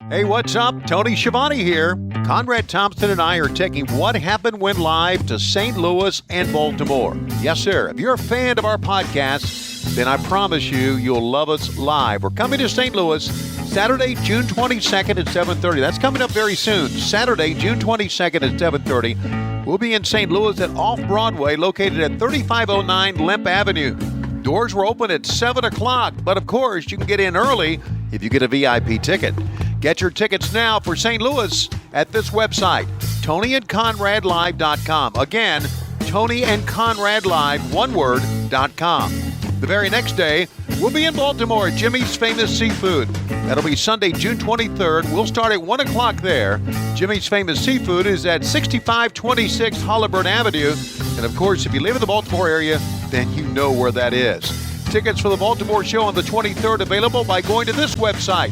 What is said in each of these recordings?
Hey, what's up? Tony Schiavone here. Conrad Thompson and I are taking What Happened When live to St. Louis and Baltimore. Yes, sir. If you're a fan of our podcast, then I promise you'll love us live. We're coming to St. Louis Saturday, June 22nd at 7:30. That's coming up very soon. Saturday, June 22nd at 7:30. We'll be in St. Louis at Off-Broadway, located at 3509 Lemp Avenue. Doors will open at 7 o'clock, but of course, you can get in early if you get a VIP ticket. Get your tickets now for St. Louis at this website, TonyandConradLive.com. Again, TonyandConradLive.com. The very next day, we'll be in Baltimore at Jimmy's Famous Seafood. That'll be Sunday, June 23rd. We'll start at 1 o'clock there. Jimmy's Famous Seafood is at 6526 Hollyburn Avenue. And of course, if you live in the Baltimore area, then you know where that is. Tickets for the Baltimore show on the 23rd available by going to this website,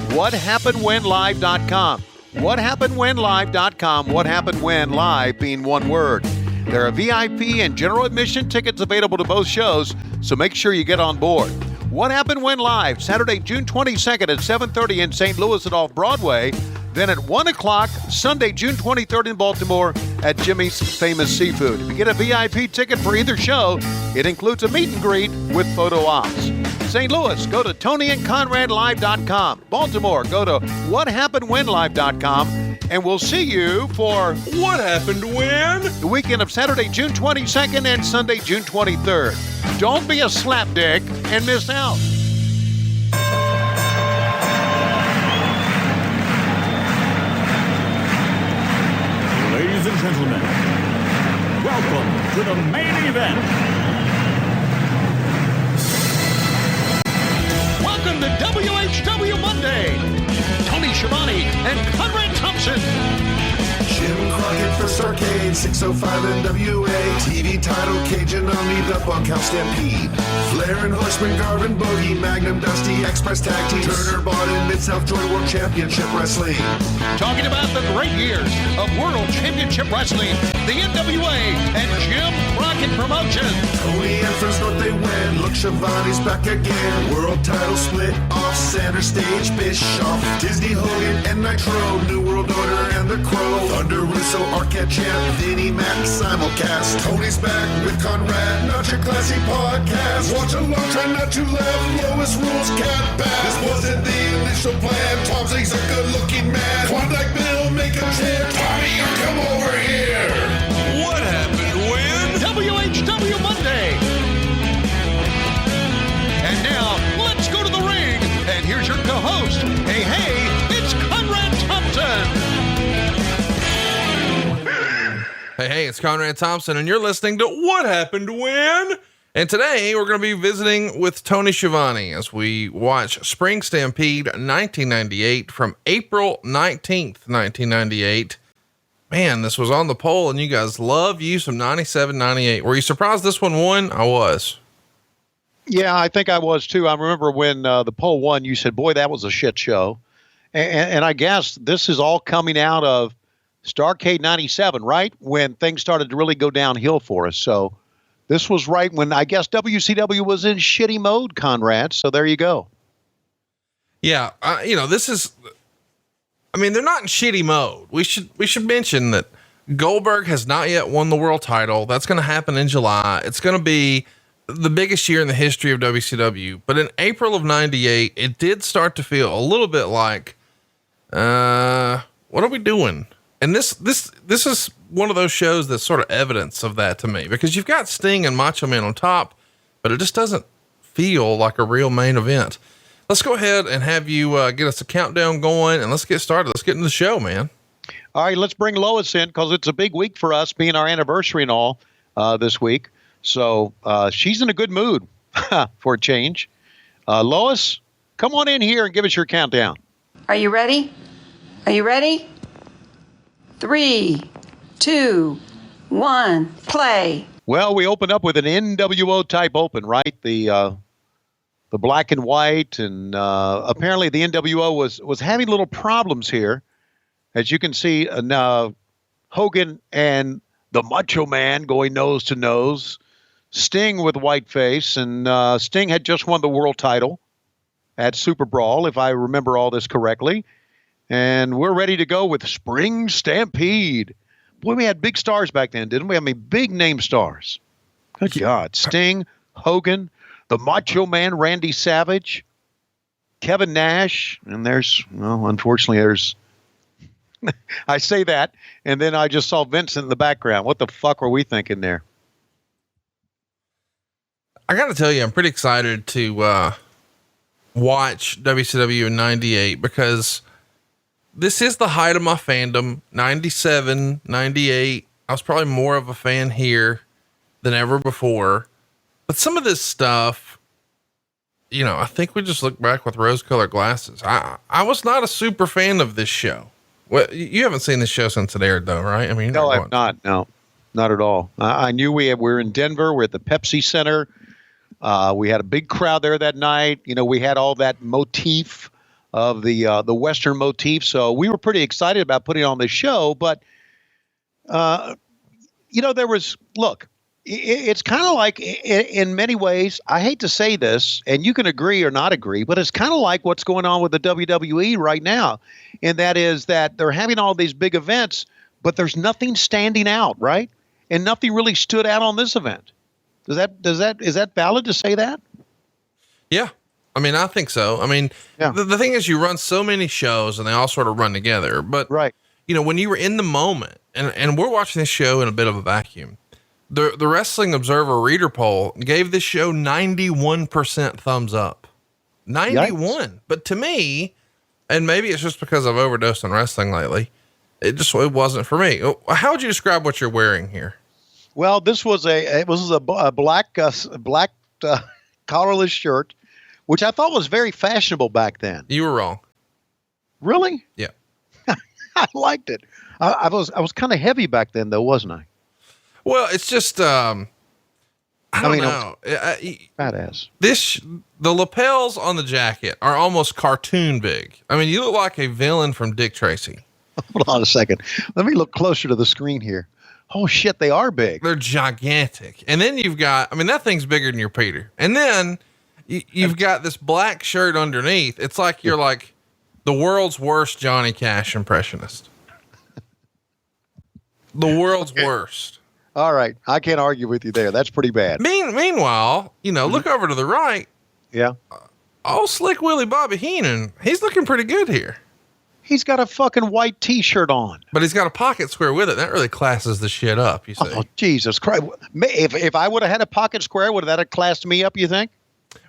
WhatHappenedWhenLive.com. WhatHappenedWhenLive.com. What Happened When Live being one word. There are VIP and general admission tickets available to both shows, so make sure you get on board. What Happened When Live, Saturday, June 22nd at 7:30 in St. Louis at Off-Broadway. Then at 1 o'clock, Sunday, June 23rd in Baltimore at Jimmy's Famous Seafood. If you get a VIP ticket for either show, it includes a meet and greet with photo ops. St. Louis, go to TonyandConradLive.com. Baltimore, go to WhatHappenedWhenLive.com. And we'll see you for What Happened When? the weekend of Saturday, June 22nd and Sunday, June 23rd. Don't be a slapdick and miss out. Ladies and gentlemen, welcome to the main event. Welcome to WHW Monday. Tony Schiavone and Conrad Thompson. Jim Crockett First Arcade, 605 NWA. TV title, Cajun Omni, the Bunkhouse Stampede. Flair and Horseman, Garvin, Bogey, Magnum, Dusty, Express Tag Team. Turner, Bodden, Mid-South Joint World Championship Wrestling. Talking about the great years of World Championship Wrestling, the NWA, and Jim Crockett Promotions. Tony and Friends North they win. Look, Schiavone's back again. World title split off center stage. Bischoff, Disney, Hogan, and Nitro. New World Order and the Crow. Thunder, Russo, Arquette Champ, Vinnie Mac, simulcast. Tony's back with Conrad, not your classy podcast. Watch along, try not to laugh. Lowest rules, cat back. This wasn't the initial plan. Tom Zigg's a good-looking man. Klondike Bill, make a chant. Tommy, you come over here. What happened when? WHW Monday. And now, let's go to the ring. And here's your co-host. Hey, it's Conrad Thompson. Hey, it's Conrad Thompson, and you're listening to What Happened When? And today we're going to be visiting with Tony Schiavone as we watch Spring Stampede 1998 from April 19th, 1998. Man, this was on the poll, and you guys love you some 97, 98. Were you surprised this one won? I was. Yeah, I think I was too. I remember when the poll won, you said, boy, that was a shit show. And I guess this is all coming out of Starrcade 97, right? When things started to really go downhill for us. So this was right when I guess WCW was in shitty mode, Conrad. So there you go. Yeah. This is, they're not in shitty mode. We should mention that Goldberg has not yet won the world title. That's going to happen in July. It's going to be the biggest year in the history of WCW. But in April of 98, it did start to feel a little bit like, what are we doing? And this is one of those shows that's sort of evidence of that to me, because you've got Sting and Macho Man on top, but it just doesn't feel like a real main event. Let's go ahead and have you get us a countdown going, and let's get started. Let's get into the show, man. All right, let's bring Lois in because it's a big week for us, being our anniversary and all this week. So she's in a good mood for a change. Lois, come on in here and give us your countdown. Are you ready? Are you ready? 3, 2, 1, play. Well, we open up with an NWO type open, right? The black and white, and apparently the NWO was having little problems here. As you can see, Hogan and the Macho Man going nose to nose. Sting with white face, and Sting had just won the world title at Super Brawl, if I remember all this correctly. And we're ready to go with Spring Stampede. Boy, we had big stars back then, didn't we? I mean, big name stars. Good God. Sting, Hogan, the Macho Man, Randy Savage, Kevin Nash. And unfortunately, there's, I say that, and then I just saw Vincent in the background. What the fuck were we thinking there? I got to tell you, I'm pretty excited to watch WCW in 98 because this is the height of my fandom. 97, 98. I was probably more of a fan here than ever before. But some of this stuff, I think we just look back with rose-colored glasses. I was not a super fan of this show. Well, you haven't seen this show since it aired, though, right? I mean, no, I've not. No, not at all. I knew we're in Denver. We're at the Pepsi Center. We had a big crowd there that night. We had all that motif of the Western motif. So we were pretty excited about putting on this show. But, it's kind of like in many ways, I hate to say this, and you can agree or not agree, but it's kind of like what's going on with the WWE right now. And that is that they're having all these big events, but there's nothing standing out, right? And nothing really stood out on this event. Is that valid to say that? Yeah. I mean, I think so. I mean, yeah. The thing is you run so many shows and they all sort of run together, but right. When you were in the moment and we're watching this show in a bit of a vacuum, the Wrestling Observer reader poll gave this show 91% thumbs up. 91. Yikes. But to me, and maybe it's just because I've overdosed on wrestling lately, it wasn't for me. How would you describe what you're wearing here? Well, this was a black collarless shirt, which I thought was very fashionable back then. You were wrong. Really? Yeah. I liked it. I was kind of heavy back then, though, wasn't I? Well, it's just, I don't know. Badass. The lapels on the jacket are almost cartoon big. I mean, you look like a villain from Dick Tracy. Hold on a second. Let me look closer to the screen here. Oh shit, they are big. They're gigantic. And then you've got, that thing's bigger than your Peter. And then you've got this black shirt underneath. It's like you're like the world's worst Johnny Cash impressionist. The world's worst. All right. I can't argue with you there. That's pretty bad. Meanwhile, look over to the right. Yeah. Oh, Slick Willie Bobby Heenan. He's looking pretty good here. He's got a fucking white t-shirt on. But he's got a pocket square with it. That really classes the shit up, you see. Oh, Jesus Christ. If I would have had a pocket square, would that have classed me up, you think?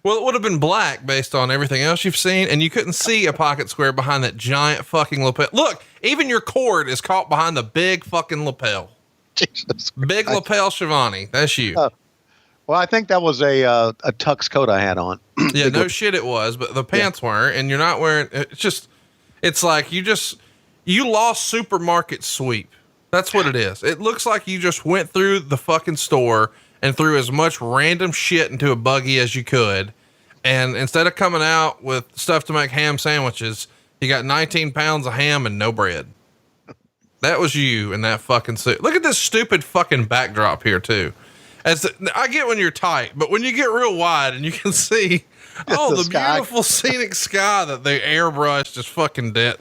Well, it would have been black based on everything else you've seen, and you couldn't see a pocket square behind that giant fucking lapel. Look, even your cord is caught behind the big fucking lapel. Jesus Big Christ. Lapel Schiavone. That's you. Well, I think that was a tux coat I had on. Yeah, no shit it was, but the pants weren't, and you're not wearing, it's like you lost supermarket sweep. That's what it is. It looks like you just went through the fucking store and threw as much random shit into a buggy as you could. And instead of coming out with stuff to make ham sandwiches, you got 19 pounds of ham and no bread. That was you in that fucking suit. Look at this stupid fucking backdrop here too. I get when you're tight, but when you get real wide and you can see, the beautiful scenic sky that they airbrushed is fucking dead.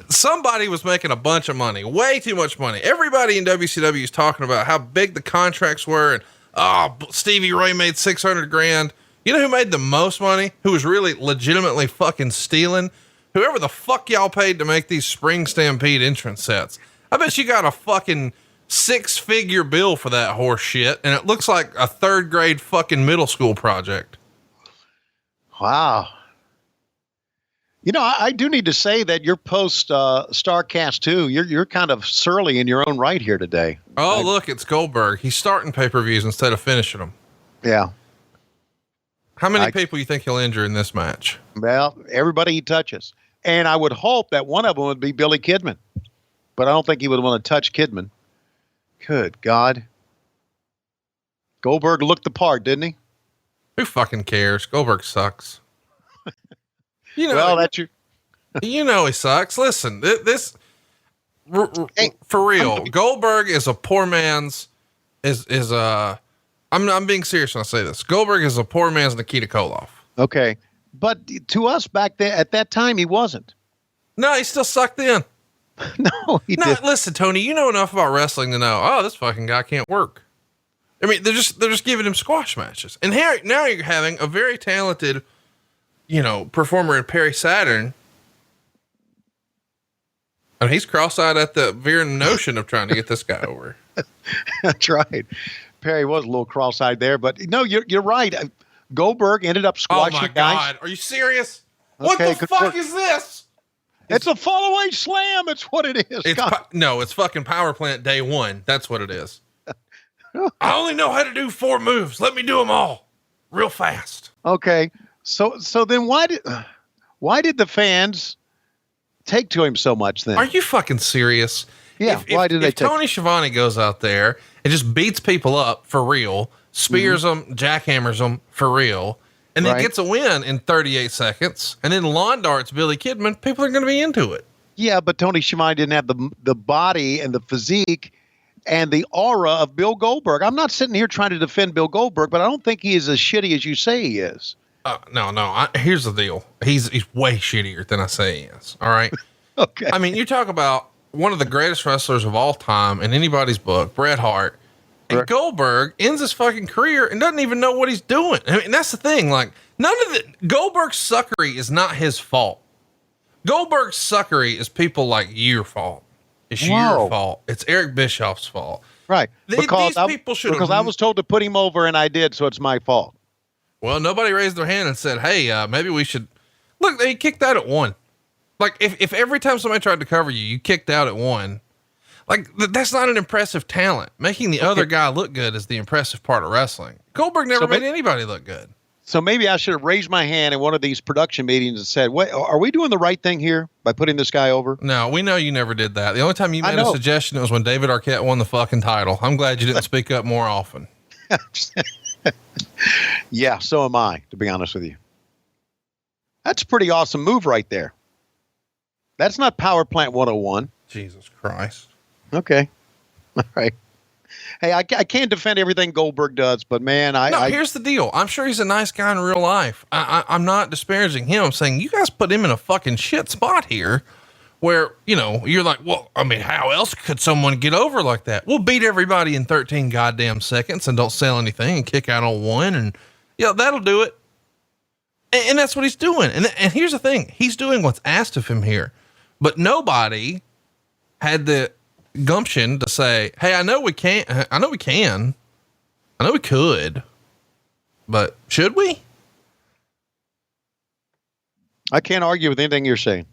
Somebody was making a bunch of money, way too much money. Everybody in WCW is talking about how big the contracts were. And Stevie Ray made $600,000. You know who made the most money? Who was really legitimately fucking stealing? Whoever the fuck y'all paid to make these Spring Stampede entrance sets. I bet you got a fucking 6-figure bill for that horse shit. And it looks like a 3rd grade fucking middle school project. Wow. I do need to say that your post Starcast 2, you're kind of surly in your own right here today. Oh, look, it's Goldberg. He's starting pay-per-views instead of finishing them. Yeah. How many people you think he'll injure in this match? Well, everybody he touches. And I would hope that one of them would be Billy Kidman. But I don't think he would want to touch Kidman. Good God. Goldberg looked the part, didn't he? Who fucking cares? Goldberg sucks. That's your... he sucks. Listen, for real, Goldberg is a poor man's, I'm being serious when I say this. Goldberg is a poor man's Nikita Koloff. Okay. But to us back there at that time, he wasn't. No, he's still sucked in. No, he didn't. Listen, Tony, you know enough about wrestling to know, oh, this fucking guy can't work. I mean, they're just giving him squash matches. And here, now you're having a very talented, performer in Perry Saturn. And he's cross-eyed at the very notion of trying to get this guy over. That's right. Perry was a little cross-eyed there, but no, you're right. Goldberg ended up squashing guys. Oh my God. Are you serious? Okay, what the fuck is this? It's a fall-away slam. It's what it is. It's fucking Power Plant Day 1. That's what it is. I only know how to do 4 moves. Let me do them all real fast. Okay. So then why did the fans take to him so much then? Are you fucking serious? Yeah. Why did they take Tony Schiavone goes out there and just beats people up for real, spears them, jackhammers them for real, and then gets a win in 38 seconds, and then lawn darts Billy Kidman, people are going to be into it. Yeah, but Tony Schiavone didn't have the body and the physique and the aura of Bill Goldberg. I'm not sitting here trying to defend Bill Goldberg, but I don't think he is as shitty as you say he is. No. Here's the deal. He's way shittier than I say he is. All right. Okay. I mean, you talk about one of the greatest wrestlers of all time in anybody's book, Bret Hart, and Goldberg ends his fucking career and doesn't even know what he's doing. I mean, that's the thing. Like, Goldberg's suckery is not his fault. Goldberg's suckery is people like your fault. It's your fault. It's Eric Bischoff's fault. Right. Because I was told to put him over and I did, so it's my fault. Well, nobody raised their hand and said, hey, maybe we should look, they kicked out at 1. Like if every time somebody tried to cover you, you kicked out at 1, like that's not an impressive talent. Making the other guy look good is the impressive part of wrestling. Goldberg never made anybody look good. So maybe I should have raised my hand in one of these production meetings and said, "Wait, are we doing the right thing here by putting this guy over?" No, we know you never did that. The only time you made a suggestion was when David Arquette won the fucking title. I'm glad you didn't speak up more often. Yeah, so am I, to be honest with you. That's a pretty awesome move right there. That's not Power Plant 101. Jesus Christ. Okay. All right. Hey, I can't defend everything Goldberg does, but man, here's the deal. I'm sure he's a nice guy in real life. I'm not disparaging him. I'm saying you guys put him in a fucking shit spot here where, you're like, well, I mean, how else could someone get over like that? We'll beat everybody in 13 goddamn seconds and don't sell anything and kick out on 1. And that'll do it. And that's what he's doing. And here's the thing. He's doing what's asked of him here, but nobody had the gumption to say, hey, I know we can, I know we could, but should we? I can't argue with anything you're saying.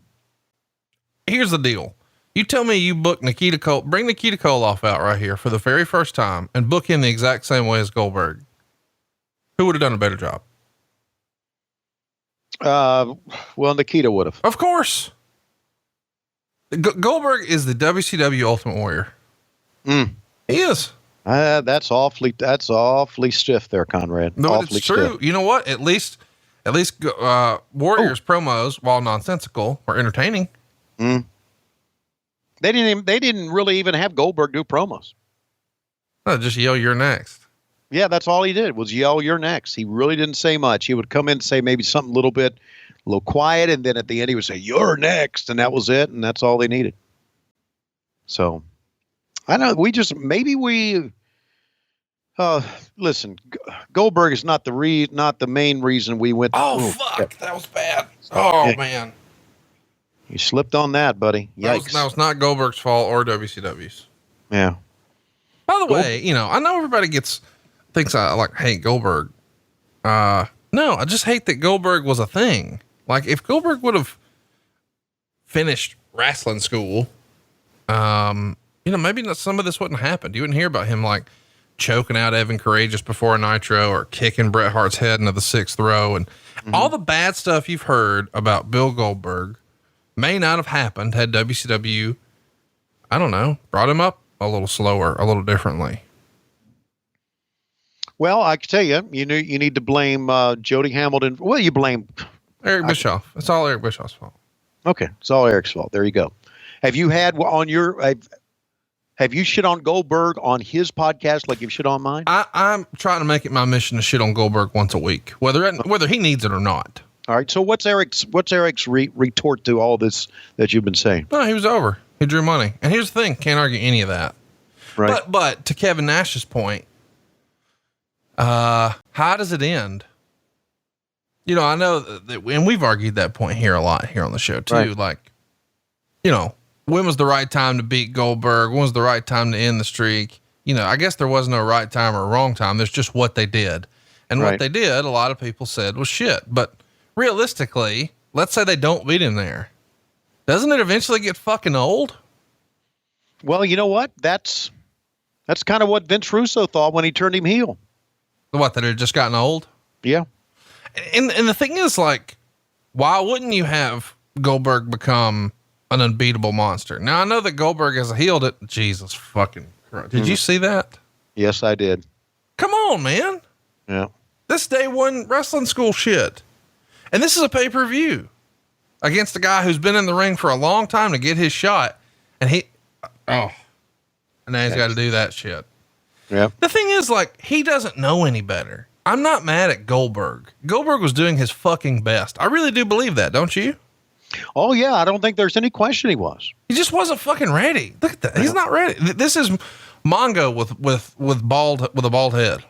Here's the deal. You tell me you book Nikita bring Nikita Koloff out right here for the very first time and book him the exact same way as Goldberg. Who would have done a better job? Well, Nikita would have. Of course. Goldberg is the WCW Ultimate Warrior. He is. That's awfully stiff there, Conrad. No, awfully it's true. Stiff. You know what? At least Warriors promos, while nonsensical, were entertaining. They didn't really even have Goldberg do promos. No, just yell, "You're next." Yeah, that's all he did was yell, "You're next." He really didn't say much. He would come in and say maybe something a little quiet, and then at the end he would say, "You're next," and that was it, and that's all they needed. So, I know listen, Goldberg is not the main reason we went. Fuck, that was bad. Oh man, you slipped on that, buddy. Yikes. That was not Goldberg's fault or WCW's. Yeah. By the way, I know everybody thinks I like hate Goldberg. No, I just hate that Goldberg was a thing. Like if Goldberg would have finished wrestling school, maybe some of this wouldn't happen. You wouldn't hear about him like choking out Evan Courageous before a Nitro or kicking Bret Hart's head into the 6th row. And all the bad stuff you've heard about Bill Goldberg may not have happened had WCW, I don't know, brought him up a little slower, a little differently. Well, I can tell you, you need to blame Jody Hamilton. Well, you blame Eric Bischoff. It's all Eric Bischoff's fault. Okay, it's all Eric's fault. There you go. Have you had have you shit on Goldberg on his podcast like you've shit on mine? I'm trying to make it my mission to shit on Goldberg once a week, whether he needs it or not. All right. So what's Eric's retort to all this that you've been saying? No, he was over. He drew money. And here's the thing. Can't argue any of that. Right. But to Kevin Nash's point, how does it end? You know, I know that, and we've argued that point here a lot here on the show too. Right. Like, you know, when was the right time to beat Goldberg? When was the right time to end the streak? You know, I guess there was no right time or wrong time. There's just what they did. And what they did, a lot of people said was shit. But realistically, let's say they don't beat him there. Doesn't it eventually get fucking old? Well, you know what? That's kind of what Vince Russo thought when he turned him heel. What, that it had just gotten old? Yeah. And the thing is, like, why wouldn't you have Goldberg become an unbeatable monster? Now, I know that Goldberg has healed it. Jesus fucking Christ. Did you see that? Yes, I did. Come on, man. Yeah. This day one wrestling school shit. And this is a pay-per-view against a guy who's been in the ring for a long time to get his shot. And and now he's got to do that shit. Yeah. The thing is, like, he doesn't know any better. I'm not mad at Goldberg. Goldberg was doing his fucking best. I really do believe that, don't you? Oh yeah. I don't think there's any question he was. He just wasn't fucking ready. Look at that. He's not ready. This is Mongo with a bald head.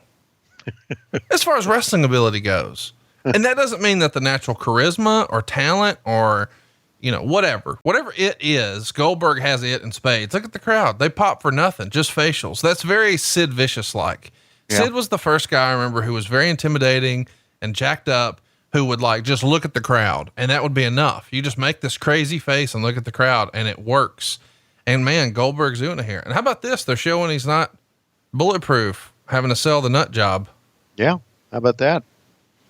As far as wrestling ability goes. And that doesn't mean that the natural charisma or talent or, you know, whatever it is, Goldberg has it in spades. Look at the crowd. They pop for nothing, just facials. That's very Sid Vicious-like. Yeah. Sid was the first guy I remember who was very intimidating and jacked up, who would like just look at the crowd and that would be enough. You just make this crazy face and look at the crowd and it works. And man, Goldberg's doing it here. And how about this? They're showing he's not bulletproof, having to sell the nut job. Yeah. How about that?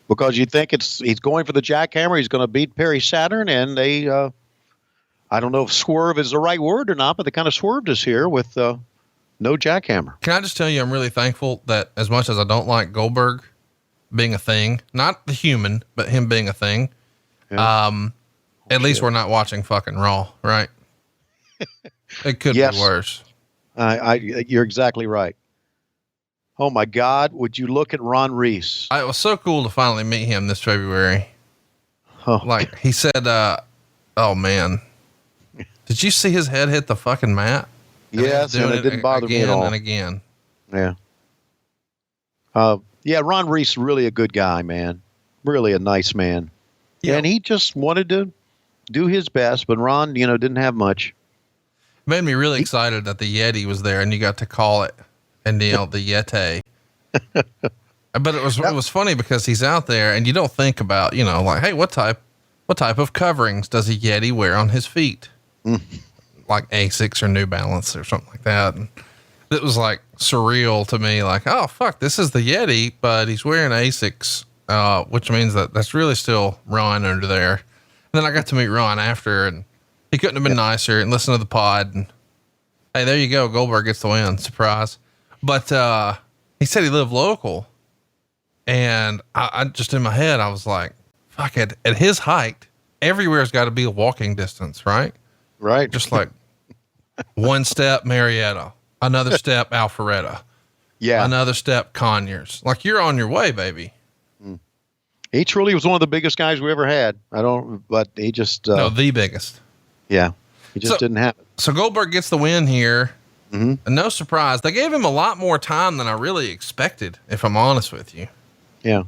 Because you think he's going for the jackhammer. He's going to beat Perry Saturn, and they, I don't know if swerve is the right word or not, but they kind of swerved us here with no jackhammer. Can I just tell you, I'm really thankful that as much as I don't like Goldberg being a thing, not the human, but him being a thing, at least we're not watching fucking Raw, right? It could be worse. You're exactly right. Oh my God. Would you look at Ron Reese? It was so cool to finally meet him this February. Oh. Like he said, oh man, did you see his head hit the fucking mat? Yes. And it didn't bother me at all. And again. Yeah. Ron Reese, really a good guy, man. Really a nice man. Yeah. And he just wanted to do his best, but Ron, didn't have much. Made me really excited that the Yeti was there and you got to call it. And the Yeti. But it was funny because he's out there and you don't think about, like, hey, what type of coverings does a Yeti wear on his feet? Like Asics or New Balance or something like that. And it was like surreal to me. Like, oh fuck, this is the Yeti, but he's wearing Asics, which means that's really still Ron under there. And then I got to meet Ron after and he couldn't have been nicer and listen to the pod and hey, there you go. Goldberg gets the win. Surprise. But, he said he lived local and I just in my head, I was like, fuck it. At his height, everywhere's got to be a walking distance, right? Right. Just like one step Marietta, another step Alpharetta. Yeah. Another step Conyers. Like you're on your way, baby. He truly was one of the biggest guys we ever had. But he just, no, the biggest. Yeah. He just didn't have it. So Goldberg gets the win here. Mm-hmm. No surprise. They gave him a lot more time than I really expected, if I'm honest with you. Yeah.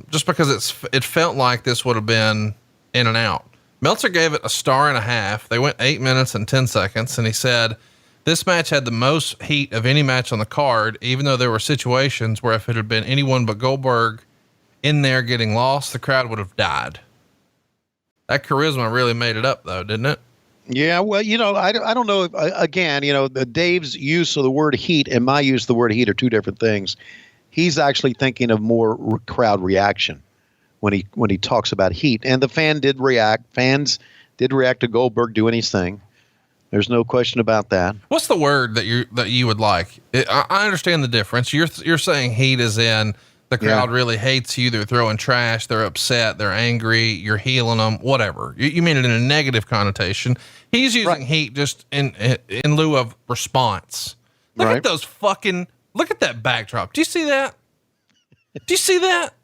Just because it felt like this would have been in and out. Meltzer gave it a 1.5 stars. They went 8 minutes and 10 seconds. And he said, this match had the most heat of any match on the card, even though there were situations where if it had been anyone but Goldberg in there getting lost, the crowd would have died. That charisma really made it up though, didn't it? Yeah, well, I don't know. Again, Dave's use of the word heat and my use of the word heat are two different things. He's actually thinking of more crowd reaction when he talks about heat. And the fans did react to Goldberg doing his thing. There's no question about that. What's the word that you would like? I understand the difference. You're saying heat is in the crowd really hates you. They're throwing trash. They're upset. They're angry. You're healing them, whatever. You mean it in a negative connotation. He's using heat just in lieu of response. Look at that backdrop. Do you see that? Do you see that?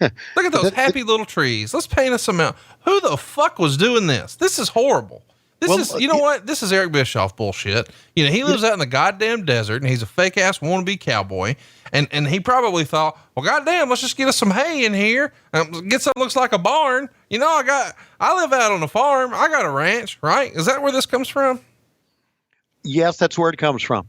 Look at those happy little trees. Let's paint us some out. Who the fuck was doing this? This is horrible. You know what? This is Eric Bischoff bullshit. You know, he lives out in the goddamn desert and he's a fake ass wannabe cowboy. And he probably thought, well, goddamn, let's just get us some hay in here. Get something that looks like a barn. You know, I live out on a farm. I got a ranch, right? Is that where this comes from? Yes, that's where it comes from.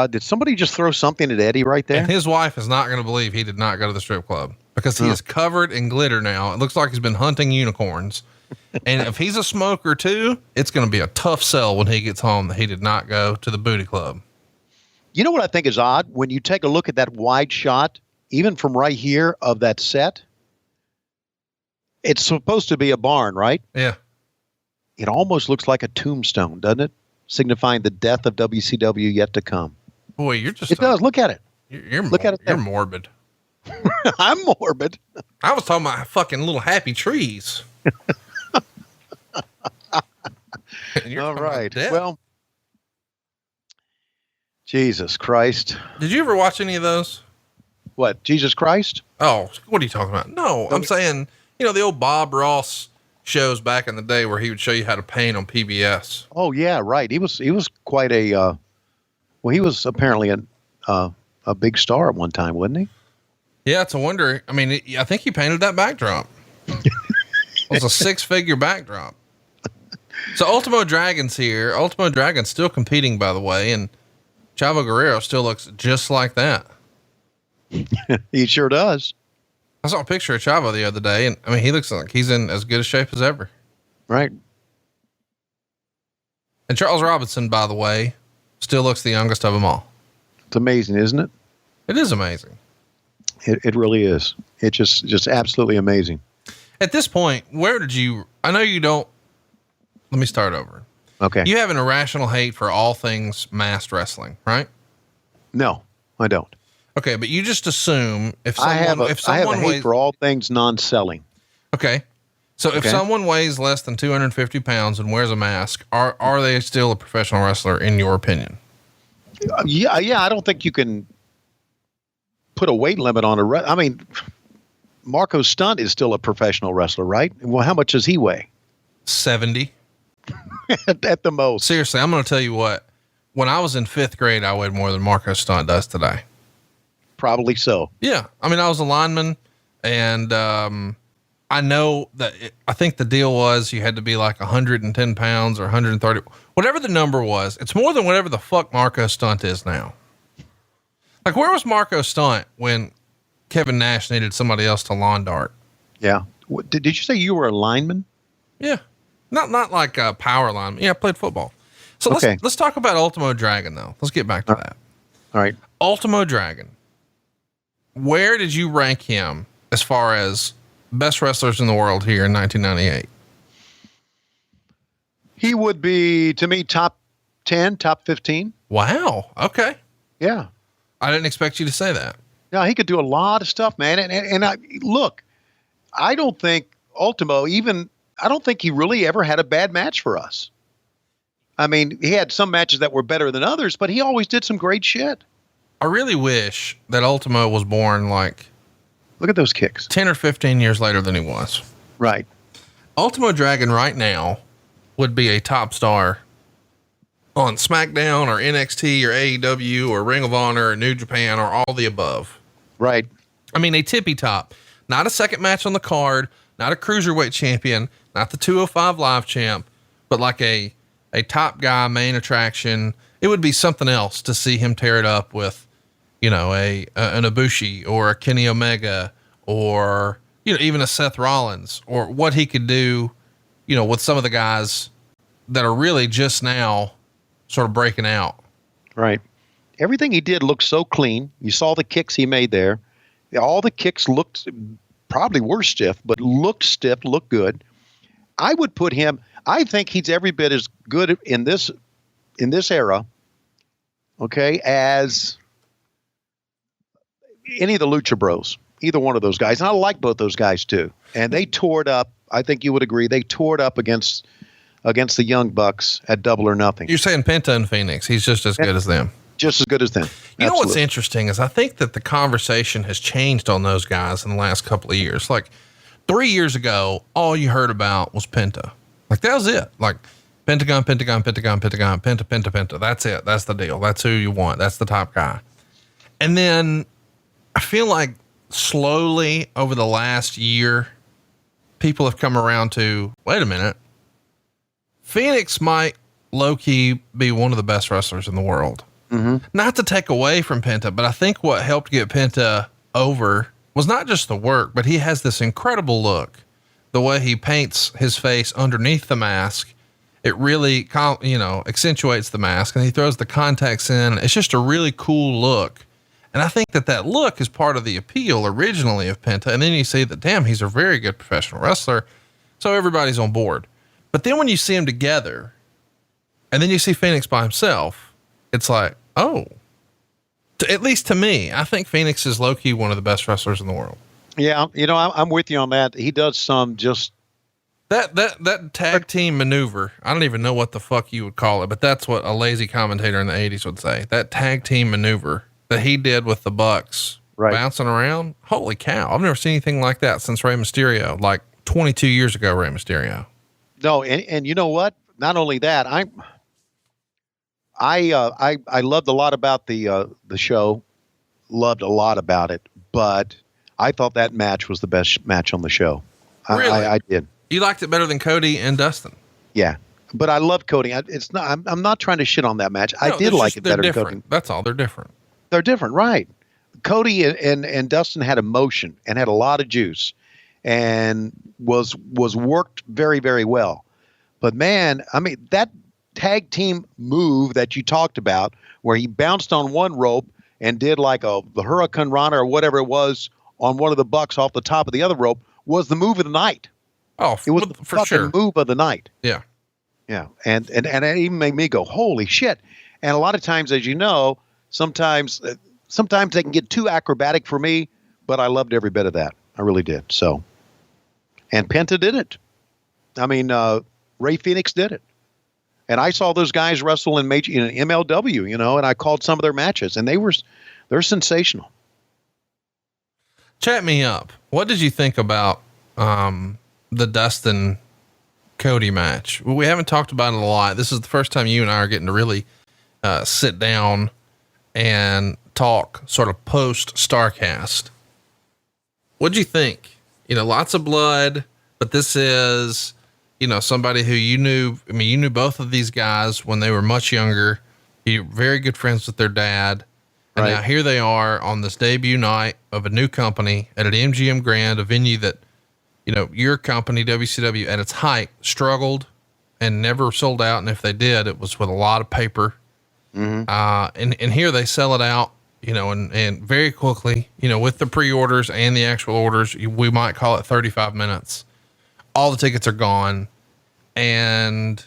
Did somebody just throw something at Eddie right there? And his wife is not going to believe he did not go to the strip club because he is covered in glitter now. It looks like he's been hunting unicorns. And if he's a smoker too, it's going to be a tough sell when he gets home that he did not go to the booty club. You know what I think is odd? When you take a look at that wide shot, even from right here of that set, it's supposed to be a barn, right? Yeah. It almost looks like a tombstone, doesn't it? Signifying the death of WCW yet to come. Boy, you're just... It does. Look at it. Look at it. You're morbid. I'm morbid. I was talking about fucking little happy trees. All right. Well, Jesus Christ. Did you ever watch any of those? What? Jesus Christ? Oh, what are you talking about? No, I'm saying, you know, the old Bob Ross shows back in the day where he would show you how to paint on PBS. Oh yeah, right. He was quite a well, he was apparently a big star at one time, wasn't he? Yeah, it's a wonder. I mean, I think he painted that backdrop. It was a 6-figure backdrop. So Ultimo Dragon's here. Ultimo Dragon's still competing, by the way, and Chavo Guerrero still looks just like that. He sure does. I saw a picture of Chavo the other day, and I mean, he looks like he's in as good a shape as ever. Right. And Charles Robinson, by the way, still looks the youngest of them all. It's amazing, isn't it? It is amazing. It really is. It's just absolutely amazing. At this point, I know you don't, let me start over. Okay. You have an irrational hate for all things masked wrestling, right? No, I don't. Okay. But you just assume if someone, I have a hate for all things non-selling. Okay. So if someone weighs less than 250 pounds and wears a mask, are they still a professional wrestler in your opinion? Yeah. I don't think you can put a weight limit on I mean, Marco Stunt is still a professional wrestler, right? Well, how much does he weigh? 70 at the most. Seriously, I'm going to tell you what, when I was in 5th grade, I weighed more than Marco Stunt does today. Probably so. Yeah. I mean, I was a lineman and, I know that I think the deal was you had to be like 110 pounds or 130, whatever the number was. It's more than whatever the fuck Marco Stunt is now. Like, where was Marco Stunt when Kevin Nash needed somebody else to lawn dart? Yeah. Did you say you were a lineman? Yeah. Not like a power lineman. Yeah, I played football. So let's talk about Ultimo Dragon though. Let's get back to that. All right. Ultimo Dragon. Where did you rank him as far as best wrestlers in the world here in 1998? He would be, to me, top 10, top 15. Wow. Okay. Yeah. I didn't expect you to say that. No, he could do a lot of stuff, man. And look, I don't think Ultimo I don't think he really ever had a bad match for us. I mean, he had some matches that were better than others, but he always did some great shit. I really wish that Ultimo was born like, look at those kicks, 10 or 15 years later than he was. Right. Ultimo Dragon right now would be a top star on SmackDown or NXT or AEW or Ring of Honor or New Japan or all the above. Right. I mean, a tippy top, not a second match on the card, not a cruiserweight champion, not the 205 live champ, but like a top guy, main attraction. It would be something else to see him tear it up with, you know, an Ibushi or a Kenny Omega or, you know, even a Seth Rollins, or what he could do, you know, with some of the guys that are really just now sort of breaking out. Right. Everything he did looked so clean. You saw the kicks he made there. All the kicks probably were stiff, but looked good. I would put him, I think he's every bit as good in this era, okay, as any of the Lucha Bros, either one of those guys. And I like both those guys too. And they tore it up. I think you would agree. They tore it up against the Young Bucks at Double or Nothing. You're saying Penta and Phoenix. He's just as good as them. Just as good as them. You know what's interesting is I think that the conversation has changed on those guys in the last couple of years. Like 3 years ago, all you heard about was Penta. Like that was it. Like Pentagon, Pentagon, Pentagon, Pentagon, Penta, Penta, Penta. That's it. That's the deal. That's who you want. That's the top guy. And then I feel like slowly over the last year, people have come around to, wait a minute, Phoenix might low-key be one of the best wrestlers in the world. Mm-hmm. Not to take away from Penta, but I think what helped get Penta over was not just the work, but he has this incredible look. The way he paints his face underneath the mask, it really, accentuates the mask, and he throws the contacts in. It's just a really cool look. And I think that look is part of the appeal originally of Penta. And then you see that, damn, he's a very good professional wrestler. So everybody's on board. But then when you see them together and then you see Phoenix by himself, it's like, oh, at least to me, I think Phoenix is low-key one of the best wrestlers in the world. Yeah. I'm with you on that. He does some just that tag team maneuver. I don't even know what the fuck you would call it, but that's what a lazy commentator in the 80s would say. That tag team maneuver that he did with the Bucks, right, bouncing around. Holy cow. I've never seen anything like that since Rey Mysterio, like 22 years ago, Rey Mysterio. No. And you know what? Not only that, I loved a lot about the show, loved a lot about it, but I thought that match was the best match on the show. Really? I did. You liked it better than Cody and Dustin? Yeah. But I love Cody. I'm not trying to shit on that match. No, I did like it better than Cody. That's all. They're different. They're different, right? Cody and Dustin had emotion and had a lot of juice, and was worked very, very well. But man, I mean, that tag team move that you talked about, where he bounced on one rope and did like the Hurricane Rana or whatever it was on one of the Bucks off the top of the other rope, was the move of the night. Oh, it was the for fucking sure. move of the night. Yeah. Yeah. And it even made me go, holy shit. And a lot of times, as you know, sometimes they can get too acrobatic for me, but I loved every bit of that. I really did. So, and Penta did it. I mean, Ray Phoenix did it. And I saw those guys wrestle in MLW, and I called some of their matches, and they're sensational. Chat me up. What did you think about the Dustin Cody match? Well, we haven't talked about it a lot. This is the first time you and I are getting to really sit down and talk sort of post Starcast. What'd you think? Lots of blood, but this is, somebody who you knew. I mean, you knew both of these guys when they were much younger. You're very good friends with their dad. And right. Now here they are on this debut night of a new company at an MGM Grand, a venue that, your company, WCW, at its height, struggled and never sold out. And if they did, it was with a lot of paper. Mm-hmm. And here they sell it out, and very quickly, with the pre-orders and the actual orders, we might call it 35 minutes. All the tickets are gone. And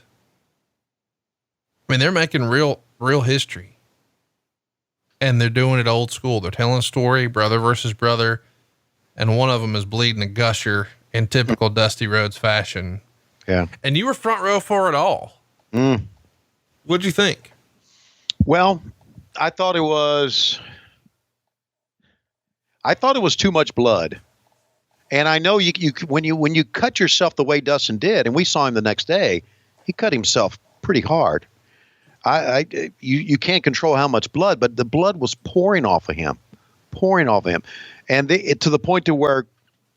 I mean, they're making real history, and they're doing it old school. They're telling a story, brother versus brother. And one of them is bleeding a gusher in typical Dusty Rhodes fashion. Yeah. And you were front row for it all. Mm. What'd you think? Well, I thought it was too much blood. And I know you when you cut yourself the way Dustin did, and we saw him the next day, he cut himself pretty hard. You can't control how much blood, but the blood was pouring off of him, and to the point to where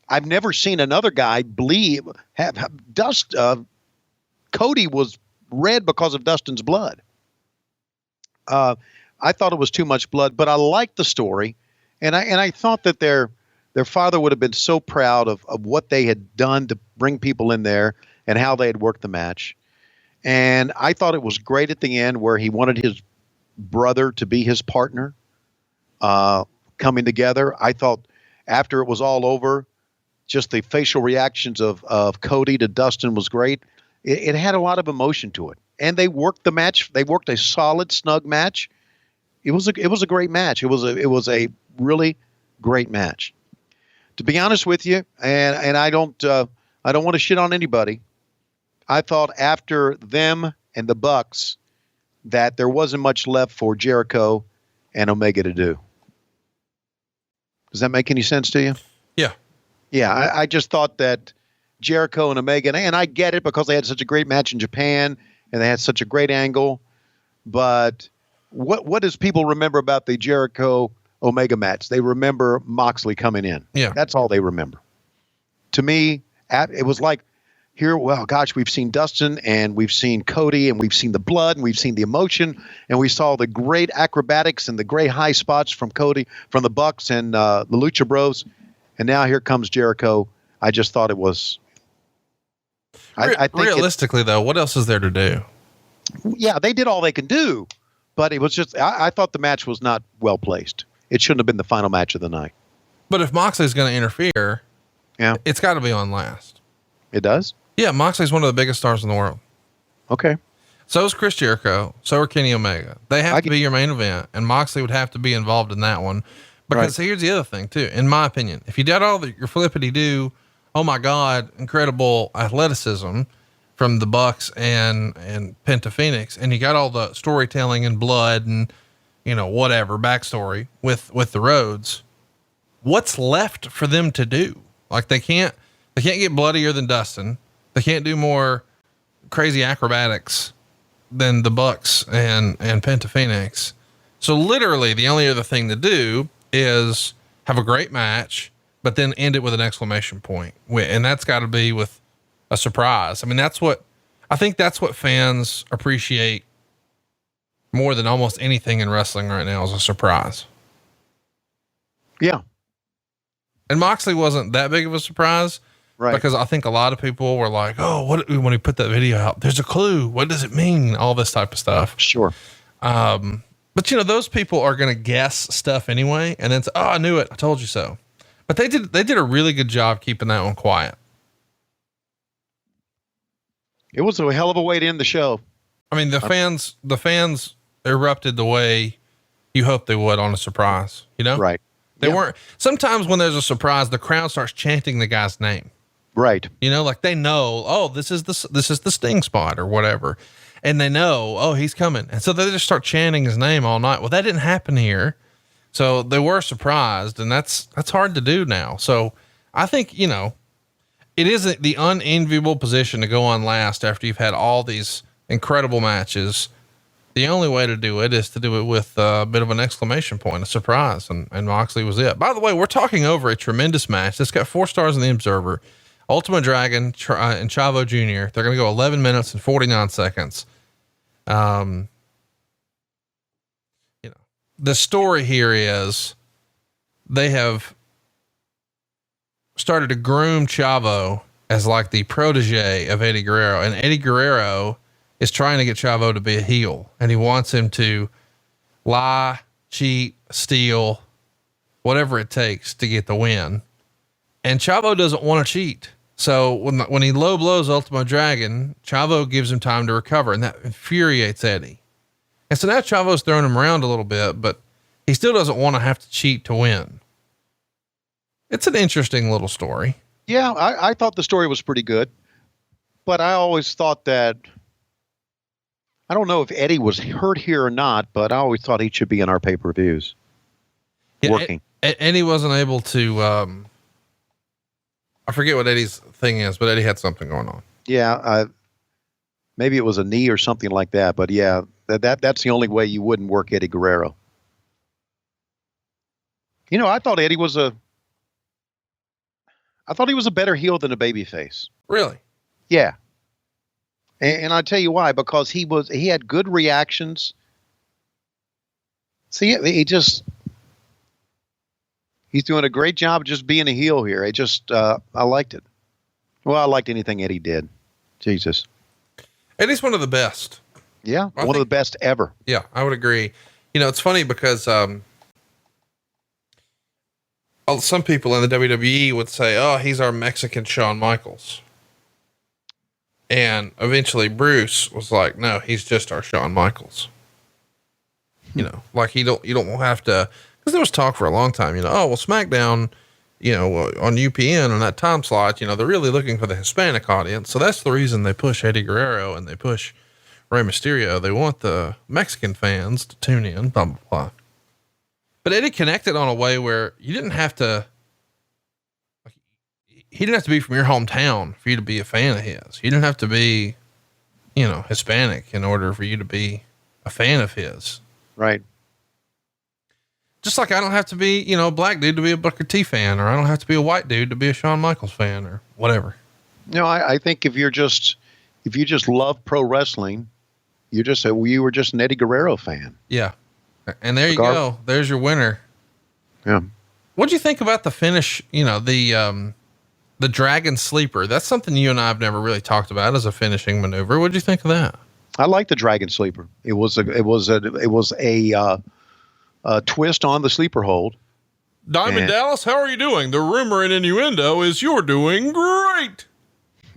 I've never seen another guy bleed. Cody was red because of Dustin's blood. I thought it was too much blood, but I liked the story, and I thought that their father would have been so proud of what they had done to bring people in there and how they had worked the match. And I thought it was great at the end where he wanted his brother to be his partner, coming together. I thought after it was all over, just the facial reactions of Cody to Dustin was great. It had a lot of emotion to it. And they worked the match. They worked a solid, snug match. It was a great match. It was a really great match. To be honest with you, and I don't want to shit on anybody. I thought after them and the Bucks that there wasn't much left for Jericho and Omega to do. Does that make any sense to you? Yeah. Yeah, I just thought that Jericho and Omega, and I get it because they had such a great match in Japan and they had such a great angle. But what does people remember about the Jericho Omega match? They remember Moxley coming in. Yeah. That's all they remember. To me, it was like, here, well, gosh, we've seen Dustin and we've seen Cody and we've seen the blood and we've seen the emotion and we saw the great acrobatics and the great high spots from Cody, from the Bucks and the Lucha Bros. And now here comes Jericho. I just thought it was. I think realistically, though, what else is there to do? Yeah, they did all they can do, but it was just. I thought the match was not well placed. It shouldn't have been the final match of the night. But if Moxley's going to interfere, yeah, it's got to be on last. It does. Yeah, Moxley's one of the biggest stars in the world. Okay. So is Chris Jericho. So are Kenny Omega. They have to be your main event, and Moxley would have to be involved in that one. Because here's the other thing too, in my opinion, if you did all your flippity do, oh my God, incredible athleticism from the Bucks and Penta Phoenix, and you got all the storytelling and blood and, whatever backstory with the Rhodes, what's left for them to do? Like they can't get bloodier than Dustin. They can't do more crazy acrobatics than the Bucks and Penta Phoenix. So literally the only other thing to do is have a great match, but then end it with an exclamation point. And that's got to be with a surprise. I mean, I think that's what fans appreciate more than almost anything in wrestling right now is a surprise. Yeah. And Moxley wasn't that big of a surprise. Right. Because I think a lot of people were like, oh, when he put that video out, there's a clue. What does it mean? All this type of stuff. Sure. But those people are going to guess stuff anyway. And then say, oh, I knew it. I told you so. But they did a really good job keeping that one quiet. It was a hell of a way to end the show. I mean, the fans erupted the way you hope they would on a surprise, Right. They weren't. Sometimes when there's a surprise, the crowd starts chanting the guy's name. Right. Like they know, oh, this is the Sting spot or whatever. And they know, oh, he's coming. And so they just start chanting his name all night. Well, that didn't happen here. So they were surprised, and that's hard to do now. So I think, it isn't the unenviable position to go on last after you've had all these incredible matches. The only way to do it is to do it with a bit of an exclamation point, a surprise. And Moxley was it. By the way, we're talking over a tremendous match. This got 4 stars in the Observer. Ultimate Dragon and Chavo Jr. They're going to go 11 minutes and 49 seconds. The story here is they have started to groom Chavo as like the protege of Eddie Guerrero, and Eddie Guerrero is trying to get Chavo to be a heel, and he wants him to lie, cheat, steal, whatever it takes to get the win. And Chavo doesn't want to cheat. So when he low blows Ultimo Dragon, Chavo gives him time to recover, and that infuriates Eddie. And so now Chavo's throwing him around a little bit, but he still doesn't want to have to cheat to win. It's an interesting little story. Yeah, I thought the story was pretty good, but I always thought that, I don't know if Eddie was hurt here or not, but I always thought he should be in our pay-per-views. Working. Eddie wasn't able to, I forget what Eddie's thing is, but Eddie had something going on. Yeah. Maybe it was a knee or something like that, but yeah, that's the only way you wouldn't work Eddie Guerrero. I thought Eddie was a better heel than a babyface. Really? Yeah. And I'll tell you why, because he had good reactions. See, he's doing a great job just being a heel here. I liked it. Well, I liked anything Eddie did. Jesus. Eddie's one of the best. Yeah. One of the best ever. Yeah, I would agree. It's funny because, some people in the WWE would say, oh, he's our Mexican Shawn Michaels. And eventually Bruce was like, no, he's just our Shawn Michaels. Like you don't have to, because there was talk for a long time, oh, well, SmackDown, on UPN on that time slot, they're really looking for the Hispanic audience. So that's the reason they push Eddie Guerrero and they push Rey Mysterio. They want the Mexican fans to tune in, blah, blah, blah. But Eddie connected on a way where you didn't have to, like, he didn't have to be from your hometown for you to be a fan of his. You didn't have to be, you know, Hispanic in order for you to be a fan of his. Right. Just like I don't have to be, you know, a black dude to be a Booker T fan, or I don't have to be a white dude to be a Shawn Michaels fan or whatever. No, I think if you just love pro wrestling, you were just an Eddie Guerrero fan. Yeah. And there you go. There's your winner. Yeah. What'd you think about the finish? You know, the Dragon Sleeper. That's something you and I have never really talked about as a finishing maneuver. What'd you think of that? I like the Dragon Sleeper. It was a twist on the sleeper hold. Diamond Dallas, how are you doing? The rumor and innuendo is you're doing great.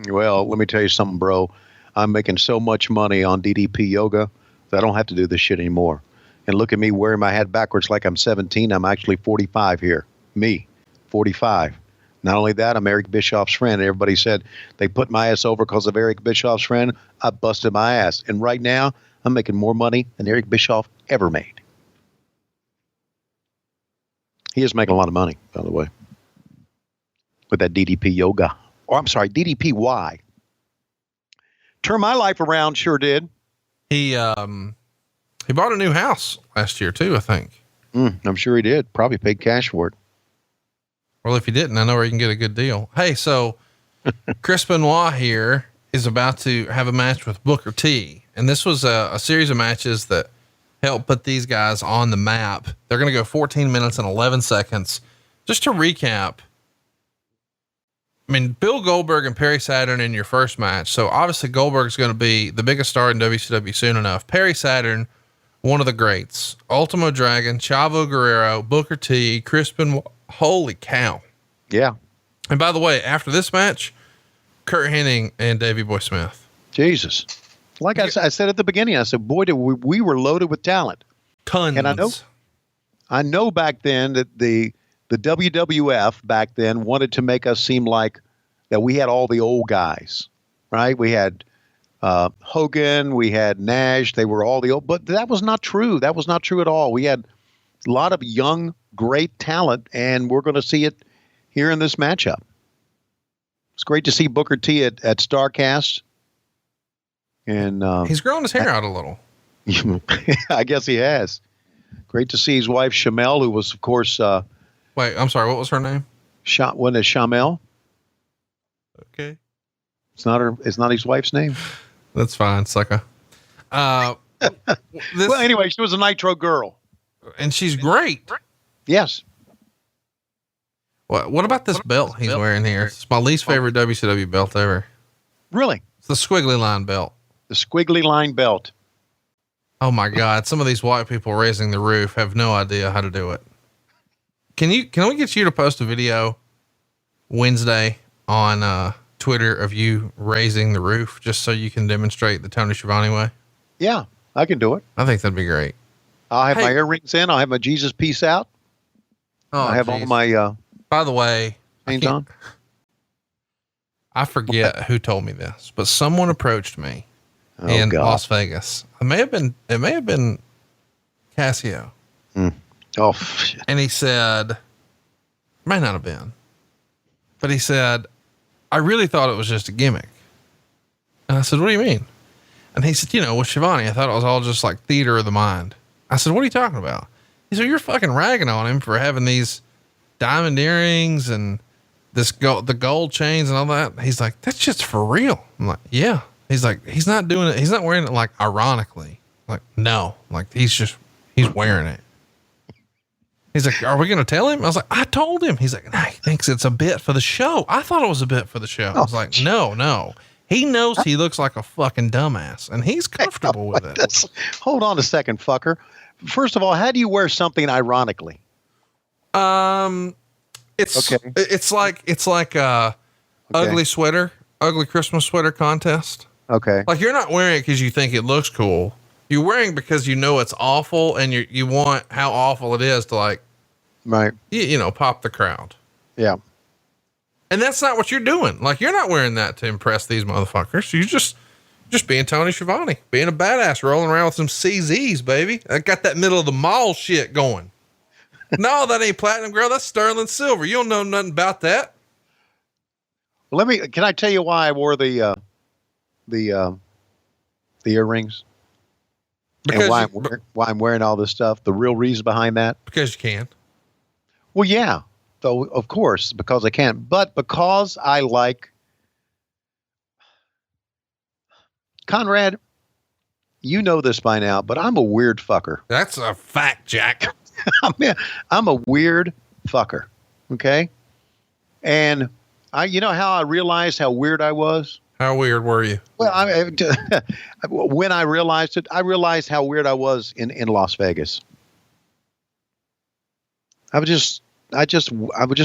Well, let me tell you something, bro. I'm making so much money on DDP yoga that I don't have to do this shit anymore. And look at me wearing my head backwards like I'm 17. I'm actually 45 here. Me, 45. Not only that, I'm Eric Bischoff's friend. Everybody said they put my ass over because of Eric Bischoff's friend. I busted my ass. And right now, I'm making more money than Eric Bischoff ever made. He is making a lot of money, by the way, with that DDP yoga. Or I'm sorry, DDPY. Turned my life around, sure did. He bought a new house last year too, I think. I'm sure he did. Probably paid cash for it. Well, if you didn't, I know where you can get a good deal. Hey, so Chris Benoit here is about to have a match with Booker T. And this was a series of matches that helped put these guys on the map. They're going to go 14 minutes and 11 seconds. Just to recap, I mean, Bill Goldberg and Perry Saturn in your first match. So obviously Goldberg's going to be the biggest star in WCW soon enough. Perry Saturn, one of the greats. Ultimo Dragon, Chavo Guerrero, Booker T, Chris Benoit. Holy cow. Yeah. And by the way, after this match, Curt Hennig and Davey Boy Smith. Jesus. Like I said at the beginning, I said, boy, we were loaded with talent. Tons. And I know back then that the WWF back then wanted to make us seem like that we had all the old guys, right? We had Hogan, we had Nash, they were all the old, but that was not true. That was not true at all. We had a lot of young, great talent, and we're going to see it here in this matchup. It's great to see Booker T at StarCast. And he's growing his hair out a little. I guess he has. Great to see his wife, Shamel, who was, of course, wait, I'm sorry. What was her name? Wasn't it Shamel? Okay. It's not his wife's name. That's fine, sucker. Well, anyway, she was a Nitro girl. And she's great. Yes. What about this belt he's wearing here? It's my least favorite WCW belt ever. Really? It's the squiggly line belt. The squiggly line belt. Oh my God. Some of these white people raising the roof have no idea how to do it. Can we get you to post a video Wednesday on Twitter of you raising the roof just so you can demonstrate the Tony Schiavone way? Yeah, I can do it. I think that'd be great. I'll have my earrings in. I'll have my Jesus piece out. Oh, I have all my by the way, things on. I forget who told me this, but someone approached me in Las Vegas. It may have been Casio. Oh, shit. And he said, may not have been, but he said, I really thought it was just a gimmick. And I said, what do you mean? And he said, with Schiavone, I thought it was all just like theater of the mind. I said, what are you talking about? He said, you're fucking ragging on him for having these diamond earrings and the gold chains and all that. He's like, that's just for real. I'm like, yeah. He's like, he's not doing it. He's not wearing it like ironically. Like, no, like he's wearing it. He's like, are we going to tell him? I was like, I told him. He's like, nah, he thinks it's a bit for the show. I thought it was a bit for the show. I was like, no. He knows he looks like a fucking dumbass and he's comfortable with it. Hold on a second, fucker. First of all, how do you wear something ironically? It's like ugly sweater, ugly Christmas sweater contest. Okay. Like you're not wearing it because you think it looks cool. You're wearing it because you know it's awful and you want how awful it is to like, right. Pop the crowd. Yeah. And that's not what you're doing. Like you're not wearing that to impress these motherfuckers. You just being Tony Schiavone, being a badass, rolling around with some CZs, baby. I got that middle of the mall shit going. No, that ain't platinum, girl. That's sterling silver. You don't know nothing about that. Can I tell you why I wore the earrings? Because and why I'm wearing all this stuff? The real reason behind that? Because you can. Well, yeah. So of course, because I can, but because I like Conrad, you know this by now, but I'm a weird fucker. That's a fact, Jack. I'm a weird fucker. Okay. And you know how I realized how weird I was? How weird were you? Well, when I realized it, I realized how weird I was in Las Vegas. I was just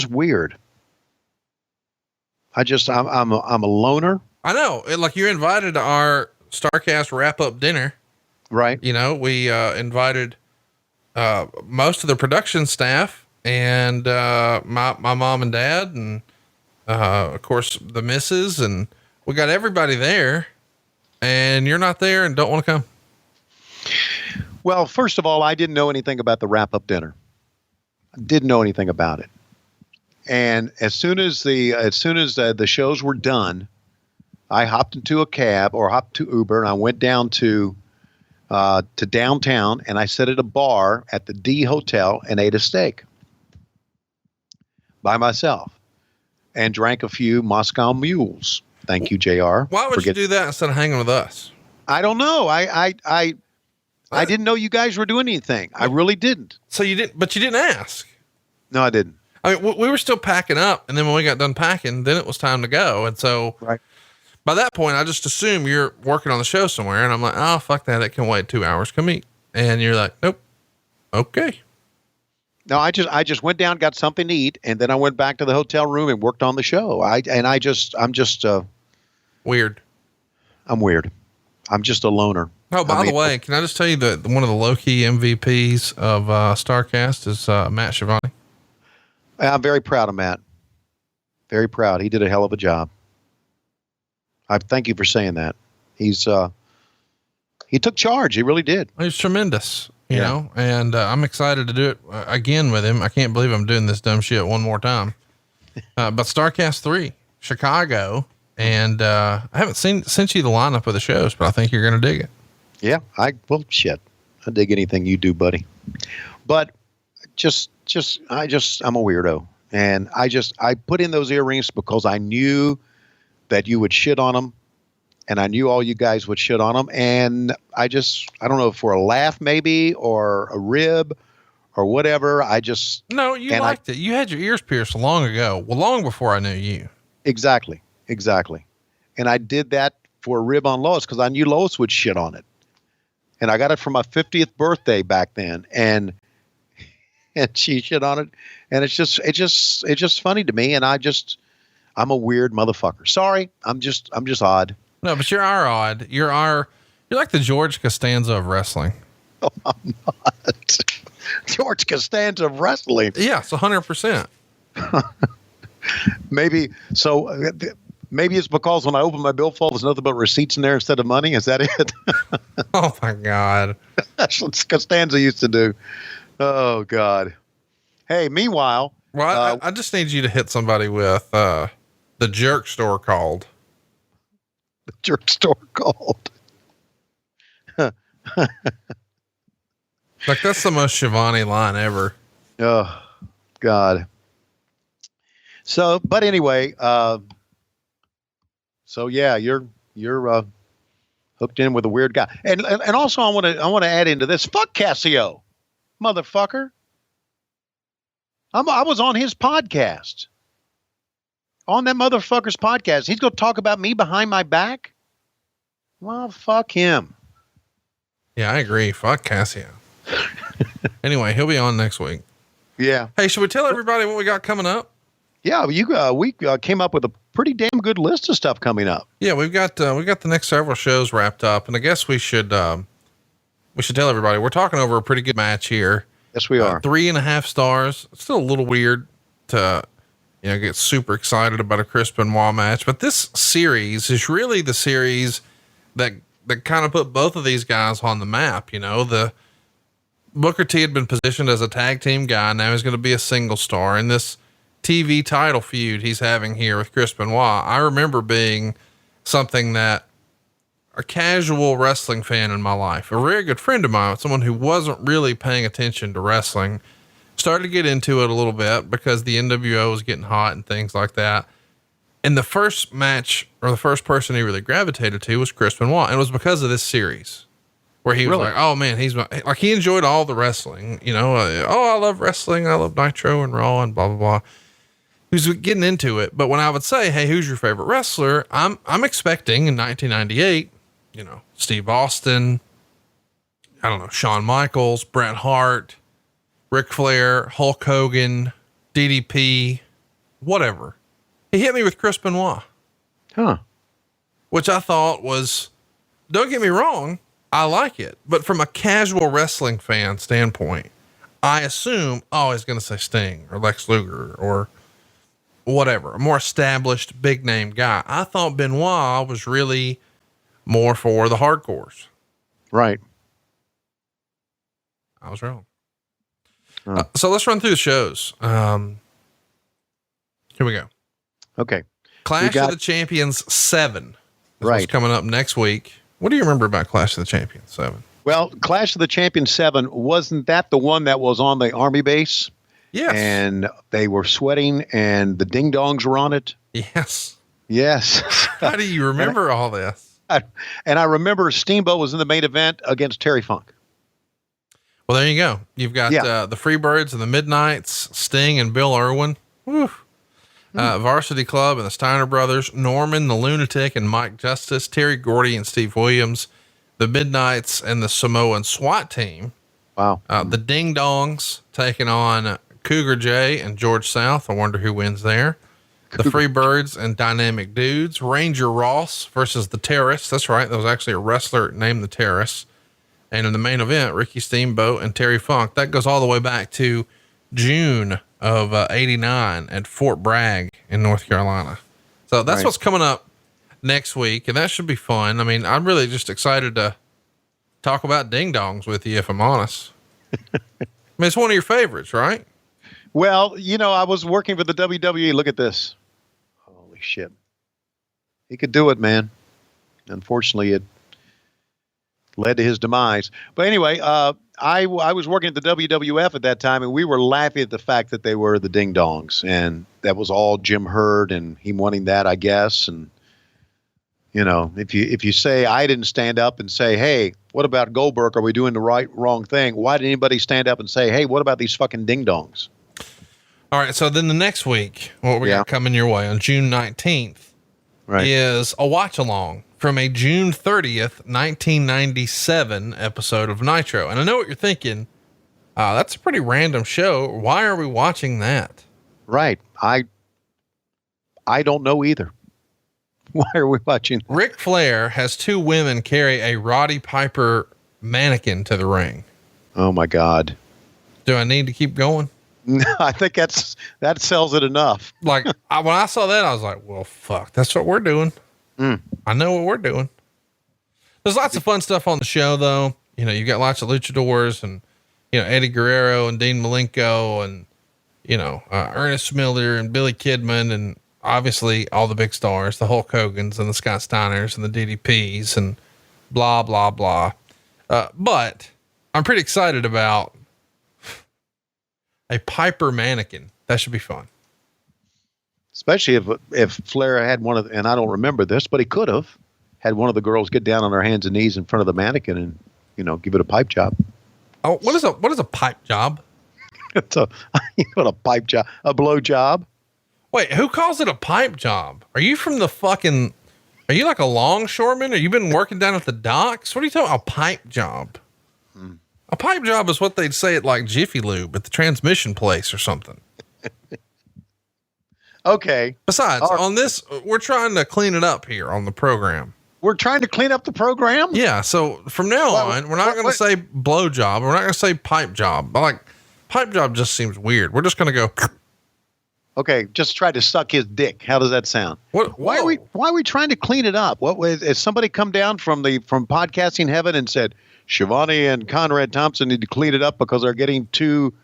weird. I'm a loner. I know. Like you're invited to our Starcast wrap up dinner. Right. You know, we invited most of the production staff and my mom and dad and of course the missus, and we got everybody there, and you're not there and don't want to come. Well, first of all, I didn't know anything about the wrap up dinner. I didn't know anything about it. And as soon as the shows were done, I hopped into a cab or hopped to Uber, and I went down to downtown, and I sat at a bar at the D Hotel and ate a steak by myself and drank a few Moscow Mules. Thank you, JR. Why would you do that instead of hanging with us? I don't know. I didn't know you guys were doing anything. I really didn't. So you didn't, but you didn't ask. No, I didn't. I mean, we were still packing up, and then when we got done packing, then it was time to go. And so right. By that point, I just assume you're working on the show somewhere, and I'm like, oh, fuck that. It can wait 2 hours. Come eat. And you're like, nope. Okay. No, I just went down, got something to eat, and then I went back to the hotel room and worked on the show. I'm just weird. I'm weird. I'm just a loner. Oh, by the way, can I just tell you that one of the low-key MVPs of Starcast is Matt Schiavone? I'm very proud of Matt. Very proud. He did a hell of a job. I thank you for saying that. He took charge. He really did. He was tremendous, you know, and I'm excited to do it again with him. I can't believe I'm doing this dumb shit one more time. But Starcast 3, Chicago, and I haven't sent you the lineup of the shows, but I think you're going to dig it. Yeah, shit. I dig anything you do, buddy. But I'm a weirdo. And I put in those earrings because I knew that you would shit on them, and I knew all you guys would shit on them. And I don't know, for a laugh maybe, or a rib or whatever. No, you liked it. You had your ears pierced long ago. Well, long before I knew you. Exactly. And I did that for a rib on Lois because I knew Lois would shit on it. And I got it for my 50th birthday back then. And she shit on it. And it's just funny to me. And I'm a weird motherfucker. Sorry. I'm just odd. No, but you're our odd. You're like the George Costanza of wrestling. Oh, I'm not. George Costanza of wrestling. Yes, 100%. Maybe it's because when I open my billfold, there's nothing but receipts in there instead of money. Is that it? Oh my God. That's what Costanza used to do. Oh God. Hey, meanwhile. Well, I just need you to hit somebody with, the jerk store called. The jerk store called. Like that's the most Schiavone line ever. Oh God. So, but anyway, so yeah, you're hooked in with a weird guy. And also I want to add into this. Fuck Casio, motherfucker. I was on his podcast. On that motherfucker's podcast. He's going to talk about me behind my back? Well, fuck him. Yeah, I agree. Fuck Casio. Anyway, he'll be on next week. Yeah. Hey, should we tell everybody what we got coming up? Yeah, we came up with a pretty damn good list of stuff coming up. Yeah, we've got the next several shows wrapped up, and I guess we should tell everybody we're talking over a pretty good match here. Yes, we are. 3.5 stars. It's still a little weird to, get super excited about a Chris Benoit match, but this series is really the series that kind of put both of these guys on the map. The Booker T had been positioned as a tag team guy. Now he's going to be a single star in this TV title feud he's having here with Chris Benoit. I remember being something that a casual wrestling fan in my life, a very good friend of mine, someone who wasn't really paying attention to wrestling, started to get into it a little bit because the NWO was getting hot and things like that. And the first match, or the first person he really gravitated to, was Chris Benoit. And it was because of this series where he was like, oh man, like he enjoyed all the wrestling, you know, I love wrestling. I love Nitro and Raw and blah, blah, blah. He was getting into it. But when I would say, hey, who's your favorite wrestler? I'm expecting in 1998, you know, Steve Austin, I don't know, Shawn Michaels, Bret Hart, Ric Flair, Hulk Hogan, DDP, whatever. He hit me with Chris Benoit. Huh. Which I thought was, don't get me wrong, I like it. But from a casual wrestling fan standpoint, I assume, he's going to say Sting or Lex Luger or whatever, a more established big name guy. I thought Benoit was really more for the hardcores. Right. I was wrong. So let's run through the shows. Here we go. Okay. Clash of the Champions 7. Right. Coming up next week. What do you remember about Clash of the Champions 7? Well, Clash of the Champions 7, wasn't that the one that was on the army base? Yes. And they were sweating and the ding dongs were on it? Yes. Yes. How do you remember all this? And I remember Steamboat was in the main event against Terry Funk. Well, there you go. You've got the Freebirds and the Midnights, Sting and Bill Irwin. Woo. Varsity Club and the Steiner brothers, Norman the Lunatic and Mike Justice, Terry Gordy and Steve Williams, the Midnights and the Samoan SWAT team. Wow. The Ding Dongs taking on Cougar J and George South. I wonder who wins there. The Freebirds and Dynamic Dudes, Ranger Ross versus the Terrorists. That's right. There was actually a wrestler named the Terrorists. And in the main event, Ricky Steamboat and Terry Funk. That goes all the way back to June of 89 at Fort Bragg in North Carolina. So that's what's coming up next week. And that should be fun. I mean, I'm really just excited to talk about ding dongs with you, if I'm honest. I mean, it's one of your favorites, right? Well, you know, I was working for the WWE. Look at this. Holy shit. He could do it, man. Unfortunately, it led to his demise. But anyway, I was working at the WWF at that time, and we were laughing at the fact that they were the Ding Dongs, and that was all Jim Herd and him wanting that, I guess. And you know, if you say I didn't stand up and say, hey, what about Goldberg? Are we doing the wrong thing? Why did anybody stand up and say, hey, what about these fucking Ding Dongs? All right. So then the next week, what we got coming your way on June 19th is a watch along from a June 30th, 1997 episode of Nitro. And I know what you're thinking. That's a pretty random show. Why are we watching that? Right. I don't know either. Why are we watching? Ric Flair has two women carry a Roddy Piper mannequin to the ring. Oh my God. Do I need to keep going? No, I think that sells it enough. Like when I saw that, I was like, well, fuck, that's what we're doing. I know what we're doing. There's lots of fun stuff on the show though. You know, you got lots of luchadors and, you know, Eddie Guerrero and Dean Malenko and, you know, Ernest Miller and Billy Kidman and obviously all the big stars, the Hulk Hogans and the Scott Steiners and the DDPs and blah, blah, blah. But I'm pretty excited about a Piper mannequin. That should be fun. Especially if Flair had one of, and I don't remember this, but he could have had one of the girls get down on her hands and knees in front of the mannequin and, you know, give it a pipe job. Oh, what is a pipe job? It's a pipe job, a blow job. Wait, who calls it a pipe job? Are you from the fucking, are you like a longshoreman? Or you been working down at the docks? What are you talking about? A pipe job? A pipe job is what they'd say at like Jiffy Lube at the transmission place or something. Okay. Besides, on this, we're trying to clean it up here on the program. We're trying to clean up the program? Yeah. So from now on, we're not going to say blow job. We're not going to say pipe job. But like pipe job just seems weird. We're just going to go. Okay. Just try to suck his dick. How does that sound? Why are we trying to clean it up? What was, has somebody come down from podcasting heaven and said, Schiavone and Conrad Thompson need to clean it up because they're getting too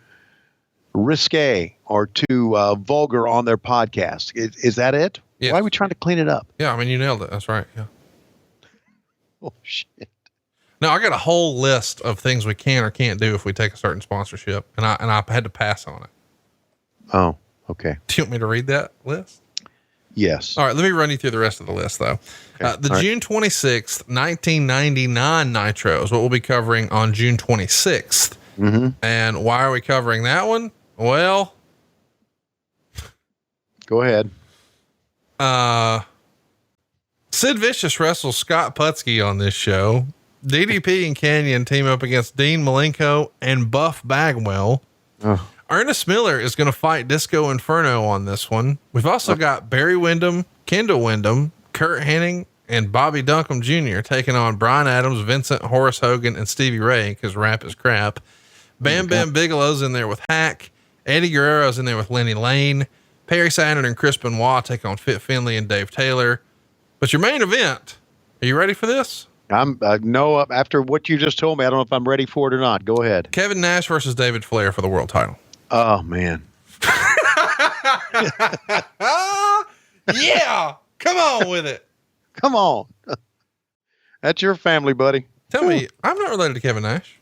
risque or too vulgar on their podcast. Is that it? Yes. Why are we trying to clean it up? Yeah, I mean, you nailed it. That's right. Yeah. Oh, shit. No, I got a whole list of things we can or can't do if we take a certain sponsorship, and I had to pass on it. Oh, okay. Do you want me to read that list? Yes. All right, let me run you through the rest of the list, though. Okay. The June 26th, 1999 Nitro is what we'll be covering on June 26th. Mm-hmm. And why are we covering that one? Well, go ahead. Sid Vicious wrestles Scott Putski on this show. DDP and Canyon team up against Dean Malenko and Buff Bagwell. Oh. Ernest Miller is going to fight Disco Inferno on this one. We've also got Barry Windham, Kendall Windham, Curt Hennig, and Bobby Duncombe Jr. taking on Brian Adams, Vincent, Horace Hogan, and Stevie Ray because rap is crap. Bam Bam Bigelow's in there with Hack. Eddie Guerrero's in there with Lenny Lane. Perry Saturn and Chris Benoit take on Fit Finley and Dave Taylor. But your main event, are you ready for this? I'm no, after what you just told me, I don't know if I'm ready for it or not. Go ahead. Kevin Nash versus David Flair for the world title. Oh, man. Yeah. Come on with it. Come on. That's your family, buddy. Tell me, I'm not related to Kevin Nash.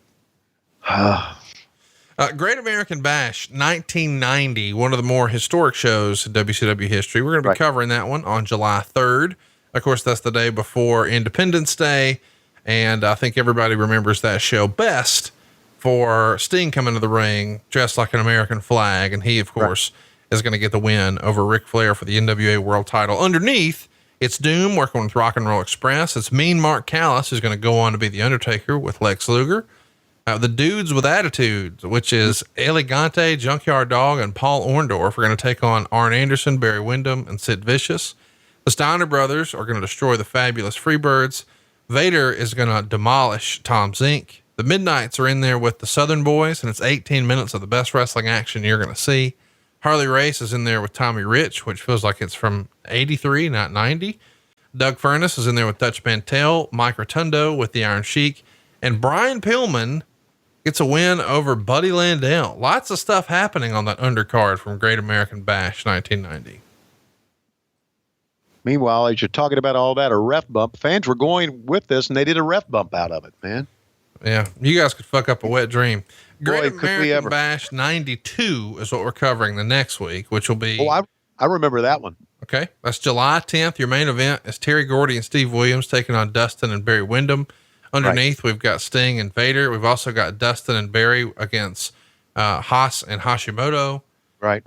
Great American Bash 1990, one of the more historic shows in WCW history. We're going to be covering that one on July 3rd. Of course, that's the day before Independence Day. And I think everybody remembers that show best for Sting coming to the ring dressed like an American flag. And he, of course, is going to get the win over Ric Flair for the NWA World title. Underneath, it's Doom working with Rock and Roll Express. It's Mean Mark Callis, who's going to go on to be the Undertaker with Lex Luger. The Dudes with Attitudes, which is Elegante, Junkyard Dog, and Paul Orndorff, are going to take on Arn Anderson, Barry Windham, and Sid Vicious. The Steiner brothers are going to destroy the fabulous Freebirds. Vader is going to demolish Tom Zink. The Midnights are in there with the Southern Boys, and it's 18 minutes of the best wrestling action you're going to see. Harley Race is in there with Tommy Rich, which feels like it's from 83, not 90. Doug Furness is in there with Dutch Mantel, Mike Rotundo with the Iron Sheik, and Brian Pillman gets a win over Buddy Landell. Lots of stuff happening on that undercard from Great American Bash 1990. Meanwhile, as you're talking about all that, a ref bump, fans were going with this and they did a ref bump out of it, man. Yeah. You guys could fuck up a wet dream. Great Boy, American Bash 92 is what we're covering the next week, which will be. Oh, I remember that one. Okay. That's July 10th. Your main event is Terry Gordy and Steve Williams taking on Dustin and Barry Windham. Underneath, we've got Sting and Vader. We've also got Dustin and Barry against Haas and Hashimoto. Right.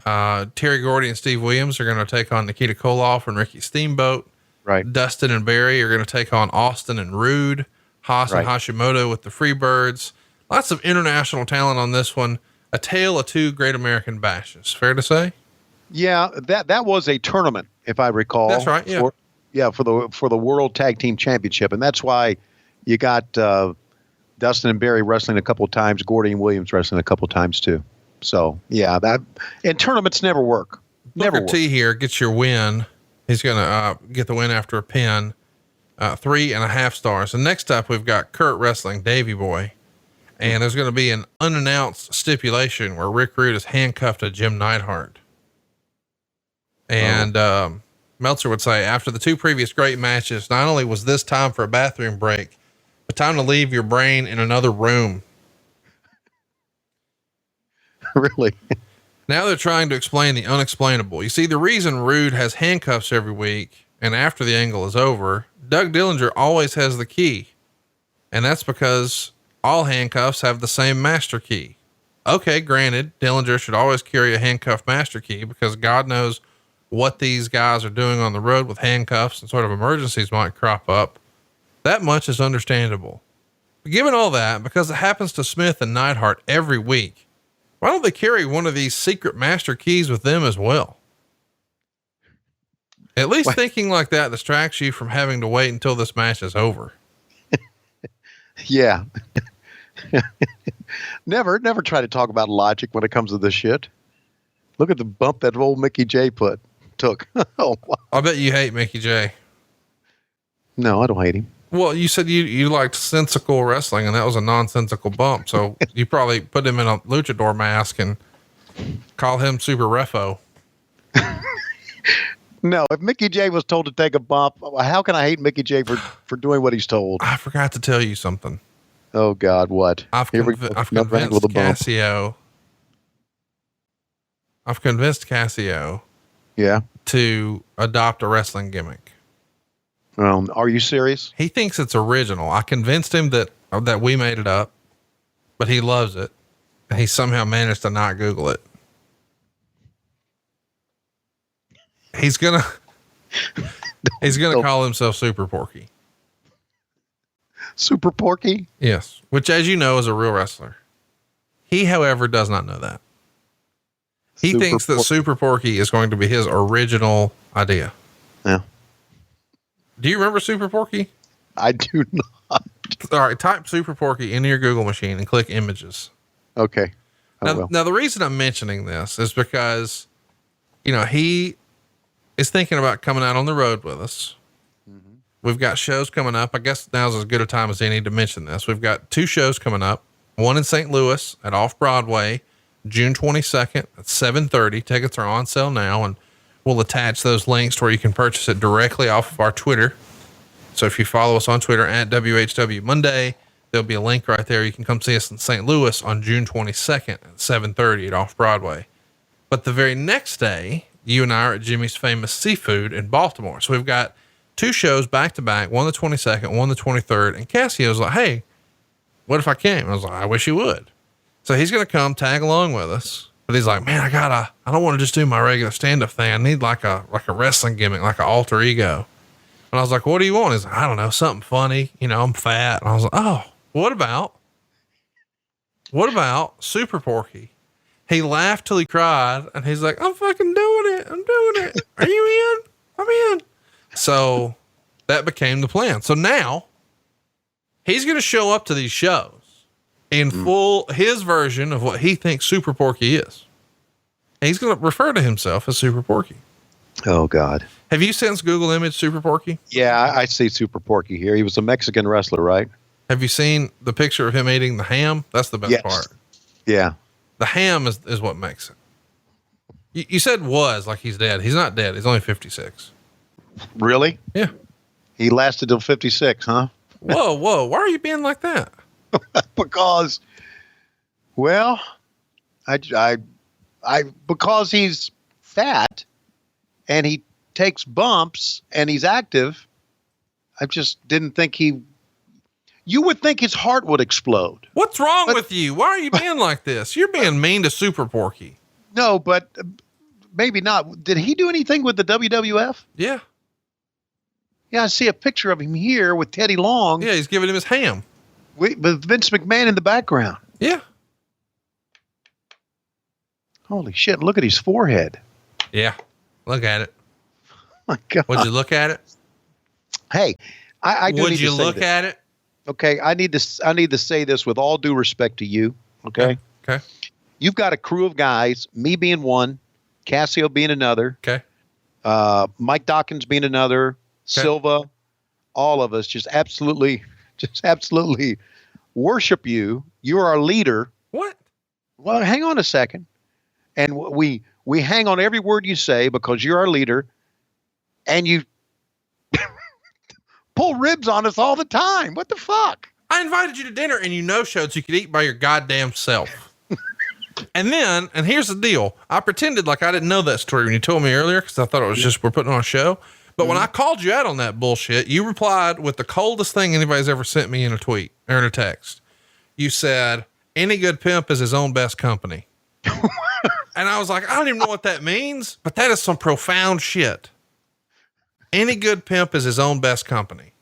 Terry Gordy and Steve Williams are going to take on Nikita Koloff and Ricky Steamboat. Right. Dustin and Barry are going to take on Austin and Rude. Haas and Hashimoto with the Freebirds. Lots of international talent on this one. A tale of two Great American Bashes. Fair to say? Yeah, that was a tournament, if I recall. That's right. Yeah. For the World Tag Team Championship, and that's why you got Dustin and Barry wrestling a couple of times, Gordy and Williams wrestling a couple of times too. So yeah, and tournaments never work. Never Booker T here gets your win. He's going to get the win after a pin. 3.5 stars. And next up, we've got Curt wrestling Davey Boy. And there's going to be an unannounced stipulation where Rick Rude is handcuffed to Jim Neidhart. And Meltzer would say, after the two previous great matches, not only was this time for a bathroom break, but time to leave your brain in another room. Really? Now they're trying to explain the unexplainable. You see, the reason Rude has handcuffs every week and after the angle is over, Doug Dillinger always has the key. And that's because all handcuffs have the same master key. Okay, granted, Dillinger should always carry a handcuff master key because God knows what these guys are doing on the road with handcuffs and sort of emergencies might crop up. That much is understandable. But given all that, because it happens to Smith and Neidhart every week, why don't they carry one of these secret master keys with them as well? At least thinking like that distracts you from having to wait until this match is over. Yeah. Never try to talk about logic when it comes to this shit. Look at the bump that old Mickey J took. Oh, wow. I bet you hate Mickey J. No, I don't hate him. Well, you said you liked sensical wrestling, and that was a nonsensical bump. So you probably put him in a luchador mask and call him Super Refo. No, if Mickey J was told to take a bump, how can I hate Mickey J for doing what he's told? I forgot to tell you something. Oh God, what? I've convinced Cassio. I've convinced Cassio. Yeah. To adopt a wrestling gimmick. Are you serious? He thinks it's original. I convinced him that we made it up, but he loves it. And he somehow managed to not Google it. He's gonna call himself Super Porky. Super Porky? Yes. Which, as you know, is a real wrestler. He, however, does not know that. He thinks that Super Porky is going to be his original idea. Yeah. Do you remember Super Porky? I do not. All right. Type Super Porky into your Google machine and click images. Okay. Now, the reason I'm mentioning this is because, he is thinking about coming out on the road with us. Mm-hmm. We've got shows coming up. I guess now's as good a time as any to mention this. We've got 2 shows coming up, one in St. Louis at Off Broadway, June 22nd at 7:30. Tickets are on sale now, and we'll attach those links to where you can purchase it directly off of our Twitter. So if you follow us on Twitter at WHW Monday, there'll be a link right there. You can come see us in St. Louis on June 22nd at 7:30 at Off Broadway. But the very next day, you and I are at Jimmy's Famous Seafood in Baltimore. So we've got 2 shows back to back, one the 22nd, one the 23rd. And Cassio's like, hey, what if I came? I was like, I wish you would. So he's going to come tag along with us, but he's like, man, I don't want to just do my regular stand-up thing. I need like a wrestling gimmick, like an alter ego. And I was like, what do you want? He's like, I don't know, something funny. I'm fat. And I was like, oh, what about Super Porky? He laughed till he cried, and he's like, I'm fucking doing it. I'm doing it. Are you in? I'm in. So that became the plan. So now he's going to show up to these shows in full, his version of what he thinks Super Porky is. And he's going to refer to himself as Super Porky. Oh God. Have you since Google image Super Porky? Yeah, I see Super Porky here. He was a Mexican wrestler, right? Have you seen the picture of him eating the ham? That's the best part. Yeah. The ham is what makes it. You said was like he's dead. He's not dead. He's only 56. Really? Yeah. He lasted till 56, huh? Whoa. Why are you being like that? Because, well, because he's fat and he takes bumps and he's active. I just didn't think you would think his heart would explode. What's wrong with you? Why are you being like this? You're being mean to Super Porky. No, but maybe not. Did he do anything with the WWF? Yeah. Yeah, I see a picture of him here with Teddy Long. Yeah, he's giving him his ham. With Vince McMahon in the background. Yeah. Holy shit, look at his forehead. Yeah. Look at it. Oh my God. Would you look at it? Hey, I do Would need you to say look this. at it? Okay, I need to say this with all due respect to you. Okay. Okay. You've got a crew of guys, me being one, Cassio being another, Okay. Mike Dawkins being another, Silva, all of us just absolutely worship you. You're our leader. What? Well, hang on a second. And we hang on every word you say because you're our leader, and you pull ribs on us all the time. What the fuck? I invited you to dinner and you no-showed so you could eat by your goddamn self. And here's the deal. I pretended like I didn't know that story when you told me earlier because I thought it was just we're putting on a show. But when I called you out on that bullshit, you replied with the coldest thing anybody's ever sent me in a tweet or in a text. You said, any good pimp is his own best company. And I was like, I don't even know what that means, but that is some profound shit. Any good pimp is his own best company.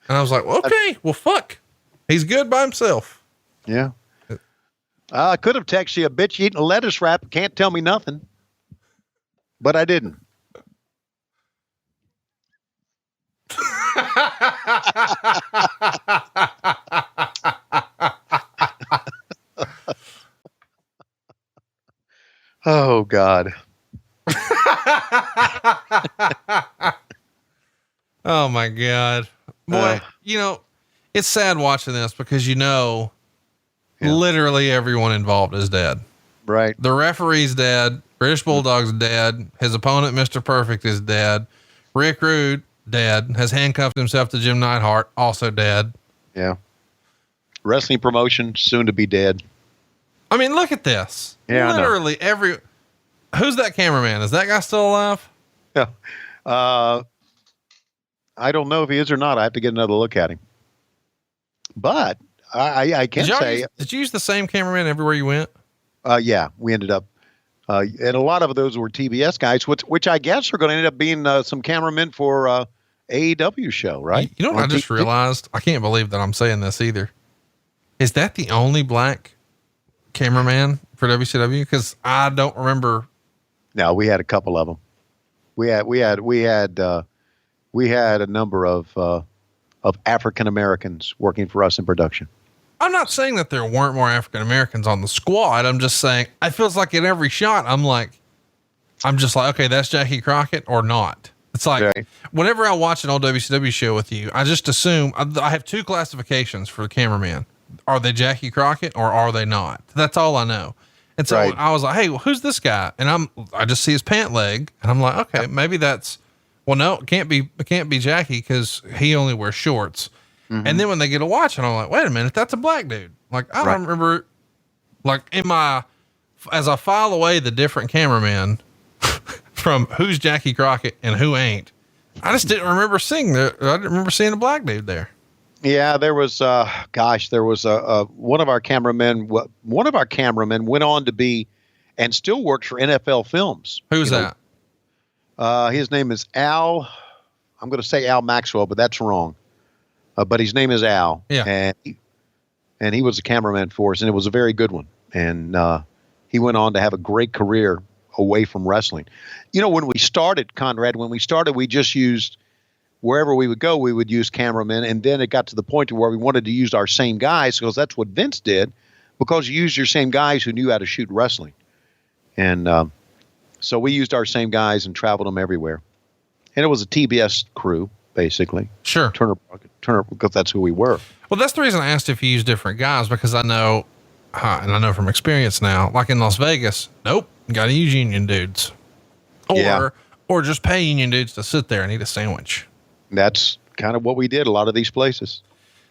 And I was like, well, okay, well, fuck. He's good by himself. Yeah. I could have texted you a bitch eating a lettuce wrap. Can't tell me nothing. But I didn't. Oh, God. Oh, my God. Boy, it's sad watching this because, literally everyone involved is dead. Right. The referee's dead. British Bulldog's dead. His opponent, Mr. Perfect, is dead. Rick Rude, dead. Has handcuffed himself to Jim Neidhart, also dead. Yeah. Wrestling promotion, soon to be dead. I mean, look at this. Yeah, literally who's that cameraman? Is that guy still alive? Yeah. I don't know if he is or not. I have to get another look at him. But I can say. Did you use the same cameraman everywhere you went? Yeah, we ended up, and a lot of those were TBS guys, which I guess are going to end up being some cameramen for AEW show, right? You know what I just realized? I can't believe that I'm saying this either. Is that the only black cameraman for WCW? Because I don't remember. No, we had a couple of them. We had a number of African Americans working for us in production. I'm not saying that there weren't more African Americans on the squad. I'm just saying it feels like in every shot, I'm just like, okay, that's Jackie Crockett or not. It's like right. Whenever I watch an old WCW show with you, I just assume I have two classifications for the cameraman. Are they Jackie Crockett or are they not? That's all I know. And so right. I was like, hey, well, who's this guy? And I just see his pant leg and I'm like, okay, maybe that's, well, no, it can't be Jackie because he only wears shorts. Mm-hmm. And then when they get a watch and I'm like, wait a minute, that's a black dude. Like, I don't remember, like as I file away the different cameramen from who's Jackie Crockett and who ain't, I just didn't remember seeing a black dude there. Yeah, there was, there was one of our cameramen went on to be, and still works for NFL Films. Who's that? His name is Al. I'm going to say Al Maxwell, but that's wrong. But his name is Al. Yeah. And he was a cameraman for us, and it was a very good one. And he went on to have a great career away from wrestling. When we started, Conrad, we just used, wherever we would go, we would use cameramen. And then it got to the point to where we wanted to use our same guys, because that's what Vince did, because you used your same guys who knew how to shoot wrestling. And so we used our same guys and traveled them everywhere. And it was a TBS crew, basically. Sure. Turner, because that's who we were. Well, that's the reason I asked if you use different guys, because I know, and I know from experience now, like in Las Vegas, nope, got to use union dudes. Or just pay union dudes to sit there and eat a sandwich. That's kind of what we did a lot of these places.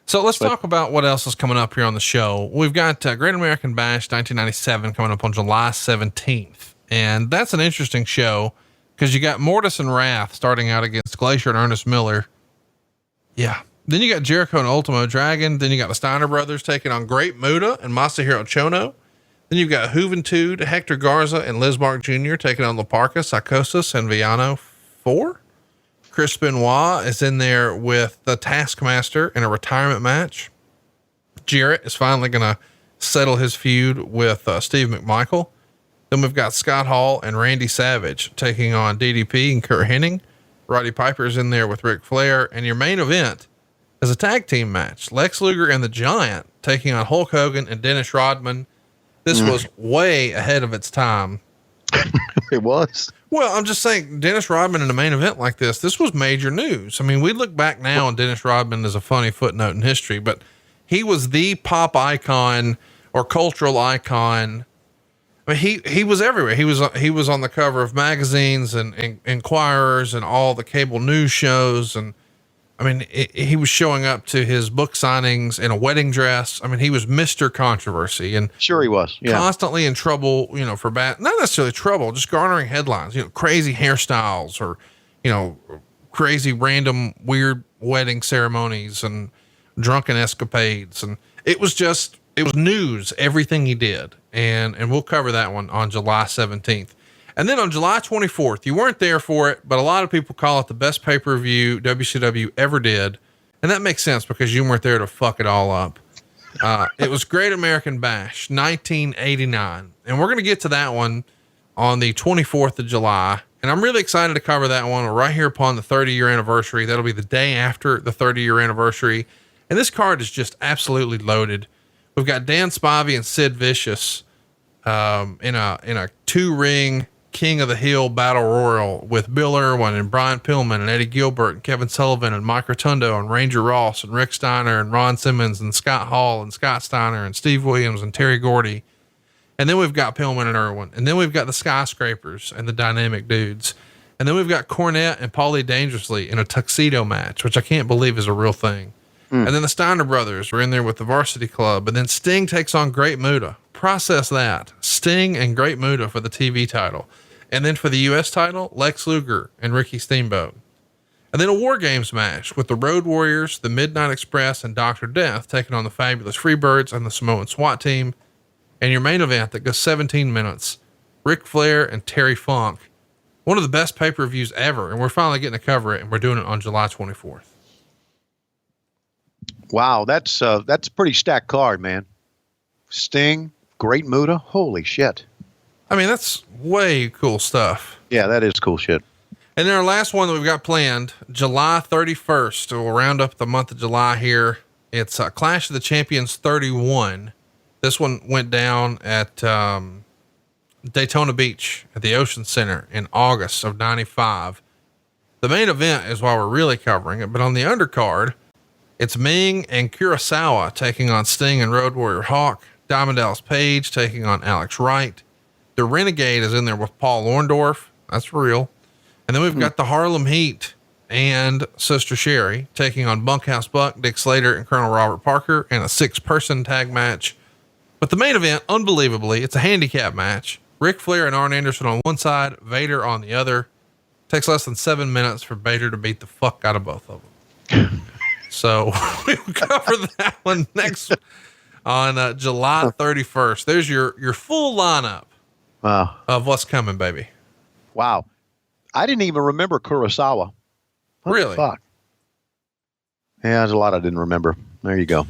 So let's talk about what else is coming up here on the show. We've got Great American Bash 1997 coming up on July 17th. And that's an interesting show because you got Mortis and Wrath starting out against Glacier and Ernest Miller. Yeah. Then you got Jericho and Ultimo Dragon. Then you got the Steiner brothers taking on Great Muta and Masahiro Chono. Then you've got Hooven Tude, Hector Garza, and Lismark Jr. taking on La Parka, Psychosis, and Villano 4. Chris Benoit is in there with the Taskmaster in a retirement match. Jira is finally going to settle his feud with Steve Mcmichael. Then we've got Scott Hall and Randy Savage taking on DDP and Curt Hennig. Roddy Piper is in there with Ric Flair. And your main event is a tag team match. Lex Luger and the Giant taking on Hulk Hogan and Dennis Rodman. This was way ahead of its time. It was. Well, I'm just saying, Dennis Rodman in a main event like this was major news. I mean, we look back now and Dennis Rodman is a funny footnote in history, but he was the pop icon or cultural icon. I mean, he was everywhere. He was on the cover of magazines and Inquirers and all the cable news shows. And I mean, he was showing up to his book signings in a wedding dress. I mean, he was Mr. Controversy and sure he was. Yeah. Constantly in trouble, for bad, not necessarily trouble, just garnering headlines, crazy hairstyles or, crazy random weird wedding ceremonies and drunken escapades. And it was news, everything he did. And we'll cover that one on July 17th. And then on July 24th, you weren't there for it, but a lot of people call it the best pay-per-view WCW ever did. And that makes sense because you weren't there to fuck it all up. It was Great American Bash 1989. And we're going to get to that one on the 24th of July. And I'm really excited to cover that one right here upon the 30-year anniversary. That'll be the day after the 30-year anniversary. And this card is just absolutely loaded. We've got Dan Spivey and Sid Vicious in a 2-ring King of the Hill Battle Royal with Bill Irwin and Brian Pillman and Eddie Gilbert and Kevin Sullivan and Mike Rotundo and Ranger Ross and Rick Steiner and Ron Simmons and Scott Hall and Scott Steiner and Steve Williams and Terry Gordy. And then we've got Pillman and Irwin. And then we've got the Skyscrapers and the Dynamic Dudes. And then we've got Cornet and Paulie Dangerously in a tuxedo match, which I can't believe is a real thing. And then the Steiner brothers were in there with the Varsity Club. And then Sting takes on Great Muta. Process that. Sting and Great Muta for the TV title. And then for the US title, Lex Luger and Ricky Steamboat. And then a Wargames match with the Road Warriors, the Midnight Express, and Dr. Death taking on the Fabulous Freebirds and the Samoan SWAT team. And your main event that goes 17 minutes, Ric Flair and Terry Funk. One of the best pay-per-views ever. And we're finally getting to cover it, and we're doing it on July 24th. Wow, that's a pretty stacked card, man. Sting, Great Muta, holy shit. I mean, that's way cool stuff. Yeah, that is cool shit. And then our last one that we've got planned, July 31st. So we'll round up the month of July here. It's Clash of the Champions 31. This one went down at Daytona Beach at the Ocean Center in August of 95. The main event is why we're really covering it, but on the undercard, it's Ming and Kurosawa taking on Sting and Road Warrior Hawk. Diamond Dallas Page taking on Alex Wright. The Renegade is in there with Paul Orndorff. That's real. And then we've got the Harlem Heat and Sister Sherry taking on Bunkhouse Buck, Dick Slater, and Colonel Robert Parker in a 6-person tag match. But the main event, unbelievably, it's a handicap match. Ric Flair and Arn Anderson on one side, Vader on the other. Takes less than 7 minutes for Vader to beat the fuck out of both of them. So we'll cover that one next on July 31st. There's your full lineup of what's coming, baby. Wow. I didn't even remember Kurosawa. What really? The fuck? Yeah, there's a lot I didn't remember. There you go.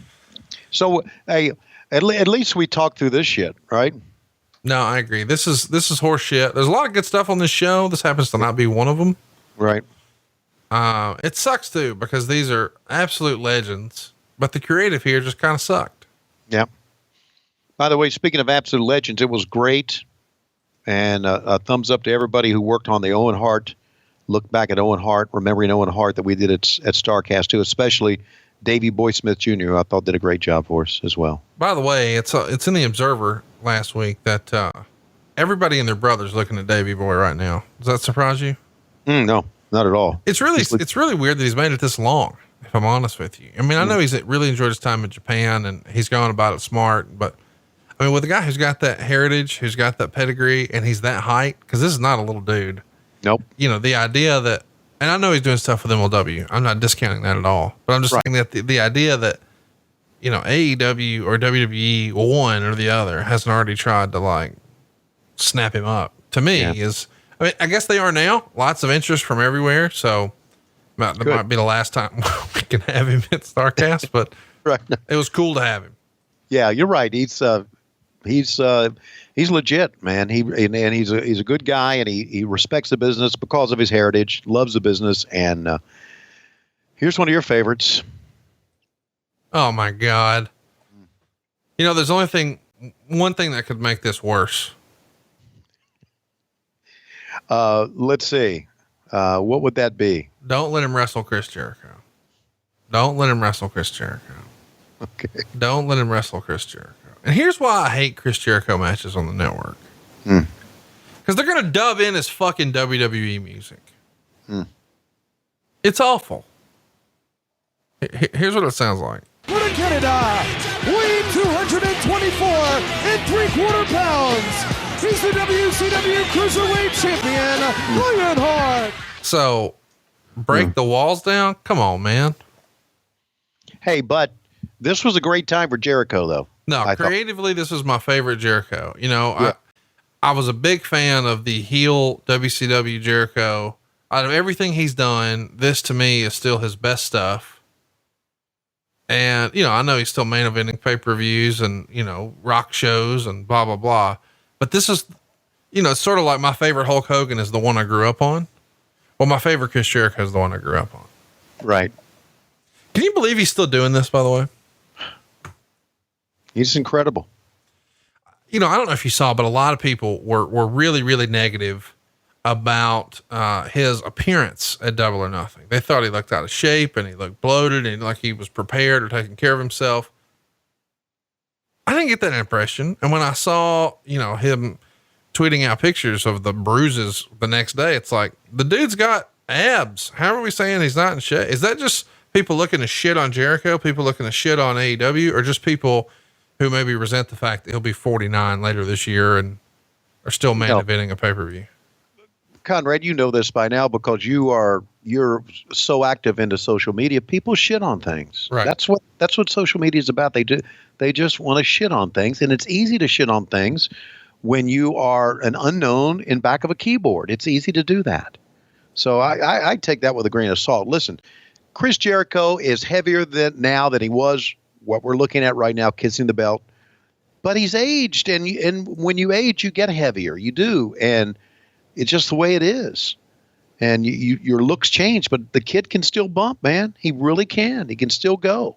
So, hey, at least we talked through this shit, right? No, I agree. This is horse shit. There's a lot of good stuff on this show. This happens to not be one of them. Right. It sucks too, because these are absolute legends, but the creative here just kind of sucked. Yeah. By the way, speaking of absolute legends, it was great. And a thumbs up to everybody who worked on the Owen Hart. Look back at Owen Hart, remembering Owen Hart that we did at StarCast too, especially Davey Boy Smith Jr., who I thought did a great job for us as well. By the way, it's in the Observer last week that everybody and their brother's looking at Davey Boy right now. Does that surprise you? No, not at all. It's really weird that he's made it this long, if I'm honest with you. I mean, I know he's really enjoyed his time in Japan and he's gone about it smart, but I mean, with a guy who's got that heritage, who's got that pedigree, and he's that height, because this is not a little dude. Nope. You know, the idea that, and I know he's doing stuff with MLW. I'm not discounting that at all, but I'm just saying that the idea that, you know, AEW or WWE, one or the other, hasn't already tried to like snap him up, to me is, I mean, I guess they are now. Lots of interest from everywhere. So that might be the last time we can have him at StarCast, but it was cool to have him. Yeah, you're right. He's legit, man. He's a good guy, and he respects the business because of his heritage, loves the business. And here's one of your favorites. Oh my God. You know, there's only one thing that could make this worse. Let's see. What would that be? Don't let him wrestle Chris Jericho. Don't let him wrestle Chris Jericho. Okay. Don't let him wrestle Chris Jericho. And here's why I hate Chris Jericho matches on the network. Because they're going to dub in his fucking WWE music. It's awful. Here's what it sounds like. For Canada, weighing 224 3/4 pounds, he's the WCW Cruiserweight Champion, Lionheart. So, break the walls down? Come on, man. Hey, but this was a great time for Jericho, though. No, creatively, this was my favorite Jericho. You know, I was a big fan of the heel WCW Jericho. Out of everything he's done, this to me is still his best stuff. And, you know, I know he's still main eventing pay-per-views and, you know, rock shows and blah, blah, blah. But this is, you know, it's sort of like my favorite Hulk Hogan is the one I grew up on. Well, my favorite Chris Jericho is the one I grew up on. Right. Can you believe he's still doing this, by the way? He's incredible. I don't know if you saw, but a lot of people were really, really negative about his appearance at Double or Nothing. They thought he looked out of shape and he looked bloated and like he was prepared or taking care of himself. I didn't get that impression. And when I saw, him tweeting out pictures of the bruises the next day, it's like the dude's got abs. How are we saying he's not in shape? Is that just people looking to shit on Jericho, people looking to shit on AEW, or just people who maybe resent the fact that he'll be 49 later this year and are still main eventing a pay-per-view? Conrad, you know this by now because you're so active into social media. People shit on things. Right. That's what social media is about. They just want to shit on things, and it's easy to shit on things when you are an unknown in back of a keyboard. It's easy to do that. So I take that with a grain of salt. Listen, Chris Jericho is heavier now than he was what we're looking at right now, kissing the belt. But he's aged, and when you age, you get heavier. You do, and it's just the way it is. And your looks change, but the kid can still bump, man. He really can. He can still go.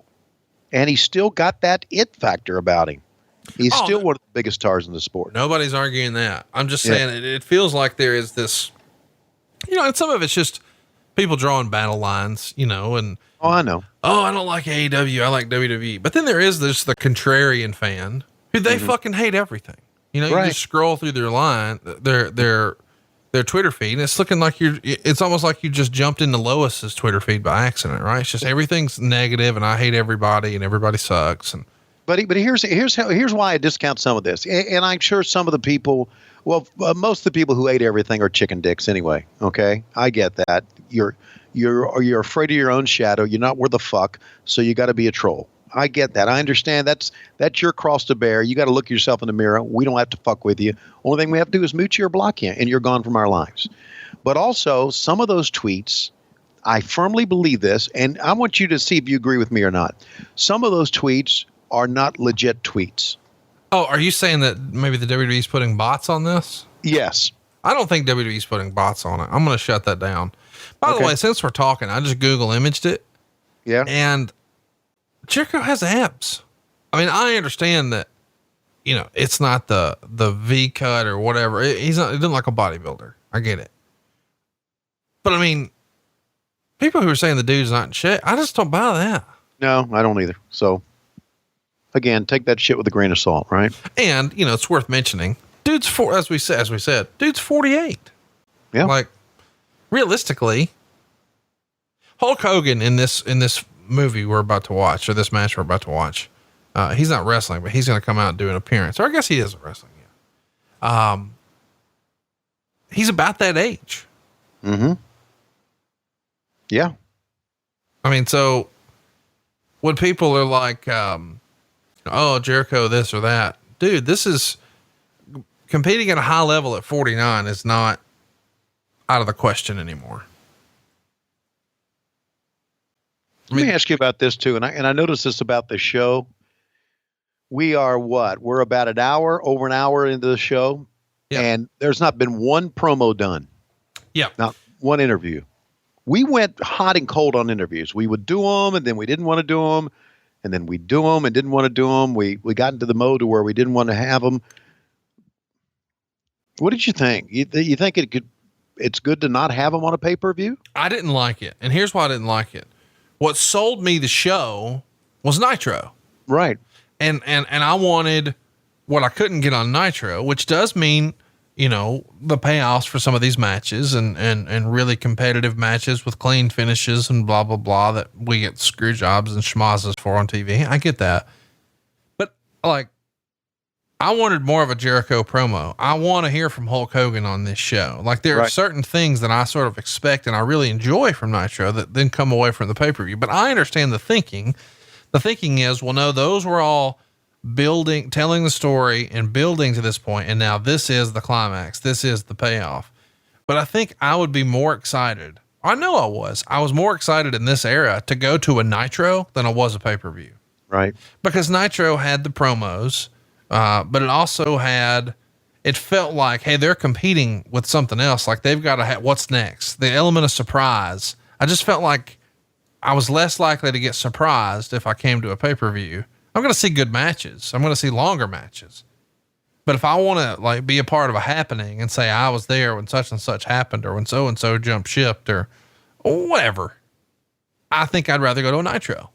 And he's still got that it factor about him. He's still one of the biggest stars in the sport. Nobody's arguing that. I'm just saying it feels like there is this, and some of it's just people drawing battle lines, and I know. Oh, I don't like AEW. I like WWE. But then there is the contrarian fan who they fucking hate everything. You just scroll through their Twitter feed, and it's looking like it's almost like you just jumped into Lois's Twitter feed by accident, right? It's just everything's negative and I hate everybody and everybody sucks. And but here's why I discount some of this. And I'm sure some of the people, most of the people who hate everything are chicken dicks anyway. Okay. I get that. You're afraid of your own shadow. You're not worth a fuck. So you got to be a troll. I get that. I understand that's your cross to bear. You got to look yourself in the mirror. We don't have to fuck with you. Only thing we have to do is mute you or block you, and you're gone from our lives. But also, some of those tweets, I firmly believe this, and I want you to see if you agree with me or not. Some of those tweets are not legit tweets. Oh, are you saying that maybe the WWE's putting bots on this? Yes. I don't think WWE's putting bots on it. I'm going to shut that down. By the way, since we're talking, I just Google imaged it. Yeah. And Jericho has abs. I mean, I understand that, it's not the V cut or whatever. He doesn't like a bodybuilder. I get it. But I mean, people who are saying the dude's not in shape, I just don't buy that. No, I don't either. So again, take that shit with a grain of salt, right? And, it's worth mentioning. Dude's as we said, dude's 48. Yeah. Like realistically, Hulk Hogan in this movie we're about to watch, or this match we're about to watch, he's not wrestling, but he's going to come out and do an appearance, or I guess he isn't wrestling yet. He's about that age. Mm-hmm. Yeah. I mean, so when people are like, oh, Jericho, this or that, dude, this is competing at a high level at 49 is not out of the question anymore. Let me ask you about this too. And I noticed this about the show. We are we're about over an hour into the show. Yeah. And there's not been one promo done. Yeah. Not one interview. We went hot and cold on interviews. We would do them and then we didn't want to do them. And then we do them and didn't want to do them. We got into the mode where we didn't want to have them. What did you think? You think it's good to not have them on a pay-per-view? I didn't like it. And here's why I didn't like it. What sold me the show was Nitro. Right. And I wanted what I couldn't get on Nitro, which does mean, the payoffs for some of these matches and really competitive matches with clean finishes and blah, blah, blah that we get screw jobs and schmazzes for on TV. I get that. But I wanted more of a Jericho promo. I want to hear from Hulk Hogan on this show. There are certain things that I sort of expect and I really enjoy from Nitro that then come away from the pay-per-view. But I understand the thinking. The thinking is, well, no, those were all telling the story and building to this point. And now this is the climax. This is the payoff. But I think I would be more excited. I know I was more excited in this era to go to a Nitro than I was a pay-per-view. Right. Because Nitro had the promos. But it felt like, hey, they're competing with something else. Like they've got to have what's next, the element of surprise. I just felt like I was less likely to get surprised if I came to a pay-per-view. I'm going to see good matches. I'm going to see longer matches. But if I want to like be a part of a happening and say I was there when such and such happened, or when so and so jumped ship, or whatever, I think I'd rather go to a Nitro.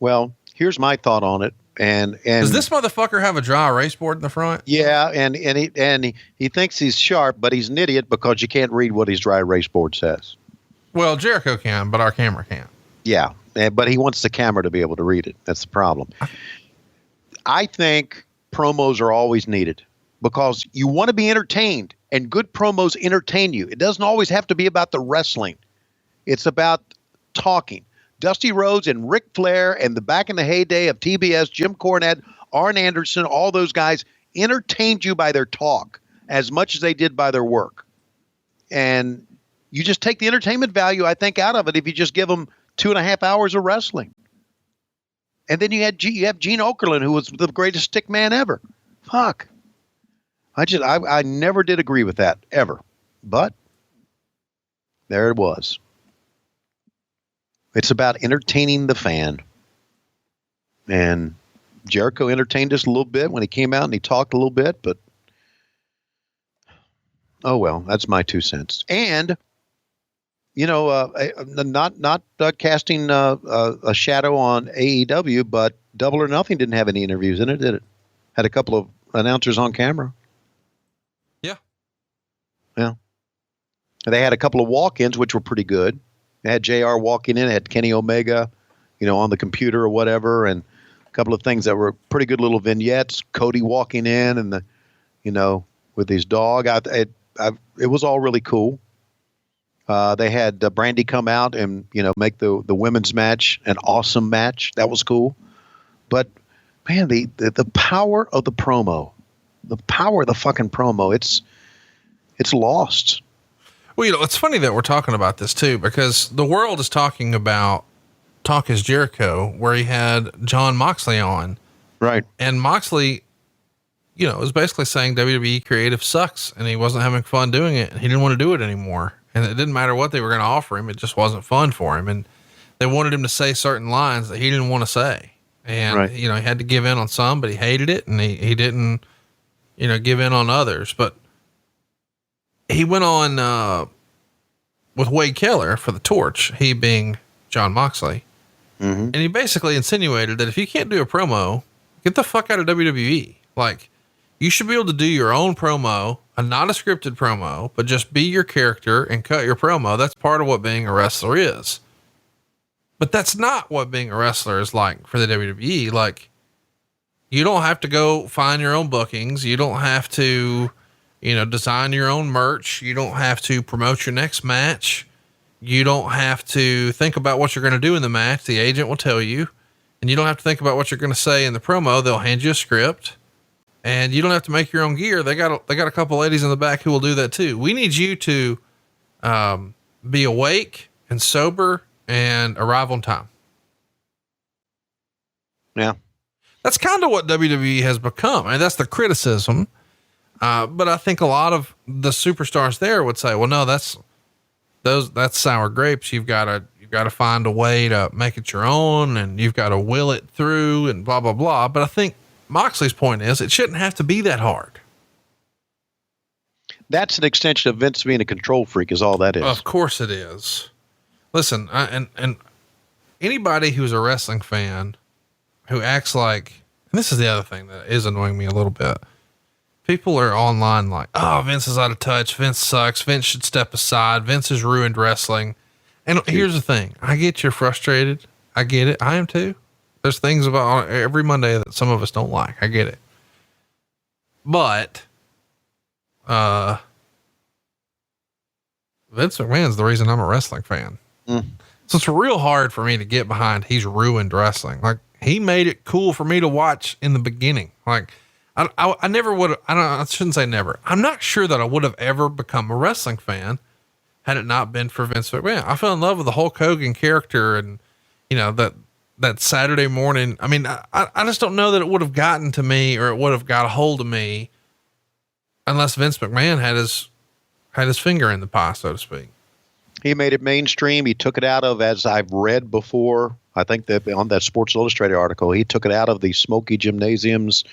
Well, here's my thought on it. And does this motherfucker have a dry erase board in the front? Yeah, and he thinks he's sharp, but he's an idiot because you can't read what his dry erase board says. Well, Jericho can, but our camera can't. Yeah, but he wants the camera to be able to read it. That's the problem. I think promos are always needed because you want to be entertained, and good promos entertain you. It doesn't always have to be about the wrestling. It's about talking. Dusty Rhodes and Ric Flair and the back in the heyday of TBS, Jim Cornette, Arn Anderson, all those guys entertained you by their talk as much as they did by their work. And you just take the entertainment value, I think, out of it if you just give them 2.5 hours of wrestling. And then you have Gene Okerlund, who was the greatest stick man ever. Fuck. I never did agree with that, ever. But there it was. It's about entertaining the fan. And Jericho entertained us a little bit when he came out and he talked a little bit, but oh well, that's my 2 cents. And not casting a shadow on AEW, but Double or Nothing didn't have any interviews in it, did it? Had a couple of announcers on camera. Yeah. Yeah. They had a couple of walk-ins, which were pretty good. They had JR walking in, had Kenny Omega, on the computer or whatever, and a couple of things that were pretty good little vignettes. Cody walking in and with his dog. It was all really cool. They had Brandy come out and, make the women's match an awesome match. That was cool. But man, the power of the promo, the power of the fucking promo, it's lost. Well, it's funny that we're talking about this too, because the world is talking about Talk is Jericho, where he had John Moxley on. Right. And Moxley, was basically saying WWE creative sucks and he wasn't having fun doing it and he didn't want to do it anymore. And it didn't matter what they were going to offer him. It just wasn't fun for him. And they wanted him to say certain lines that he didn't want to say. And, right. He had to give in on some, but he hated it. And he didn't, give in on others, but he went on, with Wade Keller for the torch, he being John Moxley. Mm-hmm. And he basically insinuated that if you can't do a promo, get the fuck out of WWE. Like, you should be able to do your own promo, not a scripted promo, but just be your character and cut your promo. That's part of what being a wrestler is. But that's not what being a wrestler is like for the WWE. Like, you don't have to go find your own bookings. You don't have to, design your own merch. You don't have to promote your next match. You don't have to think about what you're going to do in the match. The agent will tell you, and you don't have to think about what you're going to say in the promo. They'll hand you a script and you don't have to make your own gear. They got a couple ladies in the back who will do that too. We need you to, be awake and sober and arrive on time. Yeah. That's kind of what WWE has become. I mean, that's the criticism. But I think a lot of the superstars there would say, well, no, that's sour grapes. You've got to find a way to make it your own, and you've got to will it through and blah, blah, blah. But I think Moxley's point is it shouldn't have to be that hard. That's an extension of Vince being a control freak is all that is. Of course it is. Listen, and anybody who's a wrestling fan who acts like, and this is the other thing that is annoying me a little bit. People are online like, oh, Vince is out of touch. Vince sucks. Vince should step aside. Vince has ruined wrestling. And here's the thing. I get you're frustrated. I get it. I am too. There's things about every Monday that some of us don't like. I get it. But, Vince McMahon's the reason I'm a wrestling fan. Mm. So it's real hard for me to get behind. He's ruined wrestling. Like, he made it cool for me to watch in the beginning. Like, I never would have, I shouldn't say never. I'm not sure that I would have ever become a wrestling fan had it not been for Vince McMahon. I fell in love with the Hulk Hogan character and, that Saturday morning. I mean, I just don't know that it would have gotten to me or it would have got a hold of me unless Vince McMahon had his finger in the pie, so to speak. He made it mainstream. He took it out of, as I've read before, I think that on that Sports Illustrated article, he took it out of the smoky gymnasiums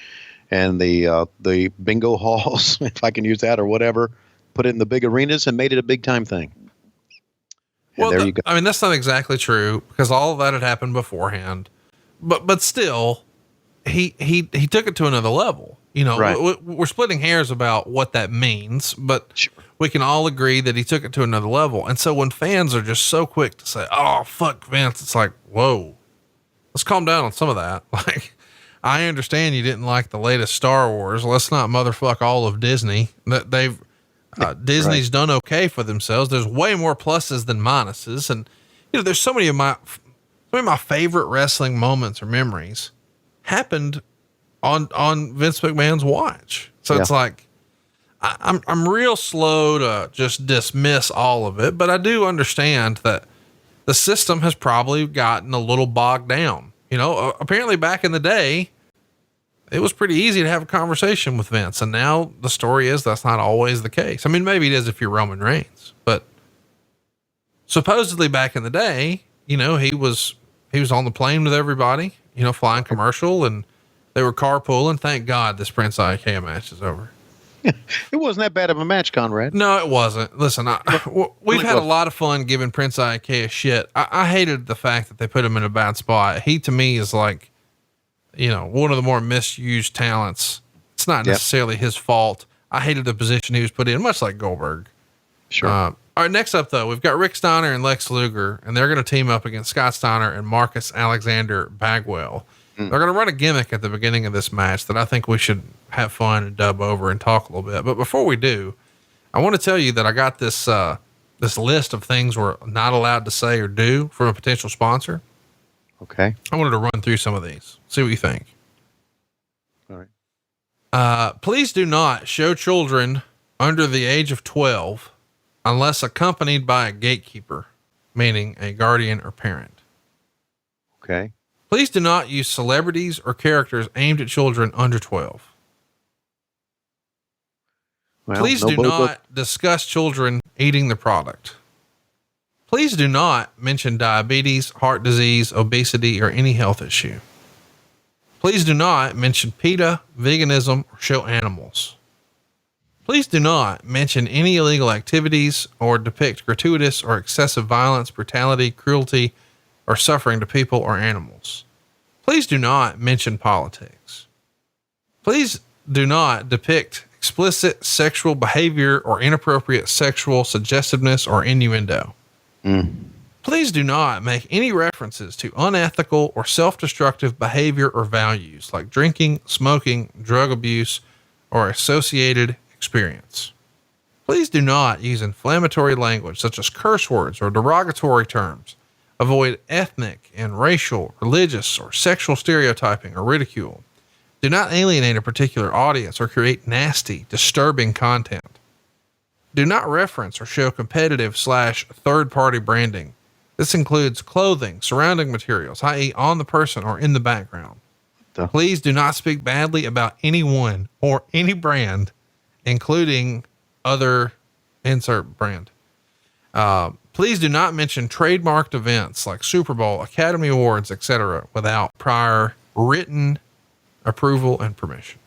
and the bingo halls, if I can use that or whatever, put it in the big arenas and made it a big time thing. And Well, there you go. I mean, that's not exactly true because all of that had happened beforehand, but still he took it to another level. You know, Right. we're splitting hairs about what that means, but Sure. we can all agree that he took it to another level. And so when fans are just so quick to say, "Oh, fuck Vince," it's like, whoa, let's calm down on some of that. Like, I understand you didn't like the latest Star Wars. Let's not motherfuck all of Disney. That they've Disney's done okay for themselves. There's way more pluses than minuses, and you know, there's so many of my favorite wrestling moments or memories happened on Vince McMahon's watch. So it's like, I'm real slow to just dismiss all of it, but I do understand that the system has probably gotten a little bogged down. You know, apparently back in the day, it was pretty easy to have a conversation with Vince. And now the story is that's not always the case. I mean, maybe it is if you're Roman Reigns, but supposedly back in the day, you know, he was on the plane with everybody, you know, flying commercial, and they were carpooling. Thank God this Prince Ikea match is over. It wasn't that bad of a match, Conrad. No, it wasn't. Listen, we've had a lot of fun giving Prince Ikea shit. I hated the fact that they put him in a bad spot. He, to me, is like, you know, one of the more misused talents. It's not necessarily his fault. I hated the position he was put in, much like Goldberg. Sure. All right, next up, though, we've got Rick Steiner and Lex Luger, and they're going to team up against Scott Steiner and Marcus Alexander Bagwell. They're going to run a gimmick at the beginning of this match that I think we should have fun and dub over and talk a little bit. But before we do, I want to tell you that I got this list of things we're not allowed to say or do from a potential sponsor. Okay. I wanted to run through some of these, see what you think. All right. Please do not show children under the age of 12 unless accompanied by a gatekeeper, meaning a guardian or parent. Okay. Please do not use celebrities or characters aimed at children under 12. Well, Please do not discuss children eating the product. Please do not mention diabetes, heart disease, obesity, or any health issue. Please do not mention PETA, veganism, or show animals. Please do not mention any illegal activities or depict gratuitous or excessive violence, brutality, cruelty, or suffering to people or animals. Please do not mention politics. Please do not depict explicit sexual behavior or inappropriate sexual suggestiveness or innuendo. Please do not make any references to unethical or self-destructive behavior or values like drinking, smoking, drug abuse, or associated experience. Please do not use inflammatory language such as curse words or derogatory terms. Avoid ethnic and racial, religious, or sexual stereotyping or ridicule. Do not alienate a particular audience or create nasty, disturbing content. Do not reference or show competitive / third-party branding. This includes clothing, surrounding materials, i.e. on the person or in the background. Please do not speak badly about anyone or any brand, including other insert brand. Please do not mention trademarked events like Super Bowl, Academy Awards, etc. without prior written approval and permission.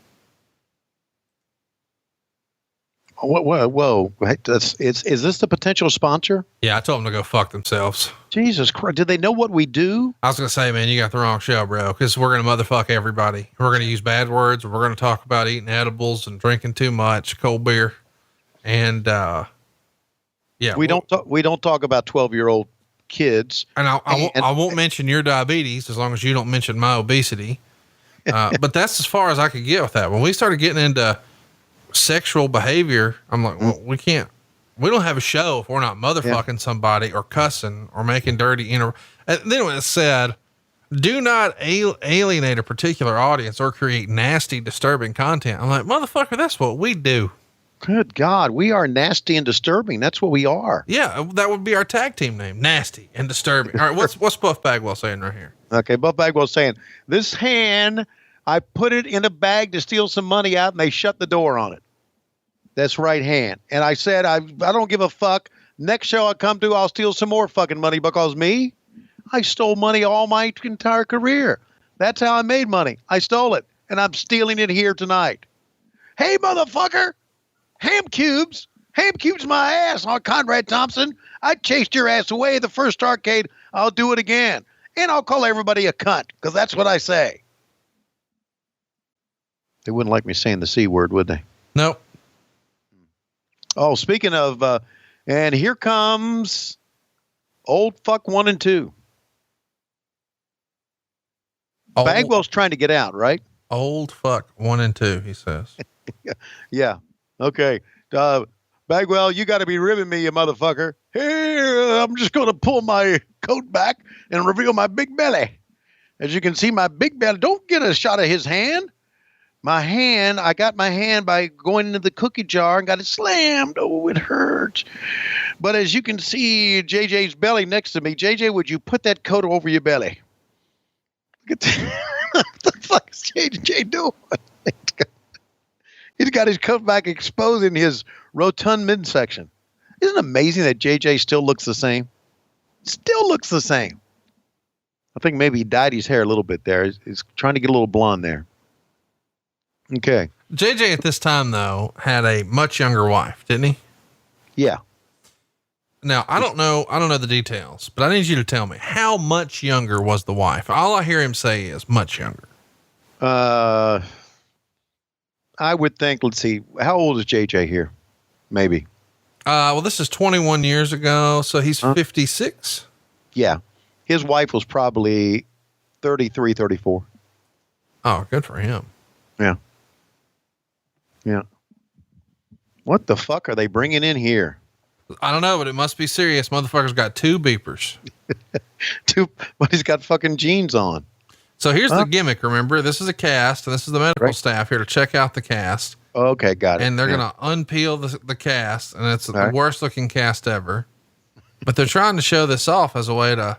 Whoa. Is this the potential sponsor? Yeah, I told them to go fuck themselves. Jesus Christ. Did they know what we do? I was going to say, man, you got the wrong show, bro, because we're going to motherfuck everybody. We're going to use bad words. We're going to talk about eating edibles and drinking too much cold beer. And, yeah, We don't talk about 12-year-old kids. And I won't mention your diabetes as long as you don't mention my obesity. But that's as far as I could get with that. When we started getting into sexual behavior, I'm like, well, we don't have a show if we're not motherfucking somebody or cussing or making dirty. And then when it said, do not alienate a particular audience or create nasty, disturbing content. I'm like, motherfucker, that's what we do. Good God, we are nasty and disturbing. That's what we are. Yeah, that would be our tag team name, nasty and disturbing. All right, what's Buff Bagwell saying right here? Okay, Buff Bagwell's saying, this hand, I put it in a bag to steal some money out, and they shut the door on it. That's right hand. And I said, I don't give a fuck. Next show I come to, I'll steal some more fucking money because I stole money all my entire career. That's how I made money. I stole it. and I'm stealing it here tonight. Hey, motherfucker! Ham cubes my ass on Conrad Thompson. I chased your ass away the first arcade. I'll do it again. And I'll call everybody a cunt, because that's what I say. They wouldn't like me saying the C word, would they? Nope. Oh, speaking of, and here comes old fuck 1 and 2. Bagwell's trying to get out, right? Old fuck 1 and 2, he says. Yeah. Okay. Bagwell, you got to be ribbing me, you motherfucker. Here, I'm just going to pull my coat back and reveal my big belly. As you can see, my big belly. Don't get a shot of his hand. I got my hand by going into the cookie jar and got it slammed. Oh, it hurts. But as you can see, JJ's belly next to me. JJ, would you put that coat over your belly? Look at that. What the fuck is JJ doing? He's got his coat back exposing his rotund midsection. Isn't it amazing that JJ still looks the same? Still looks the same. I think maybe he dyed his hair a little bit there. He's trying to get a little blonde there. Okay. JJ at this time, though, had a much younger wife, didn't he? Yeah. Now, I don't know the details, but I need you to tell me, how much younger was the wife? All I hear him say is much younger. I would think, let's see, how old is JJ here? Maybe. Well, this is 21 years ago, so he's 56. Yeah. His wife was probably 33, 34. Oh, good for him. Yeah. Yeah. What the fuck are they bringing in here? I don't know, but it must be serious. Motherfucker's got 2 beepers. But he's got fucking jeans on. So here's the gimmick. Remember, this is a cast, and this is the medical staff here to check out the cast. Okay, got it. And they're going to unpeel the cast, and it's the worst looking cast ever. But they're trying to show this off as a way to,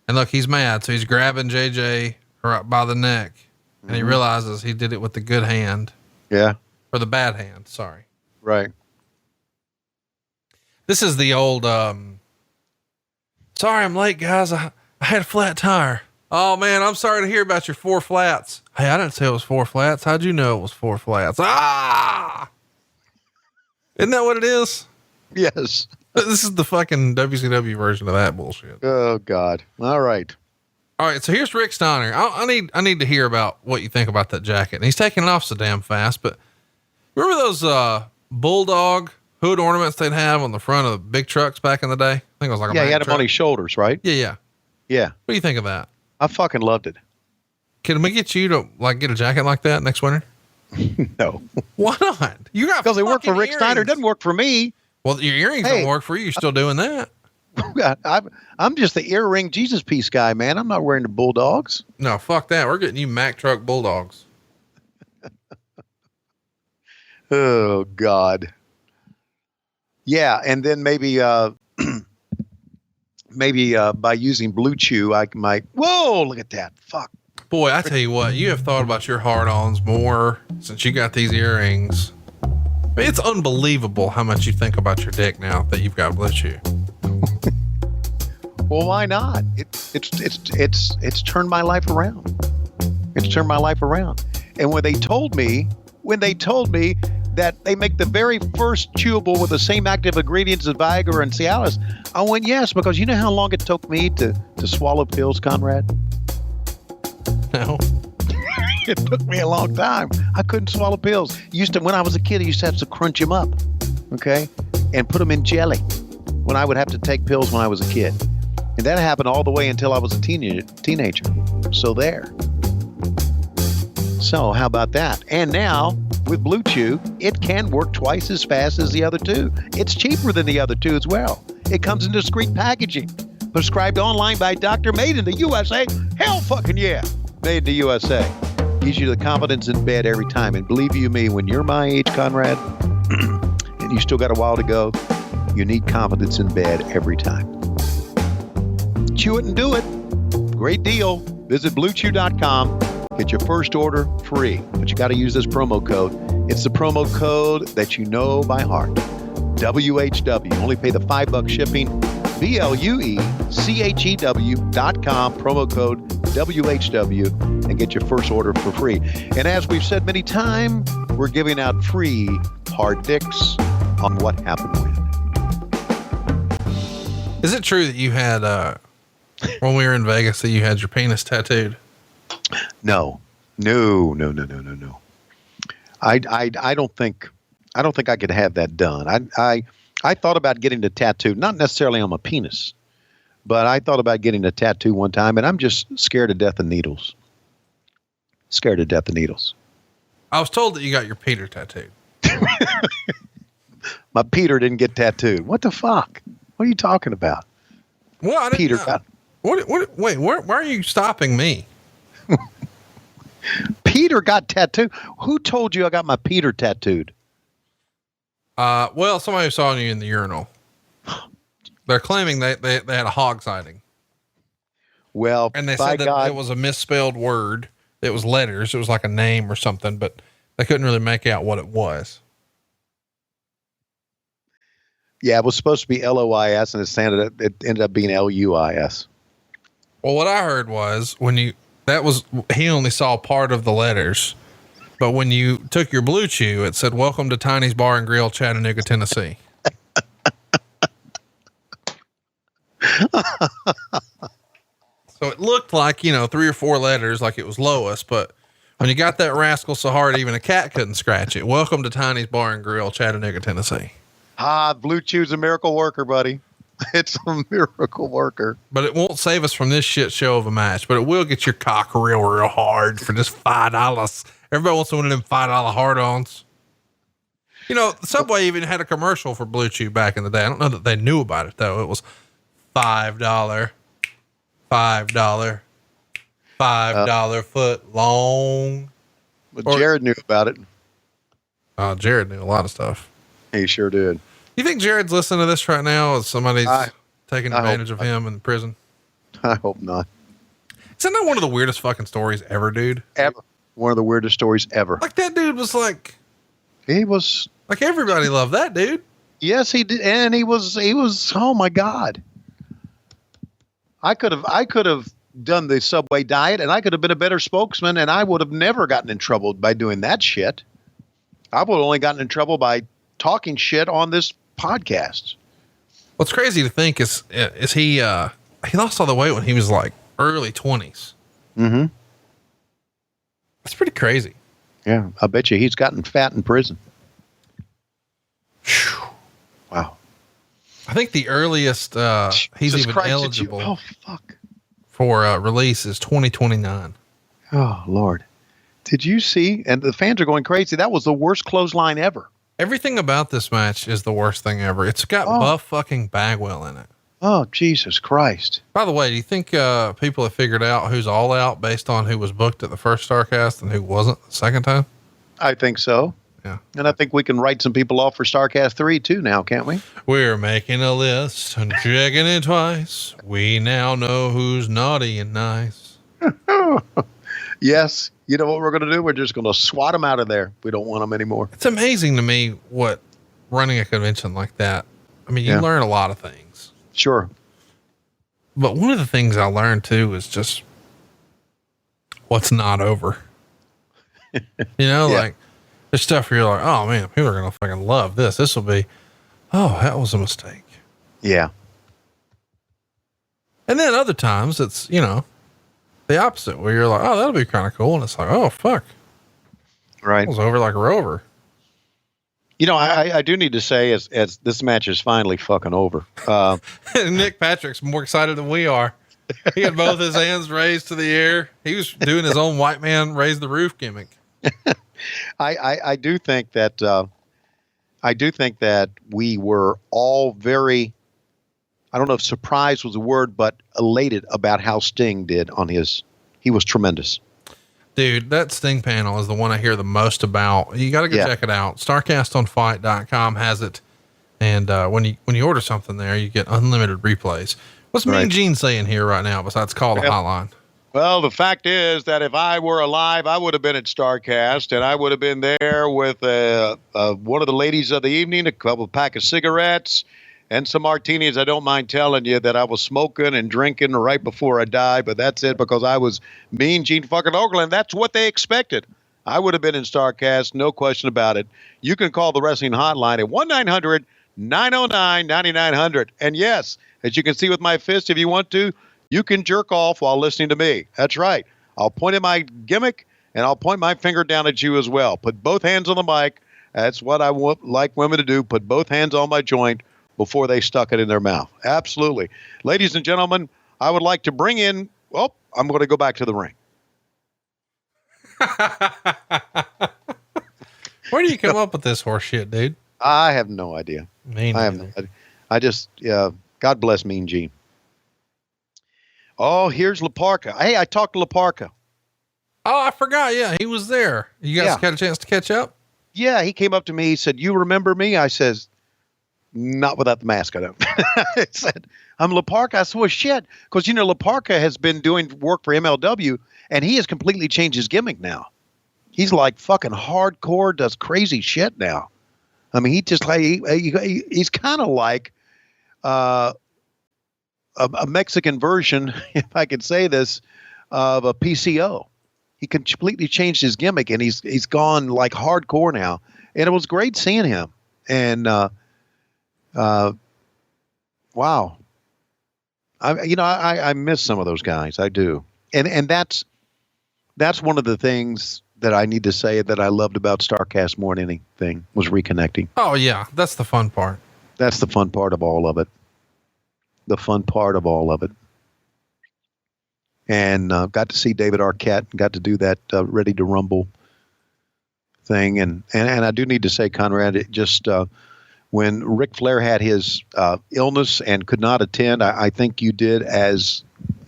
and look, he's mad. So he's grabbing JJ right by the neck, and he realizes he did it with the good hand. Yeah. Or the bad hand. Sorry. Right. This is the old, sorry, I'm late, guys. I had a flat tire. Oh man, I'm sorry to hear about your 4 flats. Hey, I didn't say it was 4 flats. How'd you know it was 4 flats? Ah, isn't that what it is? Yes. This is the fucking WCW version of that bullshit. Oh God. All right. So here's Rick Steiner. I need to hear about what you think about that jacket. And he's taking it off so damn fast, but remember those, bulldog hood ornaments they'd have on the front of the big trucks back in the day? I think it was like he had them on his shoulders, right? Yeah. Yeah. What do you think of that? I fucking loved it. Can we get you to get a jacket like that next winter? No. Why not? You got because they work for Rick Steiner. It doesn't work for me. Well, your earrings don't work for you. You're still doing that. I'm just the earring Jesus piece guy, man. I'm not wearing the bulldogs. No, fuck that. We're getting you Mack truck bulldogs. Oh God. Yeah. And then maybe by using Blue Chew, I might, whoa, look at that. Fuck. Boy, I tell you what, you have thought about your hard-ons more since you got these earrings. I mean, it's unbelievable how much you think about your dick now that you've got Blue Chew. Well, why not? It's turned my life around. It's turned my life around. And when they told me that they make the very first chewable with the same active ingredients as Viagra and Cialis, I went yes, because you know how long it took me to swallow pills, Conrad? No. It took me a long time. I couldn't swallow pills. When I was a kid, I used to have to crunch them up, okay, and put them in jelly when I would have to take pills when I was a kid. And that happened all the way until I was a teenager. So there. So how about that? And now with Blue Chew, it can work twice as fast as the other two. It's cheaper than the other two as well. It comes in discreet packaging. Prescribed online by doctor, made in the USA. Hell fucking yeah. Made in the USA. Gives you the confidence in bed every time. And believe you me, when you're my age, Conrad, and you still got a while to go, you need confidence in bed every time. Chew it and do it. Great deal. Visit BlueChew.com. Get your first order free. But you got to use this promo code. It's the promo code that you know by heart. WHW. Only pay the $5 shipping. BLUECHEW.com. Promo code WHW and get your first order for free. And as we've said many times, we're giving out free hard dicks on What Happened When. Is it true that you had, when we were in Vegas, that you had your penis tattooed? No. I don't think I could have that done. I thought about getting a tattoo, not necessarily on my penis, but I thought about getting a tattoo one time, and I'm just scared to death of needles. I was told that you got your Peter tattooed. My Peter didn't get tattooed. What the fuck? What are you talking about? Well, I didn't Peter know. got. Wait, why are you stopping me? Peter got tattooed. Who told you I got my Peter tattooed? Well, somebody saw you in the urinal. They're claiming they had a hog sighting. Well, and they said that it was a misspelled word. It was letters. It was like a name or something, but they couldn't really make out what it was. Yeah, it was supposed to be LOIS, and it ended up being LUIS. Well, what I heard was he only saw part of the letters, but when you took your Blue Chew, it said, "Welcome to Tiny's Bar and Grill, Chattanooga, Tennessee." So it looked like, 3 or 4 letters, like it was Lois, but when you got that rascal so hard, even a cat couldn't scratch it. Welcome to Tiny's Bar and Grill, Chattanooga, Tennessee. Blue Chew's a miracle worker, buddy. It's a miracle worker. But it won't save us from this shit show of a match, but it will get your cock real hard for just $5. Everybody wants one of them $5 hard-ons. Subway even had a commercial for Blue Chew back in the day. I don't know that they knew about it though. It was $5 foot long. Well, Jared knew about it. Jared knew a lot of stuff. He sure did. You think Jared's listening to this right now? As somebody's taking advantage of him in prison? I hope not. Isn't that one of the weirdest fucking stories ever, dude? Ever. One of the weirdest stories ever. Like that dude was like, he was like, everybody loved that dude. Yes, he did. And he was, oh my God. I could have done the Subway diet, and I could have been a better spokesman, and I would have never gotten in trouble by doing that shit. I would have only gotten in trouble by talking shit on this podcast. What's crazy to think is he lost all the weight when he was like early 20s. Mm-hmm. That's pretty crazy. Yeah. I bet you he's gotten fat in prison. Whew. Wow. I think the earliest, he's even eligible for release is 2029. Oh Lord. Did you see? And the fans are going crazy. That was the worst clothesline ever. Everything about this match is the worst thing ever. It's got Buff fucking Bagwell in it. Oh, Jesus Christ. By the way, do you think people have figured out who's all out based on who was booked at the first StarCast and who wasn't the second time? I think so. Yeah. And I think we can write some people off for StarCast 3 too now, can't we? We're making a list and checking it twice. We now know who's naughty and nice. Yes. You know what we're going to do? We're just going to swat them out of there. We don't want them anymore. It's amazing to me what running a convention like that. I mean, you learn a lot of things. Sure. But one of the things I learned too is just what's not over. Like there's stuff where you're like, oh man, people are going to fucking love this. This will be, oh, that was a mistake. Yeah. And then other times it's, the opposite where you're like, oh, that'll be kind of cool. And it's like, oh, fuck. Right. It was over like a rover. I do need to say as this match is finally fucking over. Nick Patrick's more excited than we are. He had both his hands raised to the air. He was doing his own white man raise the roof gimmick. I do think that we were all very, I don't know if surprise was a word, but elated about how Sting did on he was tremendous. Dude, that Sting panel is the one I hear the most about. You got to go check it out. StarCastOnFight.com has it. And when you order something there, you get unlimited replays. What's Mean Gene saying here right now besides call the hotline? Well, the fact is that if I were alive, I would have been at StarCast, and I would have been there with one of the ladies of the evening, a pack of cigarettes, and some martinis. I don't mind telling you that I was smoking and drinking right before I died, but that's it because I was Mean Gene fucking Okerlund. That's what they expected. I would have been in StarCast, no question about it. You can call the wrestling hotline at 1-900-909-9900. And yes, as you can see with my fist, if you want to, you can jerk off while listening to me. That's right. I'll point at my gimmick, and I'll point my finger down at you as well. Put both hands on the mic. That's what I like women to do. Put both hands on my joint before they stuck it in their mouth. Absolutely. Ladies and gentlemen, I would like to bring in, I'm going to go back to the ring. Where do you come up with this horse shit, dude? I have no idea. I have no idea. I just, God bless Mean Gene. Oh, here's Laparca. Hey, I talked to Laparca. Oh, I forgot. Yeah, he was there. You guys got a chance to catch up? Yeah, he came up to me. He said, "You remember me?" I says, "Not without the mask, I don't." I said, "I'm Laparca." I said, "Well, shit." Because, Laparca has been doing work for MLW, and he has completely changed his gimmick now. He's like fucking hardcore, does crazy shit now. I mean, he just like, he's kind of like a Mexican version, if I could say this, of a PCO. He completely changed his gimmick, and he's gone like hardcore now. And it was great seeing him. And wow, I miss some of those guys. I do. And that's one of the things that I need to say that I loved about StarCast more than anything was reconnecting. Oh yeah, that's the fun part. That's the fun part of all of it. The fun part of all of it. And got to see David Arquette, got to do that Ready to Rumble thing. And I do need to say, Conrad, it just when Ric Flair had his illness and could not attend, I think you did as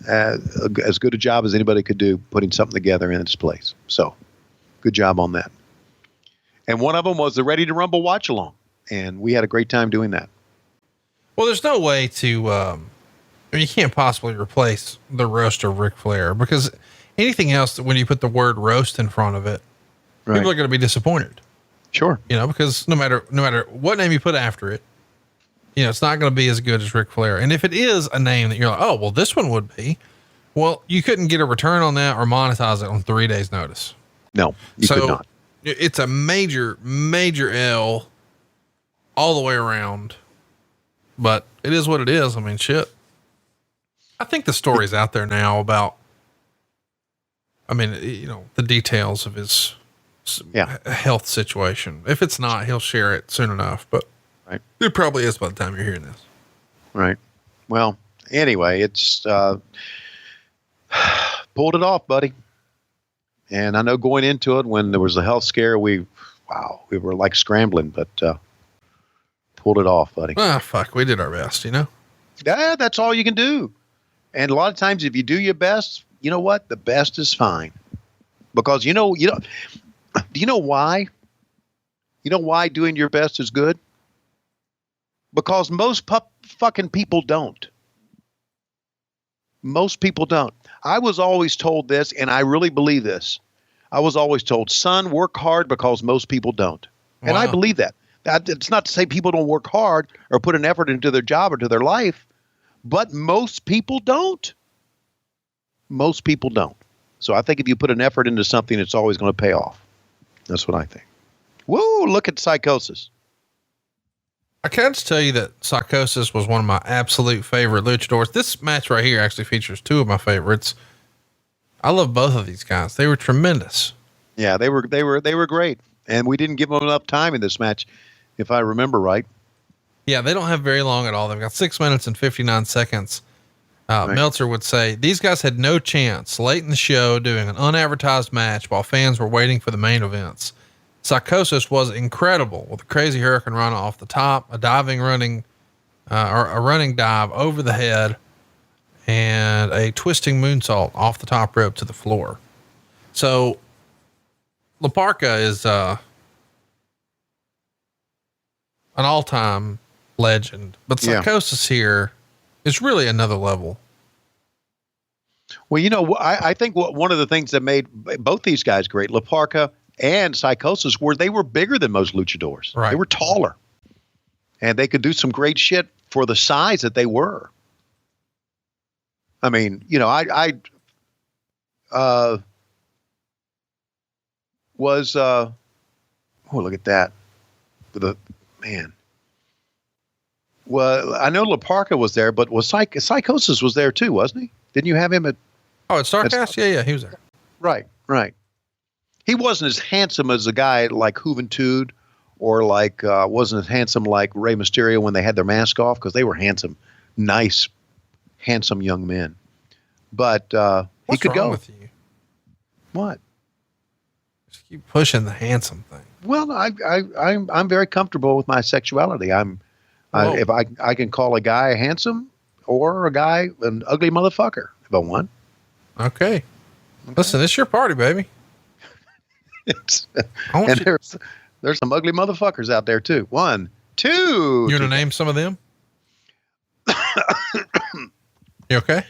good a job as anybody could do putting something together in its place. So good job on that. And one of them was the Ready to Rumble watch along. And we had a great time doing that. Well, there's no way to, you can't possibly replace the roast of Ric Flair, because anything else that when you put the word roast in front of it, people are going to be disappointed. Sure. Because no matter what name you put after it, it's not going to be as good as Ric Flair. And if it is a name that you're like, oh, well, this one would be, well, you couldn't get a return on that or monetize it on 3 days notice. No, you could not. It's a major, major L all the way around, but it is what it is. I mean, shit. I think the story's out there now about, the details of his health situation. If it's not, he'll share it soon enough, but it probably is by the time you're hearing this. Right. Well, anyway, it's, pulled it off, buddy. And I know going into it, when there was a health scare, we were like scrambling, but, pulled it off, buddy. Fuck. We did our best, Yeah, that's all you can do. And a lot of times if you do your best, you know what? The best is fine. Because do you know why? You know why doing your best is good? Because most fucking people don't. Most people don't. I was always told this, and I really believe this. I was always told, son, work hard because most people don't. And I believe that. It's not to say people don't work hard or put an effort into their job or to their life, but most people don't. Most people don't. So I think if you put an effort into something, it's always going to pay off. That's what I think. Whoa, look at Psychosis. I can just tell you that Psychosis was one of my absolute favorite luchadors. This match right here actually features two of my favorites. I love both of these guys. They were tremendous. Yeah, they were great. And we didn't give them enough time in this match, if I remember right. Yeah, they don't have very long at all. They've got 6 minutes and 59 seconds. Meltzer would say these guys had no chance late in the show doing an unadvertised match while fans were waiting for the main events. Psychosis was incredible with a crazy hurricane run off the top, a running dive over the head, and a twisting moonsault off the top rope to the floor. So Laparca is an all-time legend, but Psychosis here is really another level. Well, I think one of the things that made both these guys great, Laparca and Psychosis, they were bigger than most luchadors. Right. They were taller, and they could do some great shit. for the size that they were. I mean, you know, I was, oh, look at that. The man. Well, I know La Parka was there, but was Psychosis was there too, wasn't he? Didn't you have him at? Oh, at Starcast? Yeah, he was there. Right. He wasn't as handsome as a guy like Juventud, or like wasn't as handsome like Rey Mysterio when they had their mask off, because they were handsome, nice, handsome young men. But he could go. What's wrong with you? What? Just keep pushing the handsome thing. Well, I'm very comfortable with my sexuality. If I can call a guy handsome or a guy an ugly motherfucker if I want. Okay. Listen, it's your party, baby. There's some ugly motherfuckers out there too. 1, 2. You want to name some of them? You okay?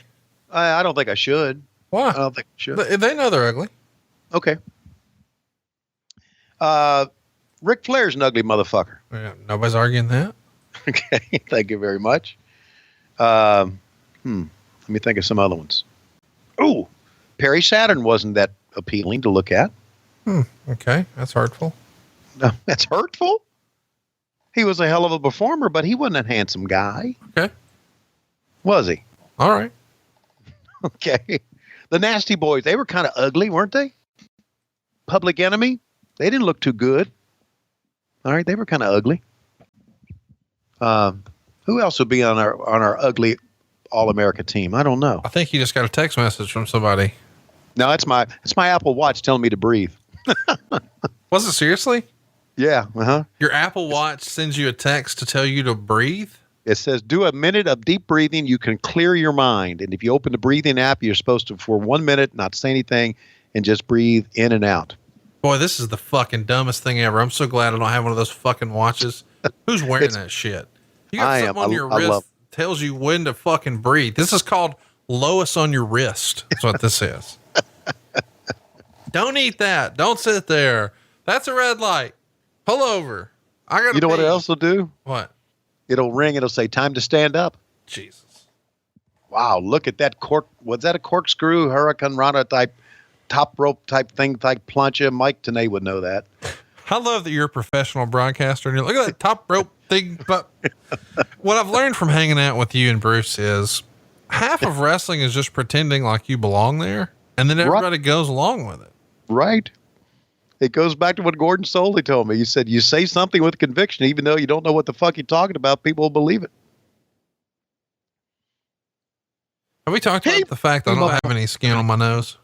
I don't think I should. Why? I don't think I should. They know they're ugly. Okay. Ric Flair's an ugly motherfucker. Yeah, nobody's arguing that. Okay. Thank you very much. Let me think of some other ones. Oh, Perry Saturn wasn't that appealing to look at. Okay. That's hurtful. No, that's hurtful. He was a hell of a performer, but he wasn't a handsome guy. Okay. Was he? All right. Okay. The Nasty Boys, they were kind of ugly, weren't they? Public Enemy, they didn't look too good. All right, they were kind of ugly. Who else would be on our ugly All-America team? I don't know. I think you just got a text message from somebody. No, it's my Apple Watch telling me to breathe. Was it seriously? Yeah. Uh-huh. Your Apple Watch sends you a text to tell you to breathe? It says, do a minute of deep breathing. You can clear your mind. And if you open the breathing app, you're supposed to, for 1 minute, not say anything and just breathe in and out. Boy, this is the fucking dumbest thing ever. I'm so glad I don't have one of those fucking watches. Who's wearing that shit? You got something on your wrist tells you when to fucking breathe. This is called Lois on your wrist. That's what this is. Don't eat that. Don't sit there. That's a red light. Pull over. I got. You know what else will do? What? It'll ring. It'll say time to stand up. Jesus. Wow. Look at that cork. Was that a corkscrew Hurricane Rana type top rope type thing, type plancha? Mike Tenay would know that. I love that you're a professional broadcaster and you're look at that top rope thing. But what I've learned from hanging out with you and Bruce is half of wrestling is just pretending like you belong there. And then everybody goes along with it. Right. It goes back to what Gordon Soley told me. He said, you say something with conviction, even though you don't know what the fuck you're talking about, people will believe it. Have we talked about the fact that I don't have any skin on my nose?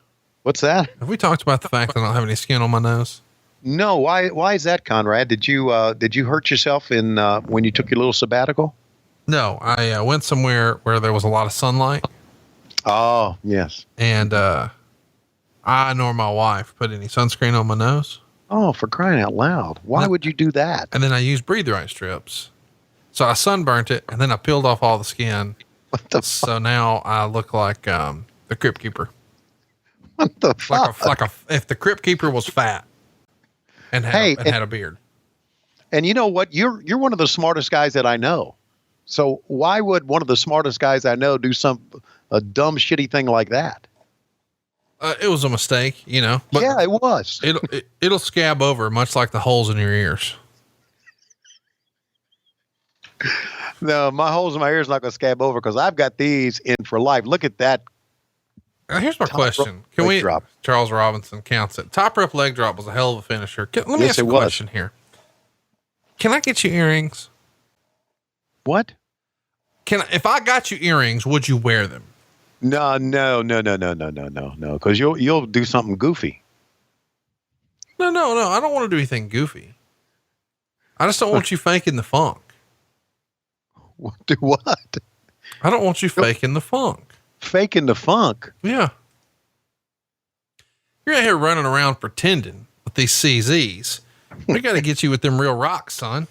What's that? Have we talked about the fact that I don't have any skin on my nose? No. Why is that, Conrad? Did you hurt yourself in when you took your little sabbatical? No, I went somewhere where there was a lot of sunlight. Oh, yes. And I nor my wife put any sunscreen on my nose. Oh, for crying out loud. Why would you do that? And then I used breathe right strips. So I sunburnt it and then I peeled off all the skin. What the So fuck? now I look like the Crypt Keeper. What the fuck? Like if the Crypt Keeper was fat and had a beard. And you know what? You're one of the smartest guys that I know. So why would one of the smartest guys I know do a dumb, shitty thing like that? It was a mistake, you know. But yeah, it was. It'll scab over, much like the holes in your ears. No, my holes in my ears not going to scab over because I've got these in for life. Look at that. Now here's my question: Can we? Drop. Charles Robinson counts it. Top rope leg drop was a hell of a finisher. Let me ask you a question here. Can I get you earrings? What? If I got you earrings, would you wear them? No. Because you'll do something goofy. No. I don't want to do anything goofy. I just don't want you faking the funk. Do what? I don't want you faking the funk. Faking the funk? Yeah. You're out here running around pretending with these CZs. We got to get you with them real rocks, son.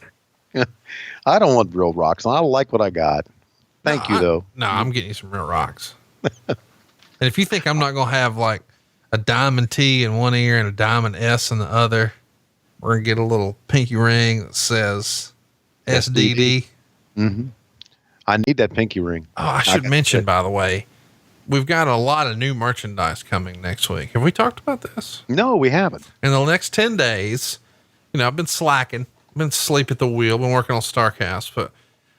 I don't want real rocks. I like what I got. Thank you, though. No, I'm getting you some real rocks. And if you think I'm not going to have like a diamond T in one ear and a diamond S in the other, we're going to get a little pinky ring that says SDD. Mm-hmm. I need that pinky ring. Oh, I should mention, by the way, we've got a lot of new merchandise coming next week. Have we talked about this? No, we haven't. In the next 10 days, I've been slacking, been asleep at the wheel, been working on StarCast, but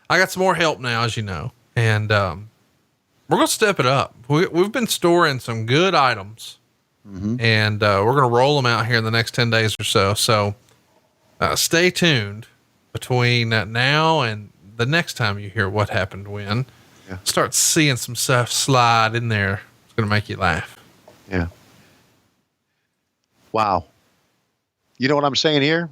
I got some more help now, as you know, and we're going to step it up. We've been storing some good items, and we're going to roll them out here in the next 10 days or so. So stay tuned between now and the next time you hear What Happened When. Yeah. Start seeing some stuff slide in there. It's going to make you laugh. Yeah. Wow. You know what I'm saying here?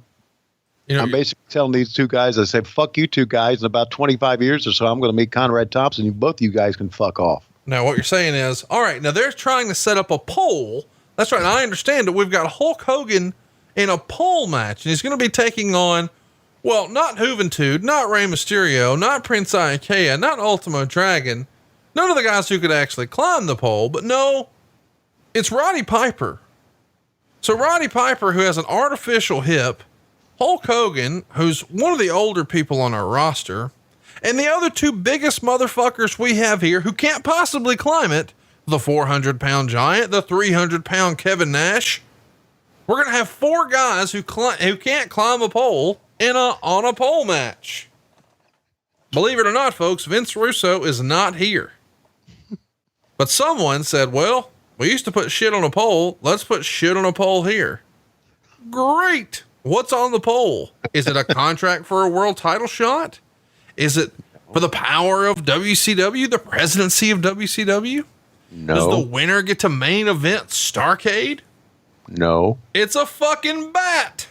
I'm basically telling these two guys, I say, fuck you two guys. In about 25 years or so, I'm going to meet Conrad Thompson. Both of you guys can fuck off. Now, what you're saying is, all right, now they're trying to set up a poll. That's right. And I understand that we've got Hulk Hogan in a pole match, and he's going to be taking on, well, not Juventud, not Rey Mysterio, not Prince Iaukea, not Ultimo Dragon, none of the guys who could actually climb the pole, but no, it's Roddy Piper. So Roddy Piper, who has an artificial hip, Hulk Hogan, who's one of the older people on our roster, and the other two biggest motherfuckers we have here who can't possibly climb it, the 400-pound giant, the 300-pound Kevin Nash. We're going to have four guys who can't climb a pole on a pole match. Believe it or not, folks, Vince Russo is not here. But someone said, well, we used to put shit on a pole. Let's put shit on a pole here. Great. What's on the pole? Is it a contract for a world title shot? Is it for the power of WCW, the presidency of WCW? No. Does the winner get to main event Starcade? No. It's a fucking bat.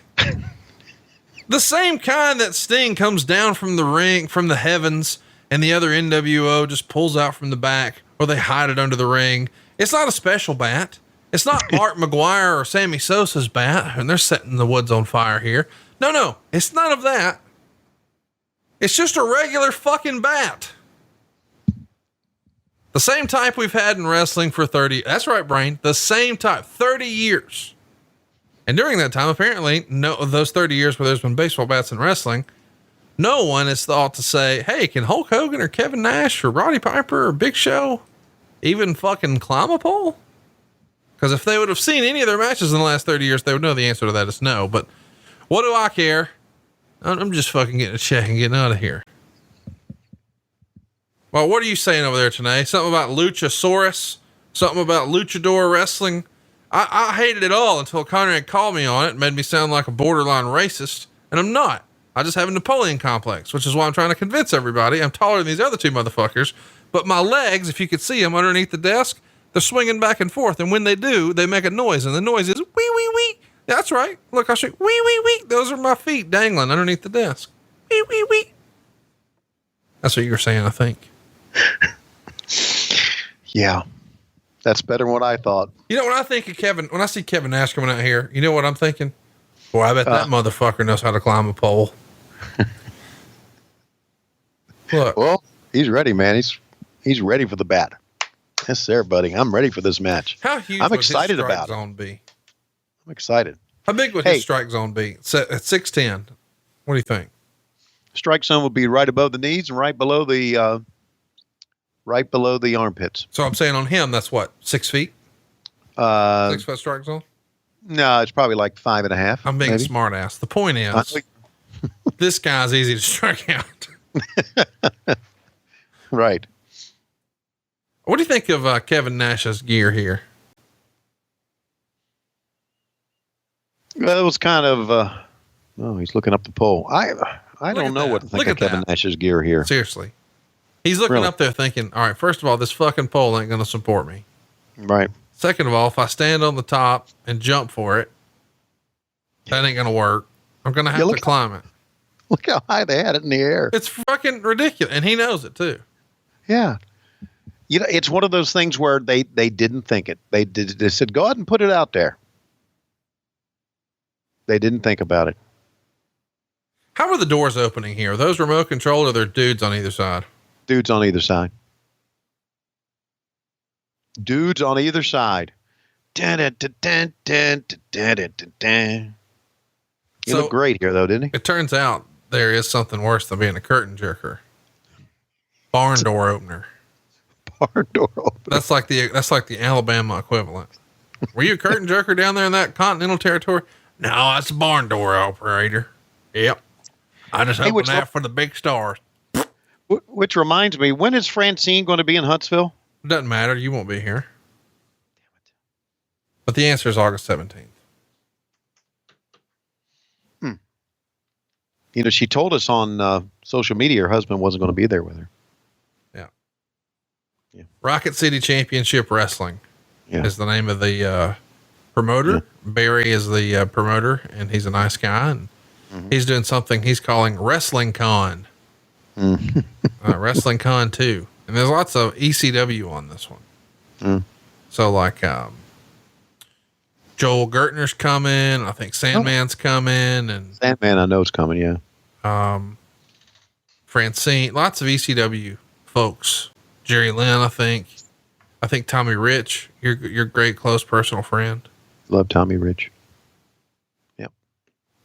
The same kind that Sting comes down from the ring, from the heavens, and the other NWO just pulls out from the back, or they hide it under the ring. It's not a special bat. It's not Mark McGuire or Sammy Sosa's bat, and they're setting the woods on fire here. No, it's none of that. It's just a regular fucking bat. The same type we've had in wrestling for 30. That's right, Brain. The same type, 30 years. And during that time, apparently, those 30 years where there's been baseball bats in wrestling, no one has thought to say, hey, can Hulk Hogan or Kevin Nash or Roddy Piper or Big Show even fucking climb a pole? Because if they would have seen any of their matches in the last 30 years, they would know the answer to that is no. But what do I care? I'm just fucking getting a check and getting out of here. Well, what are you saying over there tonight? Something about Luchasaurus? Something about luchador wrestling? I hated it all until Conrad called me on it and made me sound like a borderline racist. And I'm not. I just have a Napoleon complex, which is why I'm trying to convince everybody I'm taller than these other two motherfuckers. But my legs, if you could see them underneath the desk, they're swinging back and forth. And when they do, they make a noise. And the noise is wee, wee, wee. That's right. Look, I'll show you. Wee, wee, wee. Those are my feet dangling underneath the desk. Wee, wee, wee. That's what you were saying, I think. Yeah. That's better than what I thought. You know, when I see Kevin Nash coming out here, you know what I'm thinking? Boy, I bet that motherfucker knows how to climb a pole. Look. Well, he's ready, man. He's ready for the bat. Yes, sir, buddy. I'm ready for this match. How huge I'm would excited his strike about zone be? I'm excited. How big would his strike zone be? At 6'10". What do you think? Strike zone would be right above the knees and right below the armpits. So I'm saying on him, that's what, 6 feet? 6 foot strike zone? No, it's probably like 5.5. I'm being a maybe. smart ass. The point is, this guy's easy to strike out. Right. What do you think of Kevin Nash's gear here? Well, it was kind of, he's looking up the pole. I don't know what to think of Kevin Nash's gear here. Seriously. He's looking up there thinking, all right, first of all, this fucking pole ain't going to support me. Right. Second of all, if I stand on the top and jump for it, that ain't going to work. I'm going to have to climb it. Look how high they had it in the air. It's fucking ridiculous. And he knows it too. Yeah. You know, it's one of those things where they didn't think it. They said, go ahead and put it out there. They didn't think about it. How are the doors opening here? Are those remote controlled or are there dudes on either side? Dudes on either side. Dudes on either side. You look great here, though, didn't he? It turns out there is something worse than being a curtain jerker. Barn door opener. Barn door opener. That's like the Alabama equivalent. Were you a curtain jerker down there in that continental territory? No, that's a barn door operator. Yep. I just opened that for the big stars. Which reminds me, when is Francine going to be in Huntsville? Doesn't matter. You won't be here. Damn it. But the answer is August 17th. You know, she told us on social media her husband wasn't going to be there with her. Yeah. Rocket City Championship Wrestling is the name of the promoter. Yeah. Barry is the promoter, and he's a nice guy. And he's doing something he's calling Wrestling Con. Wrestling Con 2. And there's lots of ECW on this one. So like, Joel Gertner's coming. I think Sandman's coming, and Sandman I know is coming. Yeah. Francine, lots of ECW folks. Jerry Lynn, I think Tommy Rich, your great close personal friend. Love Tommy Rich. Yep.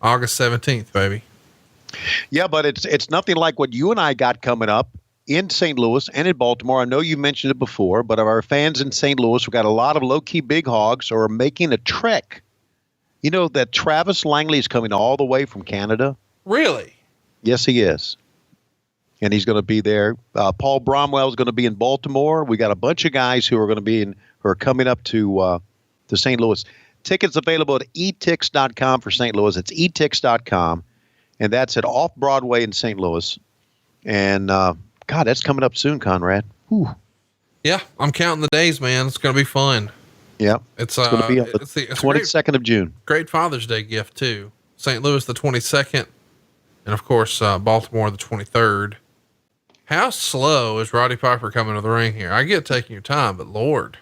August 17th, baby. Yeah, but it's nothing like what you and I got coming up in St. Louis and in Baltimore. I know you mentioned it before, but of our fans in St. Louis, we've got a lot of low-key big hogs who are making a trek. You know that Travis Langley is coming all the way from Canada? Really? Yes, he is. And he's going to be there. Paul Bromwell is going to be in Baltimore. We got a bunch of guys who are coming up to St. Louis. Tickets available at etix.com for St. Louis. It's etix.com, and that's at Off Broadway in St. Louis. And God, that's coming up soon, Conrad. Whew. Yeah, I'm counting the days, man. It's going to be fun. Yeah, it's going to be on the 22nd of June. Great Father's Day gift too. St. Louis the 22nd, and of course Baltimore the 23rd. How slow is Roddy Piper coming to the ring here? I get taking your time, but Lord.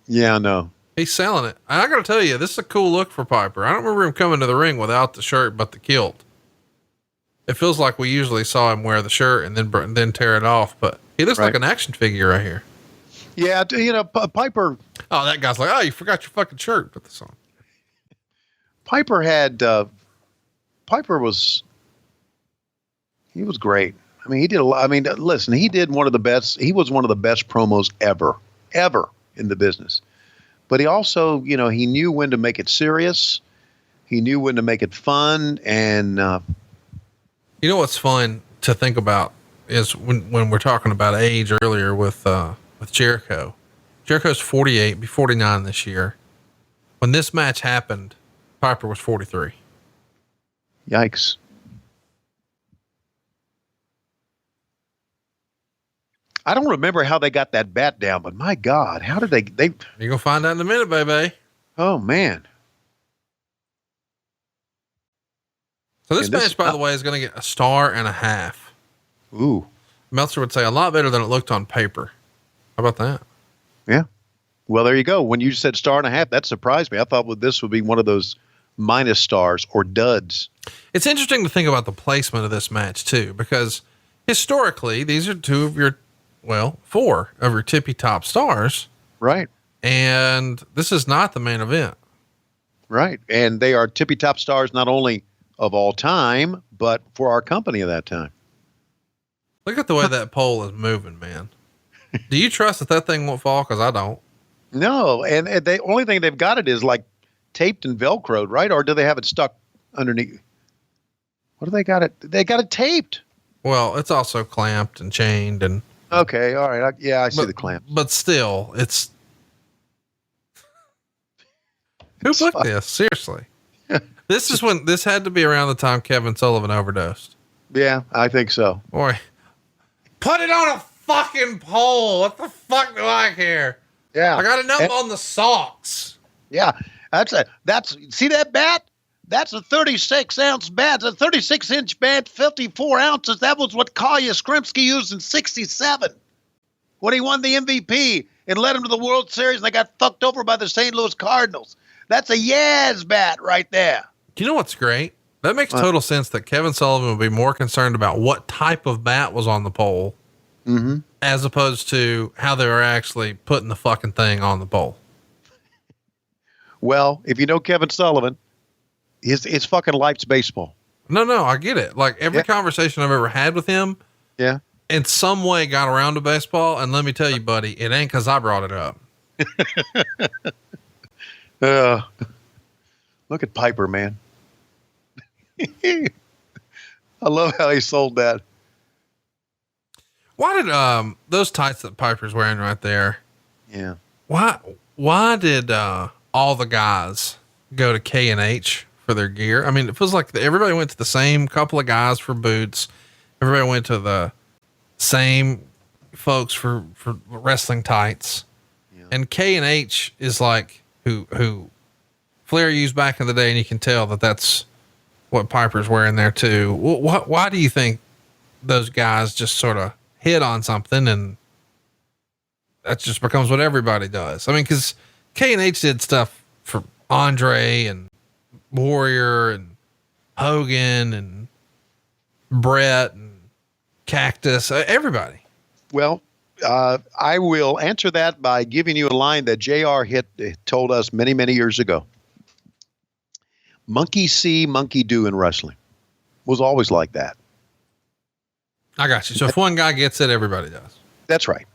Yeah, I know. He's selling it. And I got to tell you, this is a cool look for Piper. I don't remember him coming to the ring without the shirt, but the kilt. It feels like we usually saw him wear the shirt and then tear it off, but he looks like an action figure right here. Yeah. You know, Piper. Oh, that guy's like, oh, you forgot your fucking shirt. Put this on. Piper was great. I mean, he did a lot. I mean, listen, he was one of the best promos ever in the business. But he also, you know, he knew when to make it serious. He knew when to make it fun. And, you know, what's fun to think about is when we're talking about age earlier with Jericho. Jericho's 48, be 49 this year. When this match happened, Piper was 43. Yikes. I don't remember how they got that bat down, but my God, how did they You're going to find out in a minute, baby. Oh man. So this match, by the way, is going to get a 1.5 stars. Ooh. Meltzer would say a lot better than it looked on paper. How about that? Yeah. Well, there you go. When you said 1.5 stars, that surprised me. I thought this would be one of those minus stars or duds. It's interesting to think about the placement of this match too, because historically these are four of your tippy top stars. Right. And this is not the main event. Right. And they are tippy top stars, not only of all time, but for our company of that time. Look at the way that pole is moving, man. Do you trust that thing won't fall? Cause I don't. No. And the only thing they've got it is like taped and Velcroed, right? Or do they have it stuck underneath? What do they got it? They got it taped. Well, it's also clamped and chained and. Okay. All right. I see the clamp. But still, it's. Who booked this? Seriously. This had to be around the time Kevin Sullivan overdosed. Yeah, I think so. Boy, put it on a fucking pole. What the fuck do I care? Yeah. I got enough on the socks. Yeah. See that bat? That's a 36-ounce bat. It's a 36-inch bat, 54 ounces. That was what Kolya Skrimsky used in 67 when he won the MVP and led him to the World Series, and they got fucked over by the St. Louis Cardinals. That's a Yaz bat right there. Do you know what's great? That makes total sense that Kevin Sullivan would be more concerned about what type of bat was on the pole as opposed to how they were actually putting the fucking thing on the pole. Well, if you know Kevin Sullivan, his fucking life's baseball. No, I get it. Like every conversation I've ever had with him. Yeah. in some way got around to baseball. And let me tell you, buddy, it ain't cause I brought it up. Look at Piper, man. I love how he sold that. Why did, those tights that Piper's wearing right there? Yeah. Why did, all the guys go to K&H for their gear? I mean, it feels like everybody went to the same couple of guys for boots. Everybody went to the same folks for wrestling tights. Yeah. And K&H is like who Flair used back in the day. And you can tell that that's what Piper's wearing there too. Why do you think those guys just sort of hit on something and that just becomes what everybody does? I mean, cause K&H did stuff for Andre and Warrior and Hogan and Brett and Cactus, everybody. Well, I will answer that by giving you a line that JR told us many, many years ago. Monkey see, monkey do in wrestling. Was always like that. I got you. So if one guy gets it, everybody does. That's right.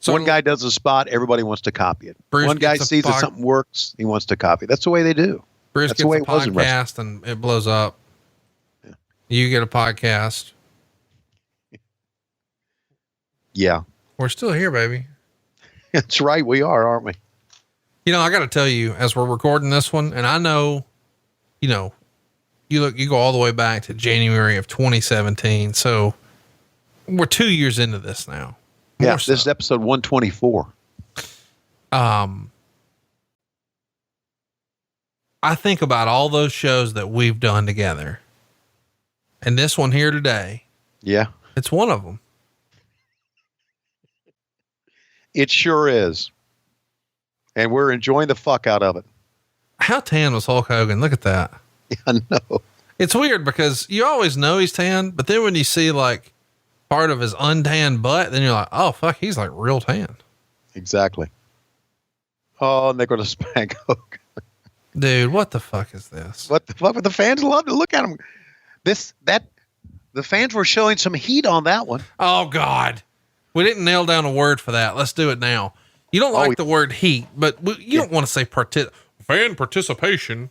So one guy does a spot, everybody wants to copy it. Bruce one guy sees that something works, he wants to copy it. That's the way they do. Bruce That's gets the way a it was in wrestling. podcast and it blows up. Yeah. You get a podcast. Yeah. We're still here, baby. That's right. We are, aren't we? You know, I got to tell you, as we're recording this one, and I know, you know, you go all the way back to January of 2017. So we're 2 years into this now. Yeah. This is episode 124. I think about all those shows that we've done together and this one here today. Yeah. It's one of them. It sure is. And we're enjoying the fuck out of it. How tan was Hulk Hogan? Look at that. Yeah, I know. It's weird because you always know he's tan, but then when you see like part of his untanned butt, then you're like, oh fuck, he's like real tan. Exactly. Oh, and they're going to spank Hogan. Dude, what the fuck is this? What the fuck? But the fans love to look at him. The fans were showing some heat on that one. Oh God. We didn't nail down a word for that. Let's do it now. You don't like the word heat, but you don't want to say fan participation,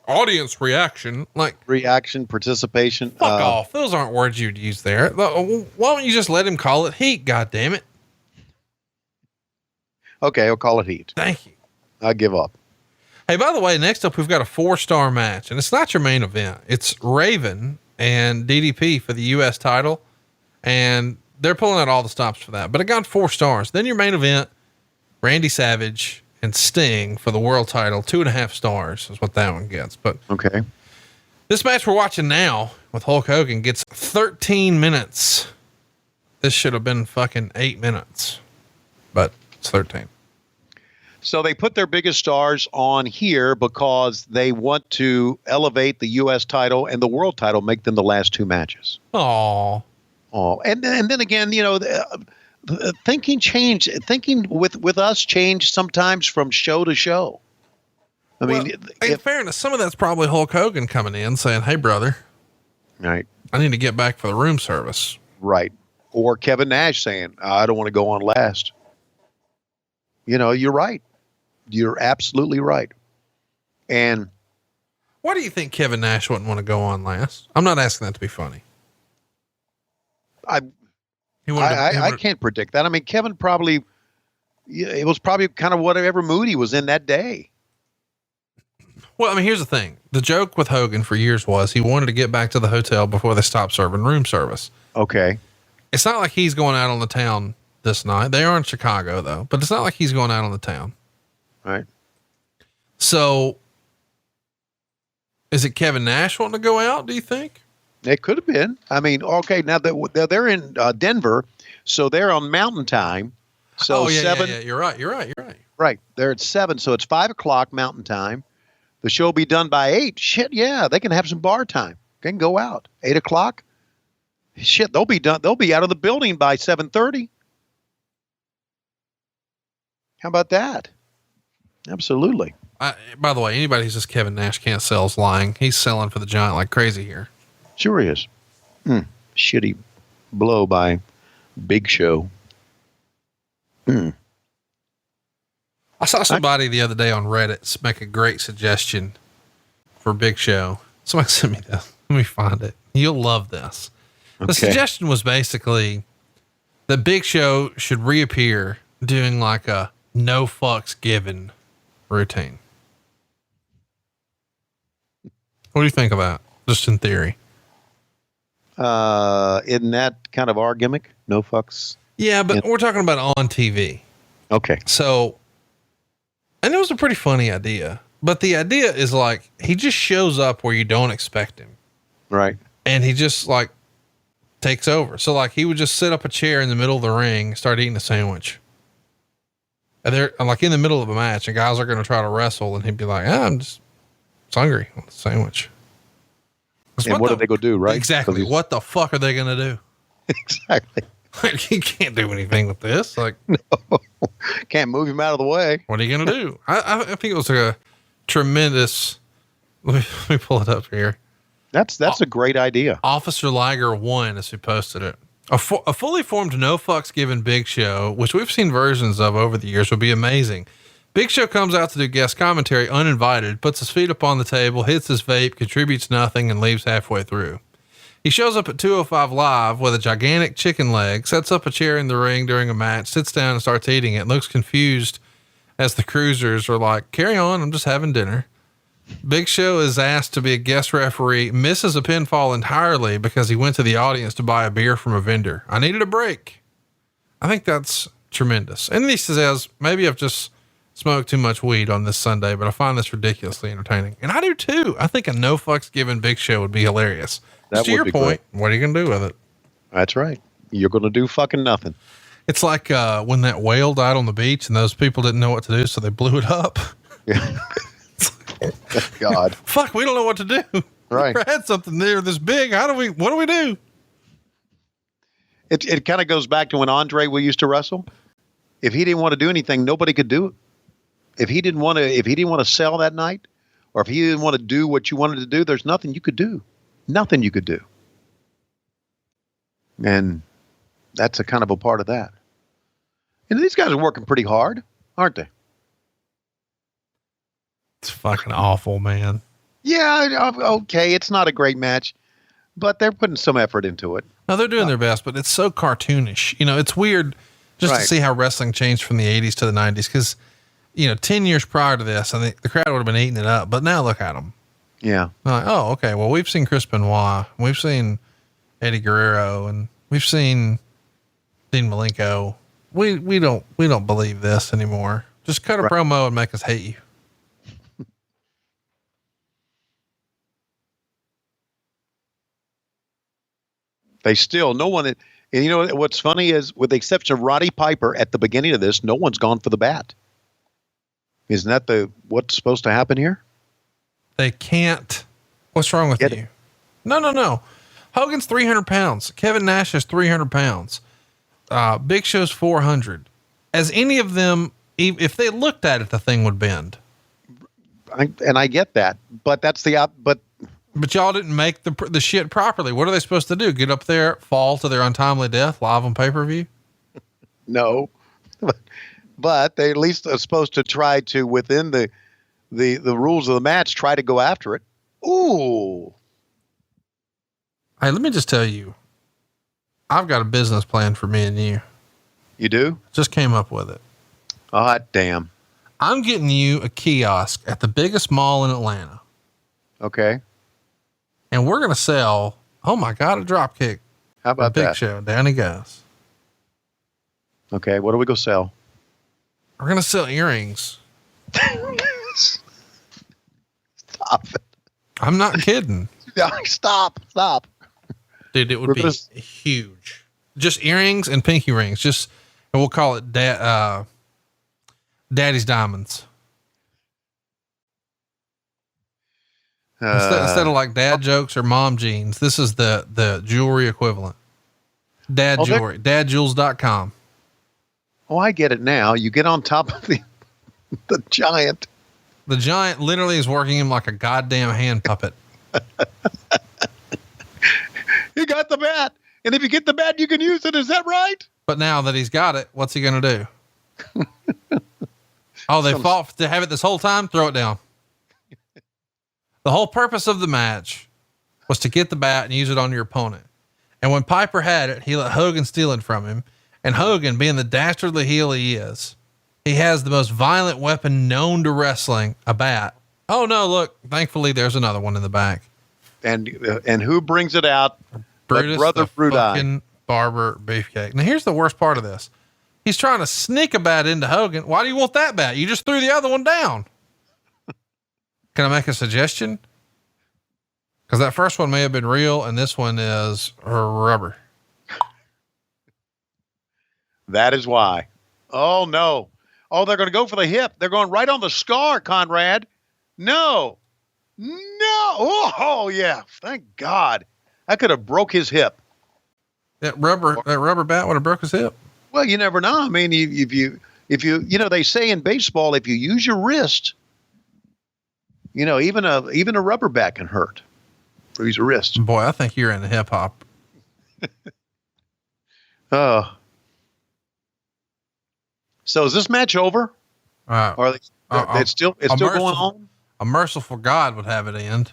audience reaction, like reaction, participation. Fuck off. Those aren't words you'd use there. Why don't you just let him call it heat? God damn it. Okay. I'll call it heat. Thank you. I give up. Hey, by the way, next up, we've got a 4-star match and it's not your main event. It's Raven and DDP for the US title. And they're pulling out all the stops for that, but it got 4 stars. Then your main event, Randy Savage and Sting for the world title, 2.5 stars is what that one gets. But okay, this match we're watching now with Hulk Hogan gets 13 minutes. This should have been fucking 8 minutes, but it's 13. So they put their biggest stars on here because they want to elevate the U.S. title and the world title, make them the last 2 matches. Oh, and then again, you know, thinking with us changed sometimes from show to show. I mean, in fairness, some of that's probably Hulk Hogan coming in saying, "Hey, brother, right, I need to get back for the room service." Right. Or Kevin Nash saying, "I don't want to go on last." You know, you're right. You're absolutely right. And why do you think Kevin Nash wouldn't want to go on last? I'm not asking that to be funny. I can't predict that. I mean, Kevin probably, it was probably kind of whatever mood he was in that day. Well, I mean, here's the thing. The joke with Hogan for years was he wanted to get back to the hotel before they stopped serving room service. Okay. It's not like he's going out on the town this night. They are in Chicago though, but it's not like he's going out on the town. Right. So is it Kevin Nash wanting to go out? Do you think? It could have been. I mean, okay, now that they're in Denver, so they're on Mountain Time. So 7. Yeah. You're right. Right. They're at 7. So it's 5:00 Mountain Time. The show will be done by 8. Shit. Yeah. They can have some bar time. They can go out 8:00. Shit. They'll be done. They'll be out of the building by 7:30. How about that? Absolutely. By the way, anybody who says Kevin Nash can't sell is lying. He's selling for the Giant like crazy here. Sure he is. Shitty blow by Big Show. I saw somebody the other day on Reddit make a great suggestion for Big Show. Somebody sent me this. Let me find it. You'll love this. Okay. The suggestion was basically that Big Show should reappear doing like a no fucks given routine. What do you think of that? Just in theory. Isn't that kind of our gimmick? No fucks. Yeah, but we're talking about on TV. Okay. So, and it was a pretty funny idea, but the idea is like, he just shows up where you don't expect him. Right. And he just like takes over. So like he would just sit up a chair in the middle of the ring, start eating a sandwich. And they're like in the middle of a match and guys are going to try to wrestle. And he'd be like, I'm just hungry on the sandwich. And what are they going to do? Right. Exactly. What the fuck are they going to do? Exactly. Like, you can't do anything with this. Like, no, can't move him out of the way. What are you going to do? I think it was a tremendous, let me pull it up here. That's a great idea. Officer Liger 1 is who posted it. A fully formed no fucks given Big Show, which we've seen versions of over the years, would be amazing. Big Show comes out to do guest commentary uninvited, puts his feet up on the table, hits his vape, contributes nothing, and leaves halfway through. He shows up at 205 Live with a gigantic chicken leg, sets up a chair in the ring during a match, sits down and starts eating it, looks confused as the cruisers are like, carry on, I'm just having dinner. Big Show is asked to be a guest referee, misses a pinfall entirely because he went to the audience to buy a beer from a vendor. I needed a break. I think that's tremendous. And he says, maybe I've just smoked too much weed on this Sunday, but I find this ridiculously entertaining. And I do too. I think a no fucks given Big Show would be hilarious. To your point, what are you going to do with it? That's right. You're going to do fucking nothing. It's like when that whale died on the beach and those people didn't know what to do, so they blew it up. Yeah. God. Fuck, we don't know what to do. Right. We never had something there this big. What do we do? It kind of goes back to when Andre we used to wrestle. If he didn't want to do anything, nobody could do it. If he didn't want to sell that night, or if he didn't want to do what you wanted to do, there's nothing you could do. Nothing you could do. And that's a kind of a part of that. And these guys are working pretty hard, aren't they? It's fucking awful, man. Yeah. Okay. It's not a great match, but they're putting some effort into it. No, they're doing their best, but it's so cartoonish. You know, it's weird just to see how wrestling changed from the 80s to the 90s. Cause 10 years prior to this, I think the crowd would have been eating it up, but now look at them. Yeah. Like, oh, okay. Well, we've seen Chris Benoit, we've seen Eddie Guerrero, and we've seen Dean Malenko. We don't believe this anymore. Just cut a promo and make us hate you. They still, no one, and you know what's funny is, with the exception of Roddy Piper at the beginning of this, no one's gone for the bat. Isn't that what's supposed to happen here? They can't. What's wrong with you? No. Hogan's 300 pounds. Kevin Nash is 300 pounds. Big Show's 400. As any of them, if they looked at it, the thing would bend. I get that, but that's but y'all didn't make the shit properly. What are they supposed to do? Get up there, fall to their untimely death live on pay-per-view? No, but they at least are supposed to try to, within the rules of the match, try to go after it. Ooh. Hey, let me just tell you, I've got a business plan for me and you. You do? Just came up with it. Oh, damn. I'm getting you a kiosk at the biggest mall in Atlanta. Okay. And we're going to sell, oh my God, a drop kick. How about that? Big Show. Down he goes. Okay. What are we going to sell? We're going to sell earrings. Stop it. I'm not kidding. Stop. Dude, it would be huge. Just earrings and pinky rings. And we'll call it Daddy's Diamonds. Instead of like dad jokes or mom jeans, this is the jewelry equivalent. Dad jewelry. Dadjewels.com. Oh, I get it now. You get on top of the giant. The giant literally is working him like a goddamn hand puppet. You got the bat. And if you get the bat, you can use it. Is that right? But now that he's got it, what's he going to do? Oh, they fought to have it this whole time? Throw it down. The whole purpose of the match was to get the bat and use it on your opponent. And when Piper had it, he let Hogan steal it from him. And Hogan, being the dastardly heel he is, he has the most violent weapon known to wrestling, a bat. Oh no, look, thankfully there's another one in the back. And who brings it out? Brutus, Brother the Brudi. fucking barber beefcake. Now here's the worst part of this. He's trying to sneak a bat into Hogan. Why do you want that bat? You just threw the other one down. Can I make a suggestion? Because that first one may have been real and this one is rubber. That is why. Oh, no. Oh, they're going to go for the hip. They're going right on the scar, Conrad. No. Oh, yeah. Thank God. I could have broke his hip. That rubber bat would have broke his hip. Well, you never know. I mean, if you, they say in baseball, if you use your wrist, even a rubber bat can hurt. Bruise your wrist. Boy, I think you're into hip hop. So is this match over? Or it's still going on? A merciful God would have it end.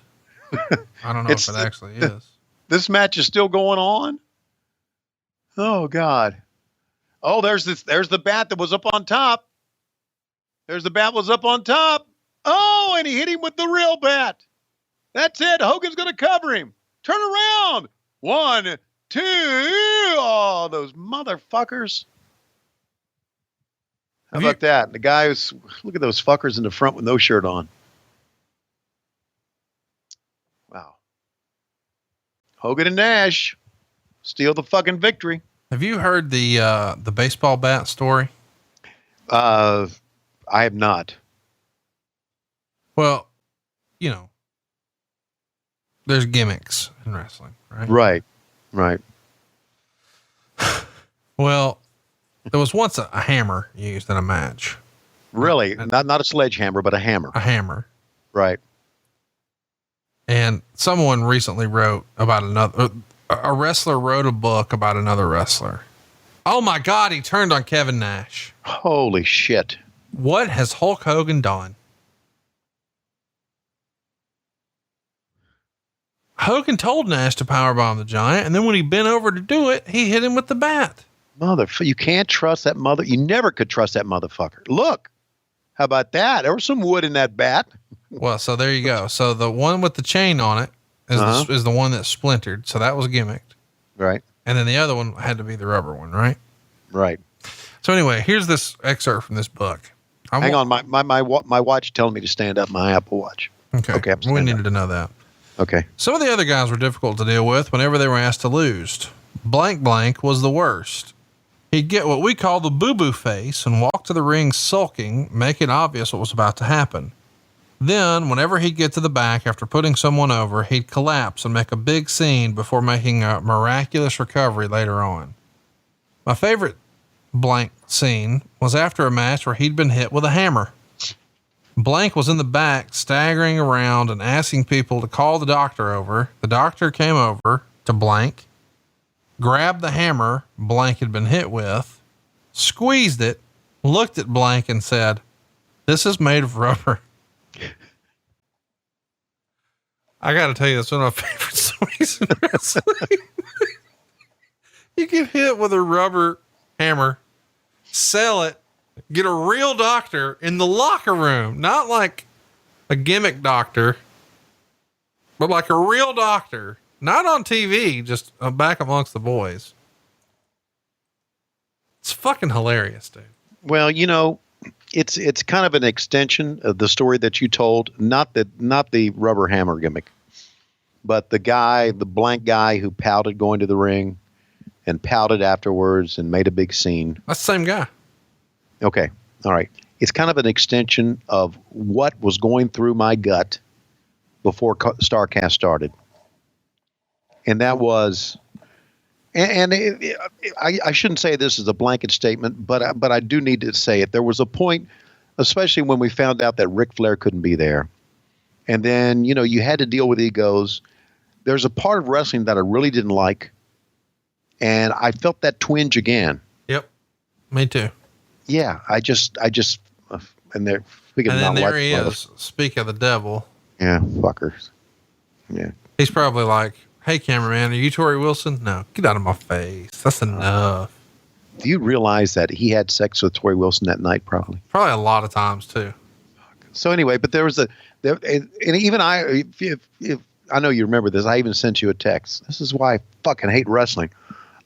I don't know if it actually is. This match is still going on? Oh God. Oh, there's the bat that was up on top. There's the bat was up on top. Oh, and he hit him with the real bat. That's it. Hogan's going to cover him. Turn around. 1, 2. Oh, those motherfuckers. How about that? The guy look at those fuckers in the front with no shirt on. Wow. Hogan and Nash steal the fucking victory. Have you heard the baseball bat story? I have not. Well, there's gimmicks in wrestling, right? Right. Well, there was once a hammer used in a match. Really? Not a sledgehammer, but a hammer. A hammer. Right. And someone recently wrote about a wrestler wrote a book about another wrestler. Oh my God, he turned on Kevin Nash. Holy shit. What has Hulk Hogan done? Hogan told Nash to powerbomb the Giant, and then when he bent over to do it, he hit him with the bat. You can't trust that you never could trust that motherfucker. Look, how about that? There was some wood in that bat. Well, so there you go. So the one with the chain on it is the one that splintered. So that was gimmicked. Right. And then the other one had to be the rubber one, right? Right. So anyway, here's this excerpt from this book. Hang on. My watch telling me to stand up, my Apple Watch. Okay. We needed to know that. Okay. Some of the other guys were difficult to deal with whenever they were asked to lose. Blank was the worst. He'd get what we call the boo-boo face and walk to the ring sulking, making obvious what was about to happen. Then, whenever he'd get to the back after putting someone over, he'd collapse and make a big scene before making a miraculous recovery later on. My favorite Blank scene was after a match where he'd been hit with a hammer. Blank was in the back, staggering around and asking people to call the doctor over. The doctor came over to Blank, grabbed the hammer Blank had been hit with, squeezed it, looked at Blank and said, "This is made of rubber." I got to tell you, that's one of my favorite stories in wrestling. You get hit with a rubber hammer, sell it, get a real doctor in the locker room, not like a gimmick doctor, but like a real doctor, not on TV, just back amongst the boys. It's fucking hilarious, dude. Well, it's kind of an extension of the story that you told, not the rubber hammer gimmick, but the Blank guy who pouted going to the ring and pouted afterwards and made a big scene. That's the same guy. Okay. All right. It's kind of an extension of what was going through my gut before StarCast started. And that was, I shouldn't say this as a blanket statement, but I do need to say it. There was a point, especially when we found out that Ric Flair couldn't be there. And then, you had to deal with egos. There's a part of wrestling that I really didn't like. And I felt that twinge again. Yep. Me too. Yeah. I just, and there, and then there he is. Speak of the devil. Yeah. Fuckers. Yeah. He's probably like, hey, cameraman, are you Tori Wilson? No, get out of my face. That's enough. Do you realize that he had sex with Tori Wilson that night? Probably a lot of times too. So anyway, but there was and even if I know you remember this, I even sent you a text. This is why I fucking hate wrestling.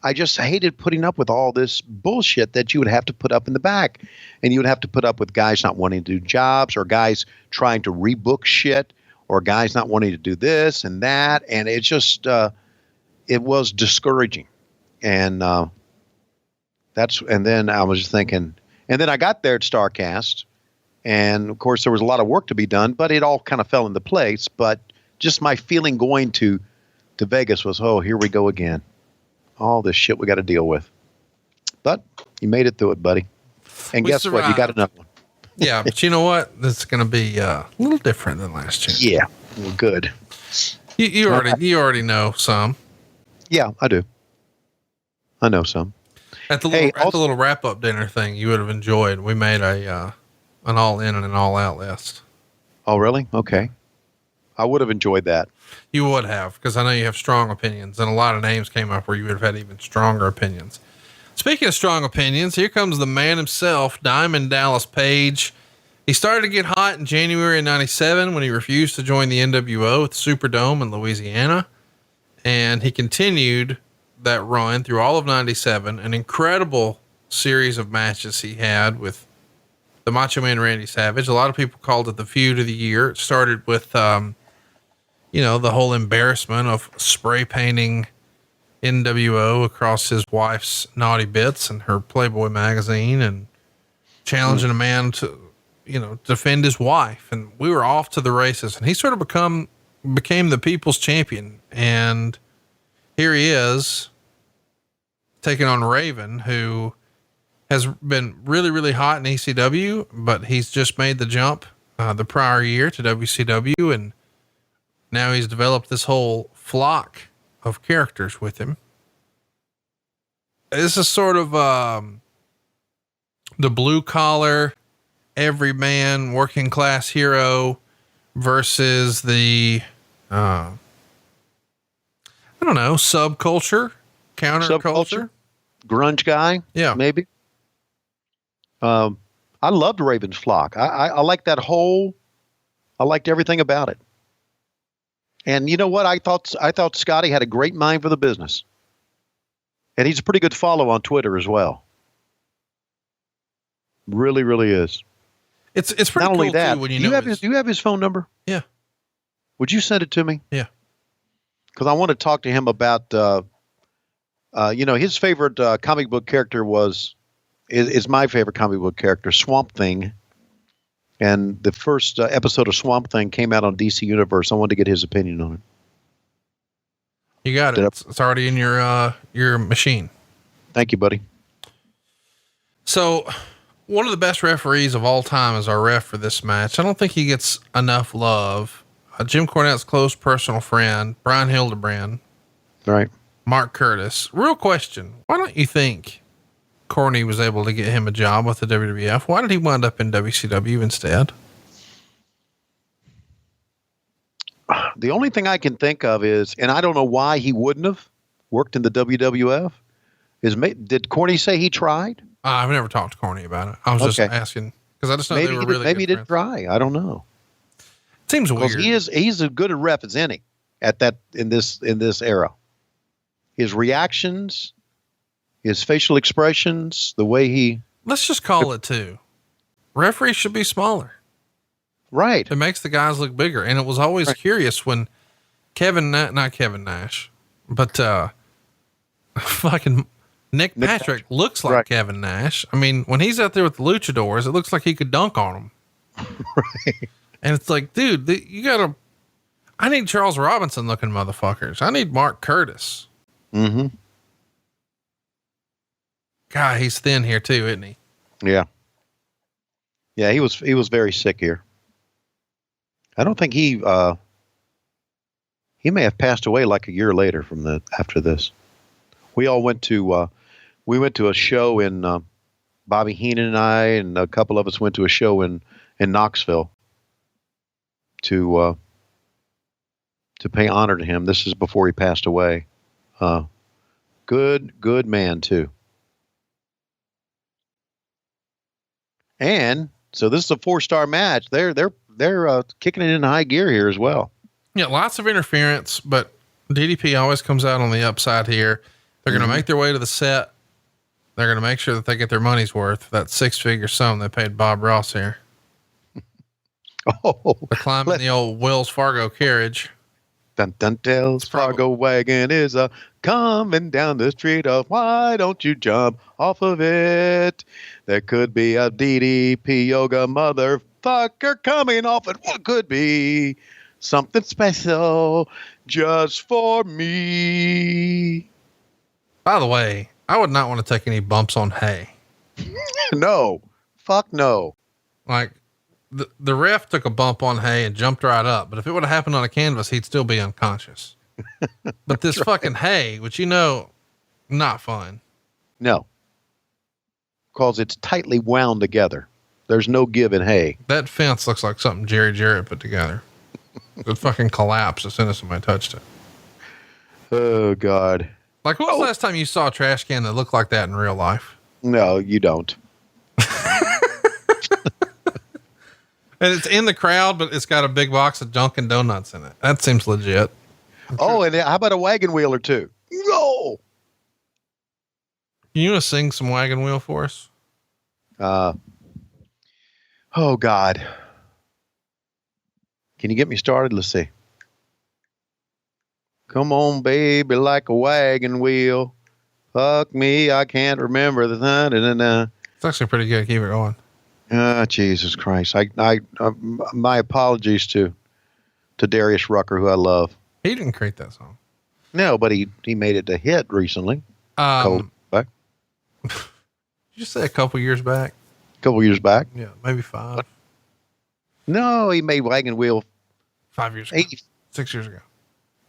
I just hated putting up with all this bullshit that you would have to put up in the back, and you would have to put up with guys not wanting to do jobs, or guys trying to rebook shit, or guys not wanting to do this and that, and it just it was discouraging, and and then I was just thinking, and then I got there at StarCast, and of course there was a lot of work to be done, but it all kind of fell into place. But just my feeling going to Vegas was, oh, here we go again, all this shit we got to deal with. But you made it through it, buddy, and guess what? You got another one. Yeah, but you know what? This is going to be a little different than last year. Yeah, well, good. You already know some. Yeah, I do. I know some. At the little wrap up dinner thing, you would have enjoyed. We made an all in and an all out list. Oh, really? Okay. I would have enjoyed that. You would have, because I know you have strong opinions, and a lot of names came up where you would have had even stronger opinions. Speaking of strong opinions, here comes the man himself, Diamond Dallas Page. He started to get hot in January of 97 when he refused to join the NWO at the Superdome in Louisiana. And he continued that run through all of 97, an incredible series of matches he had with the Macho Man Randy Savage. A lot of people called it the feud of the year. It started with, the whole embarrassment of spray painting NWO across his wife's naughty bits and her Playboy magazine, and challenging a man to, defend his wife. And we were off to the races, and he sort of became the people's champion. And here he is taking on Raven, who has been really, really hot in ECW, but he's just made the jump the prior year to WCW. And now he's developed this whole flock of characters with him. This is sort of the blue collar, everyman, working class hero versus the subculture, counterculture, grunge guy. Yeah, maybe. I loved Raven's flock. I like that whole. I liked everything about it. And you know what? I thought Scotty had a great mind for the business. And he's a pretty good follow on Twitter as well. Really, really is. It's pretty not cool only that, too, when do you have his phone number? Yeah. Would you send it to me? Yeah. Because I want to talk to him about, his favorite comic book character is my favorite comic book character, Swamp Thing. And the first episode of Swamp Thing came out on DC Universe. I wanted to get his opinion on it. You got it. It's already in your machine. Thank you, buddy. So one of the best referees of all time is our ref for this match. I don't think he gets enough love. Jim Cornette's close personal friend, Brian Hildebrand. Right. Mark Curtis. Real question. Why don't you think Corny was able to get him a job with the WWF? Why did he wind up in WCW instead? The only thing I can think of is, and I don't know why he wouldn't have worked in the WWF, did Corny say he tried? I've never talked to Corny about it. I was just asking because I just know they were really maybe he good didn't try. I don't know. It seems weird. He's as good a ref as any in this era. His reactions, his facial expressions, the way he. Let's just call it too. Referees should be smaller. Right. It makes the guys look bigger. And it was always curious when not Kevin Nash, but fucking Nick Patrick looks like Kevin Nash. I mean, when he's out there with the luchadors, it looks like he could dunk on them. Right. And it's like, dude, I need Charles Robinson looking motherfuckers. I need Mark Curtis. Mm-hmm. God, he's thin here too, isn't he? Yeah. Yeah, he was very sick here. I don't think he may have passed away like a year later after this. We all went to a show in Bobby Heenan and I and a couple of us went to a show in Knoxville to pay honor to him. This is before he passed away. Good man too. And so this is a 4-star match. They're kicking it in high gear here as well. Yeah, lots of interference, but DDP always comes out on the upside here. They're going to make their way to the set. They're going to make sure that they get their money's worth. That 6-figure sum they paid Bob Ross here. Oh, They're climbing the old Wells Fargo carriage. Dun dun Wells Fargo wagon is a coming down the street of why don't you jump off of it? There could be a DDP yoga motherfucker coming off it. What could be something special just for me? By the way, I would not want to take any bumps on hay. No, fuck no. Like the ref took a bump on hay and jumped right up, but if it would have happened on a canvas, he'd still be unconscious. But this fucking hay, which not fun. No, because it's tightly wound together. There's no give in hay. That fence looks like something Jerry Jarrett put together. It fucking collapsed as soon as somebody touched it. Oh God. Like, when was the last time you saw a trash can that looked like that in real life? No, you don't. And it's in the crowd, but it's got a big box of Dunkin' Donuts in it. That seems legit. Oh, and how about a wagon wheel or two? No. You want to sing some Wagon Wheel for us? Oh God. Can you get me started? Let's see. Come on, baby, like a wagon wheel. Fuck me, I can't remember the thing. It's actually pretty good. Keep it going. Jesus Christ. I my apologies to Darius Rucker, who I love. He didn't create that song. No, but he made it a hit recently. Did Back. you say a couple years back? A couple years back. Yeah, maybe 5. No, he made Wagon Wheel 5 years ago. 6 years ago.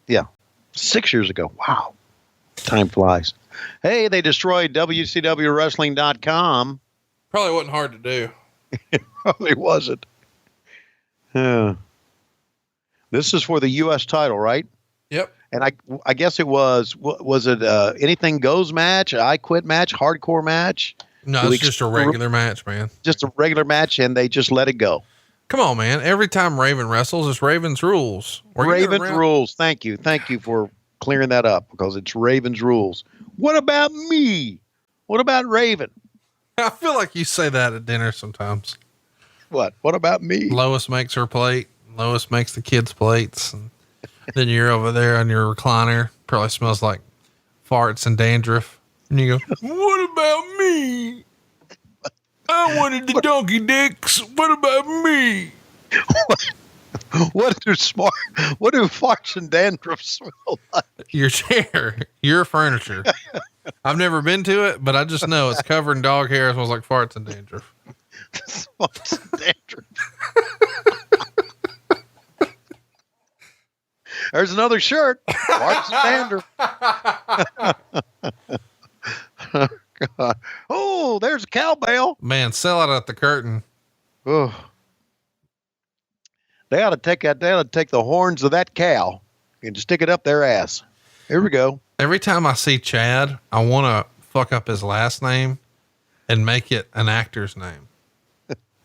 Yeah. 6 years ago. Wow. Time flies. Hey, they destroyed WCWWrestling.com. Probably wasn't hard to do. It probably wasn't. This is for the U.S. title, right? Yep. And I guess it was it anything goes match, I quit match, hardcore match? No, it's just a regular match, man. Just a regular match, and they just let it go. Come on, man. Every time Raven wrestles, it's Raven's rules. Raven's rules. Thank you for clearing that up, because it's Raven's rules. What about me? What about Raven? I feel like you say that at dinner sometimes. What about me? Lois makes her plate. Lois makes the kids' plates. And then you're over there on your recliner. Probably smells like farts and dandruff. And you go, what about me? I wanted the donkey dicks. What about me? What do farts and dandruff smell like? Your chair, your furniture. I've never been to it, but I just know it's covered in dog hair. It smells like farts and dandruff. Farts and dandruff. There's another shirt. Farts and dandruff. God. Oh, there's a cowbell. Man, sell it at the curtain. Oh. They ought to take the horns of that cow and stick it up their ass. Here we go. Every time I see Chad, I want to fuck up his last name and make it an actor's name.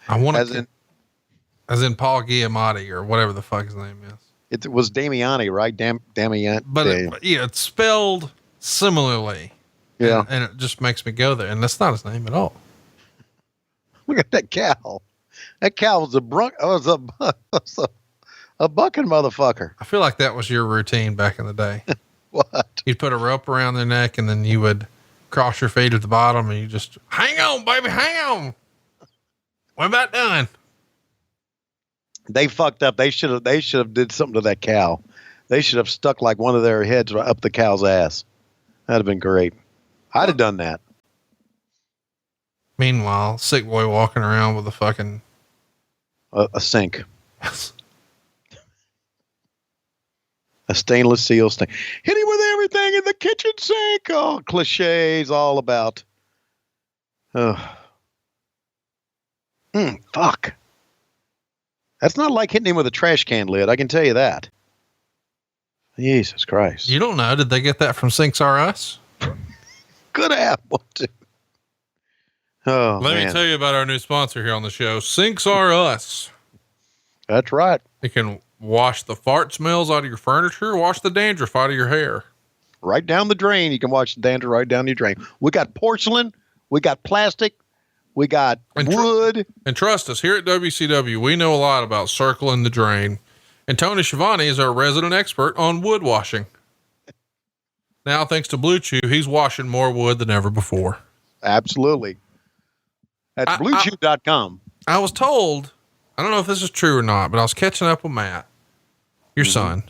I want to, as in Paul Giamatti or whatever the fuck his name is. It was Damiani, right? Damiani. But it's spelled similarly. Yeah. And it just makes me go there. And that's not his name at all. Look at that cow. That cow was a bucking motherfucker. I feel like that was your routine back in the day. What? You'd put a rope around their neck and then you would cross your feet at the bottom and you just hang on, baby, hang on. What about done? They fucked up. They should have did something to that cow. They should have stuck like one of their heads up the cow's ass. That'd have been great. I'd have done that. Meanwhile, sick boy walking around with a fucking a sink. A stainless steel hit him with everything in the kitchen sink. Oh, cliches all about. Fuck. That's not like hitting him with a trash can lid. I can tell you that. Jesus Christ. You don't know. Did they get that from Sinks R Us? Could have. Oh, Let me tell you about our new sponsor here on the show, Sinks R Us. That's right. You can wash the fart smells out of your furniture, wash the dandruff out of your hair. Right down the drain. You can wash the dandruff right down your drain. We got porcelain. We got plastic. We got wood. And trust us, here at WCW, we know a lot about circling the drain. And Tony Schiavone is our resident expert on wood washing. Now, thanks to Blue Chew, he's washing more wood than ever before. Absolutely. That's bluechew.com. I was told, I don't know if this is true or not, but I was catching up with Matt, your son.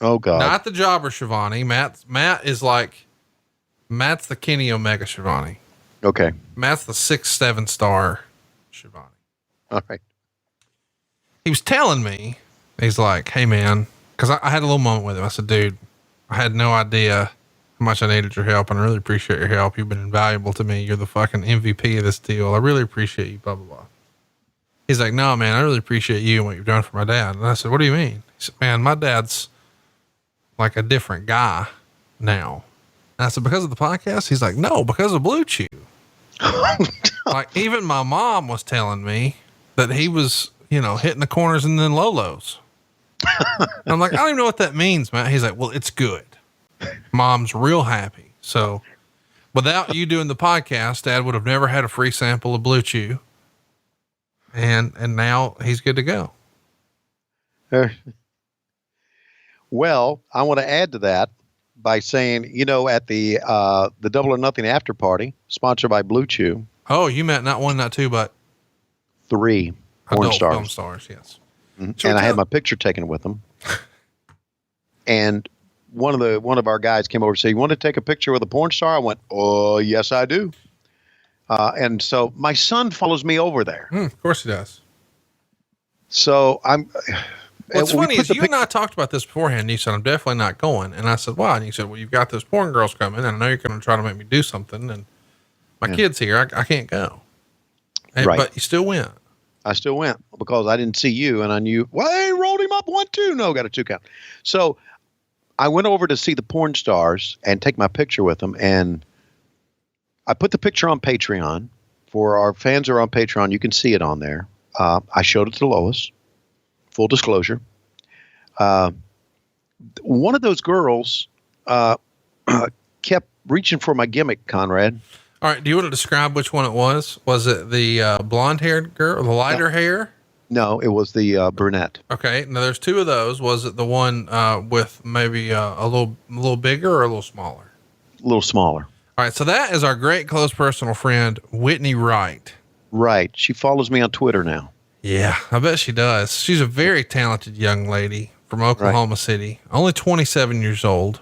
Oh, God. Not the jobber Schiavone. Matt is like, Matt's the Kenny Omega Schiavone. Okay. Matt's the 6-7 star Schiavone. All right. He was telling me, he's like, hey man, cause I had a little moment with him. I said, dude, I had no idea how much I needed your help, and I really appreciate your help. You've been invaluable to me. You're the fucking MVP of this deal. I really appreciate you, blah, blah, blah. He's like, no, man, I really appreciate you and what you've done for my dad. And I said, what do you mean? He said, man, my dad's like a different guy now. And I said, because of the podcast? He's like, no, because of Blue Chew. Like, even my mom was telling me that he was, hitting the corners and then lolos. And I'm like, I don't even know what that means, man. He's like, well, it's good. Mom's real happy. So without you doing the podcast, Dad would have never had a free sample of Blue Chew. And now he's good to go. Well, I want to add to that by saying, at the Double or Nothing after party sponsored by Blue Chew. Oh, you meant not one, not two, but 3 porn stars. Film stars. Yes. Mm-hmm. And I had my picture taken with them. And one of our guys came over and said, you want to take a picture with a porn star? I went, oh, yes, I do. And so my son follows me over there. Of course he does. So What's funny is you and I talked about this beforehand. And you said, I'm definitely not going. And I said, why? And you said, well, you've got those porn girls coming, and I know you're going to try to make me do something. And my kid's here. I can't go. Right. But you still went. I still went because I didn't see you, and I knew, well, they rolled him up 1-2. No, got a 2 count. So I went over to see the porn stars and take my picture with them. And I put the picture on Patreon. For our fans who are on Patreon, you can see it on there. I showed it to Lois. Full disclosure. One of those girls kept reaching for my gimmick, Conrad. All right. Do you want to describe which one it was? Was it the blonde haired girl, the lighter hair? No, it was the brunette. Okay. Now there's 2 of those. Was it the one with maybe a little bigger or a little smaller? A little smaller. All right. So that is our great close personal friend, Whitney Wright. Right. She follows me on Twitter now. Yeah, I bet she does. She's a very talented young lady from Oklahoma City, only 27 years old.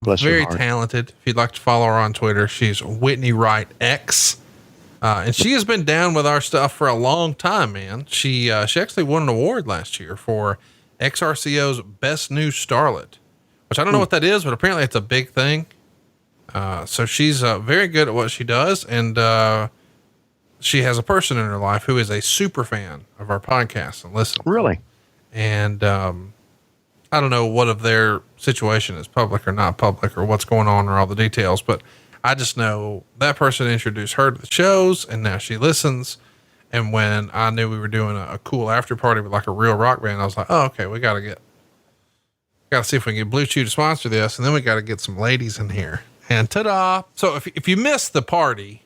Bless very her heart. talented. If you'd like to follow her on Twitter, she's Whitney Wright X. And she has been down with our stuff for a long time, man. She actually won an award last year for XRCO's Best New Starlet, which I don't know what that is, but apparently it's a big thing. So she's very good at what she does. And she has a person in her life who is a super fan of our podcast and listens. Really? And I don't know what of their situation is public or not public or what's going on or all the details, but I just know that person introduced her to the shows, and now she listens. And when I knew we were doing a cool after party with like a real rock band, I was like, oh, okay, we got to see if we can get Blue Chew to sponsor this. And then we got to get some ladies in here, and ta-da. So if you missed the party,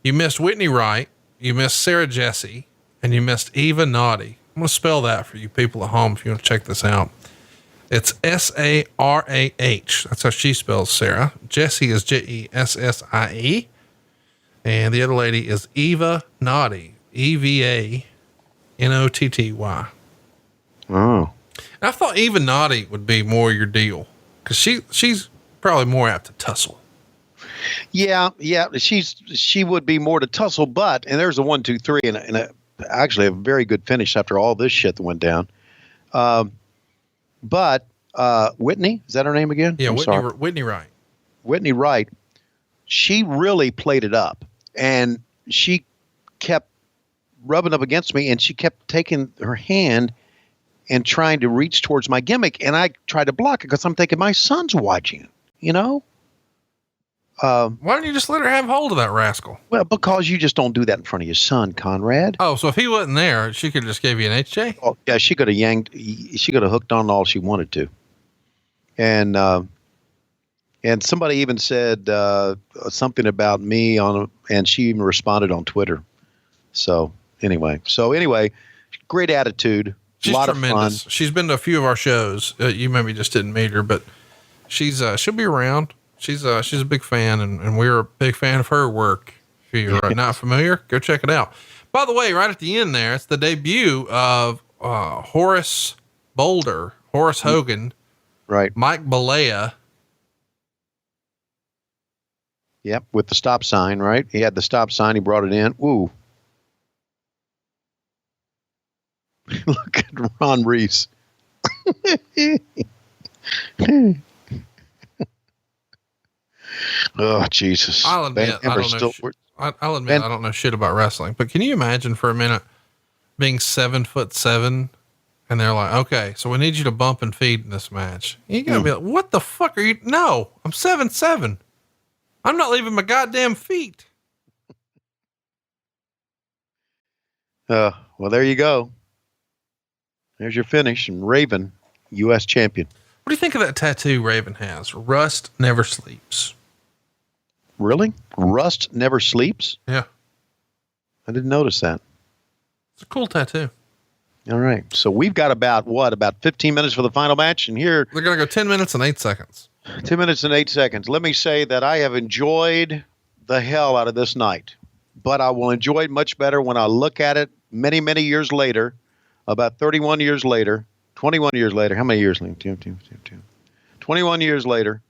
you missed Whitney Wright, you missed Sarah Jesse, and you missed Eva Naughty. I'm going to spell that for you people at home if you want to check this out. It's Sarah. That's how she spells Sarah. Jessie isJessie. And the other lady is Eva Naughty. EVANOTTY. Oh. I thought Eva Naughty would be more your deal, because she's probably more apt to tussle. Yeah. She would be more to tussle, but, and there's a 1, 2, 3 and actually a very good finish after all this shit that went down. But Whitney, is that her name again? Yeah, I'm Whitney, sorry. Whitney Wright. Whitney Wright. She really played it up, and she kept rubbing up against me, and she kept taking her hand and trying to reach towards my gimmick, and I tried to block it because I'm thinking my son's watching, you know? Why don't you just let her have hold of that rascal? Well, because you just don't do that in front of your son, Conrad. Oh, so if he wasn't there, she could just give you an HJ? Oh, yeah, she could have hooked on all she wanted to. And somebody even said something about me and she even responded on Twitter. So anyway, great attitude. She's a lot tremendous. of fun. She's been to a few of our shows. You maybe just didn't meet her, but she'll be around. She's a big fan, and we're a big fan of her work. If you're not familiar, go check it out. By the way, right at the end there, it's the debut of Horace Hogan, Right. Mike Balea. Yep, with the stop sign, right? He had the stop sign. He brought it in. Ooh. Look at Ron Reese. Oh, Jesus. I'll admit, I don't know shit about wrestling, but can you imagine for a minute being 7'7" and they're like, okay, so we need you to bump and feed in this match. You gotta be like, what the fuck are you? No, I'm 7'7". I'm not leaving my goddamn feet. Well, there you go. There's your finish. And Raven, U.S. champion. What do you think of that tattoo Raven has? Rust never sleeps. Really? Rust never sleeps? Yeah. I didn't notice that. It's a cool tattoo. All right. So we've got about 15 minutes for the final match. And here, They're going to go 10 minutes and 8 seconds. 2 minutes and 8 seconds. Let me say that I have enjoyed the hell out of this night, but I will enjoy it much better when I look at it many, many years later, about 31 years later, 21 years later. How many years? 21 years later,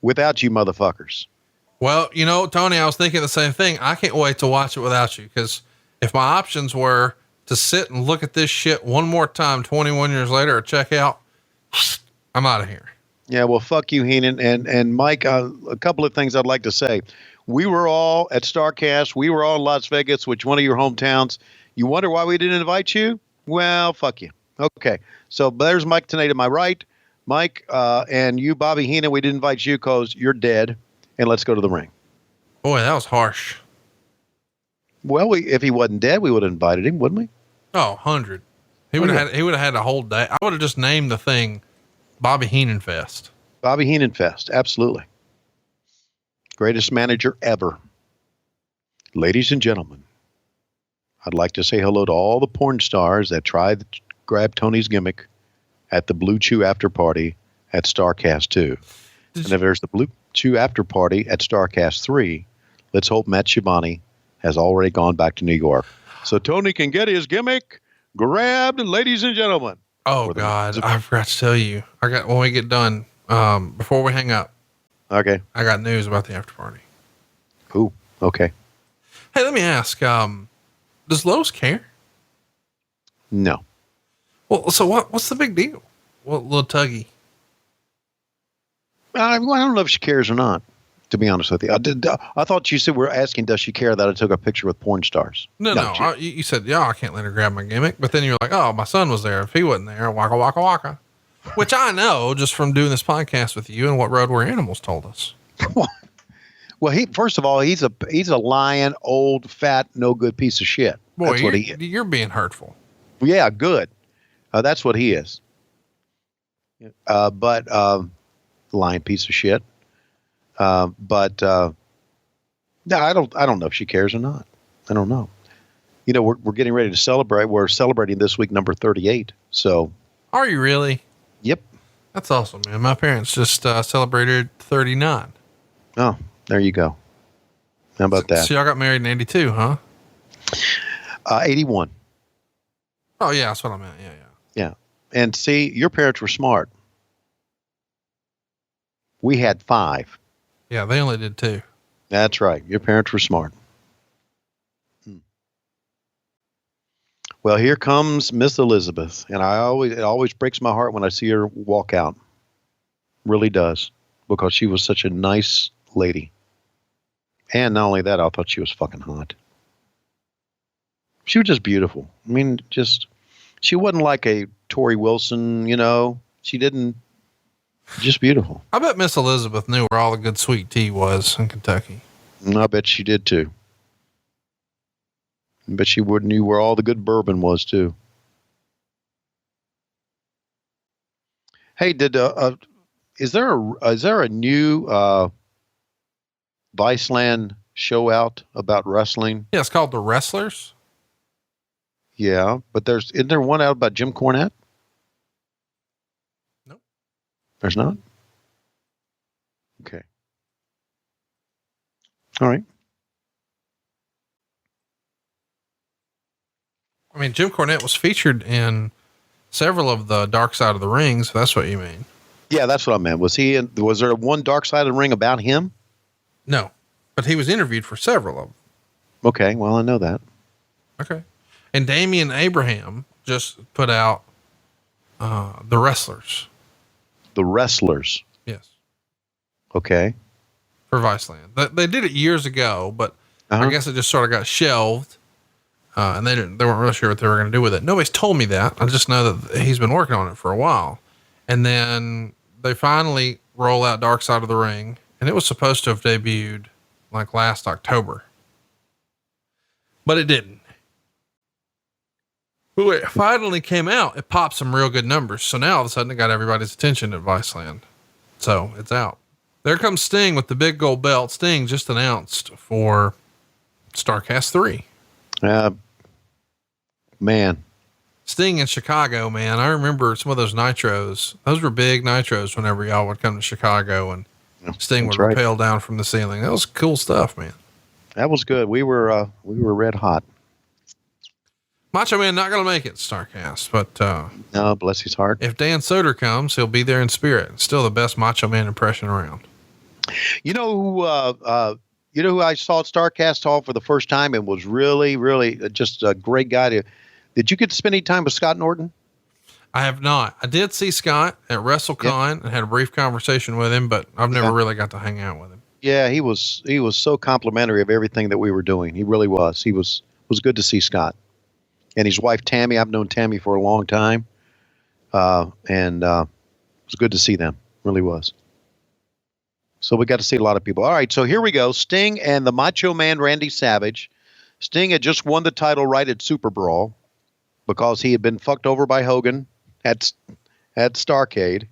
without you motherfuckers. Well, Tony, I was thinking the same thing. I can't wait to watch it without you, because if my options were to sit and look at this shit one more time 21 years later or check out, I'm out of here. Yeah, well, fuck you, Heenan. And Mike, a couple of things I'd like to say. We were all at StarCast. We were all in Las Vegas, which one of your hometowns. You wonder why we didn't invite you? Well, fuck you. Okay, so there's Mike tonight to my right. Mike, and you, Bobby Heenan, we didn't invite you because you're dead. And let's go to the ring. Boy, that was harsh. Well, if he wasn't dead, we would have invited him, wouldn't we? Oh, 100. He would have had a whole day. I would have just named the thing Bobby Heenan Fest. Bobby Heenan Fest. Absolutely. Greatest manager ever. Ladies and gentlemen, I'd like to say hello to all the porn stars that tried to grab Tony's gimmick at the Blue Chew after party at StarCast 2. And if there's the Blue Chew after party at StarCast 3, let's hope Matt Schiavone has already gone back to New York. So Tony can get his gimmick grabbed, ladies and gentlemen. Oh God, I forgot to tell you. When we get done, before we hang up. Okay. I got news about the after party. Cool. Okay. Hey, let me ask, does Lowe's care? No. Well, so what's the big deal? Well, little Tuggy. I don't know if she cares or not, to be honest with you. I thought you said we're asking, does she care that I took a picture with porn stars? No. You said, yeah, I can't let her grab my gimmick. But then you're like, oh, my son was there. If he wasn't there, waka, waka, waka. Which I know just from doing this podcast with you and what Road Where Animals told us. Well, first of all, he's a lying, old, fat, no good piece of shit. Boy, that's what he is. You're being hurtful. Yeah, good. That's what he is. But lying piece of shit. No, I don't know if she cares or not. I don't know. We're getting ready to celebrate. We're celebrating this week number 38. So. Are you really? Yep. That's awesome, man. My parents just celebrated 39. Oh, there you go. How about that? So y'all got married in 82, huh? 81. Oh yeah, that's what I meant. Yeah. And see, your parents were smart. We had 5. Yeah, they only did 2. That's right. Your parents were smart. Well, here comes Miss Elizabeth, and it always breaks my heart when I see her walk out. Really does, because she was such a nice lady. And not only that, I thought she was fucking hot. She was just beautiful. I mean, she wasn't like a Tori Wilson, just beautiful. I bet Miss Elizabeth knew where all the good sweet tea was in Kentucky. And I bet she did too. I bet she knew where all the good bourbon was too. Hey, is there a new Viceland show out about wrestling? Yeah, it's called The Wrestlers. Yeah, but isn't there one out about Jim Cornette? Nope. There's not? Okay. All right. I mean, Jim Cornette was featured in several of the Dark Side of the Rings, if that's what you mean. Yeah, that's what I meant. Was there one Dark Side of the Ring about him? No, but he was interviewed for several of them. Okay, well, I know that. Okay. And Damian Abraham just put out The Wrestlers. The Wrestlers. Yes. Okay. For Viceland. They did it years ago, but I guess it just sort of got shelved. And they weren't really sure what they were going to do with it. Nobody's told me that. I just know that he's been working on it for a while. And then they finally roll out Dark Side of the Ring, and it was supposed to have debuted like last October, but it didn't. But when it finally came out, it popped some real good numbers. So now all of a sudden it got everybody's attention at Viceland. So it's out. There comes Sting with the big gold belt. Sting just announced for StarCast 3. Man. Sting in Chicago, man. I remember some of those nitros. Those were big nitros whenever y'all would come to Chicago and Sting would rappel down from the ceiling. That was cool stuff, man. That was good. We were red hot. Macho Man not going to make it StarCast, but, no, bless his heart. If Dan Soder comes, he'll be there in spirit. Still the best Macho Man impression around. You know who I saw at StarCast Hall for the first time and was really, really just a great guy did you get to spend any time with Scott Norton? I have not. I did see Scott at WrestleCon and had a brief conversation with him, but I've never really got to hang out with him. Yeah, he was so complimentary of everything that we were doing. He really was. He was good to see Scott. And his wife, Tammy, I've known Tammy for a long time. And it was good to see them. Really was. So we got to see a lot of people. All right, so here we go. Sting and the Macho Man Randy Savage. Sting had just won the title right at Super Brawl because he had been fucked over by Hogan at Starrcade.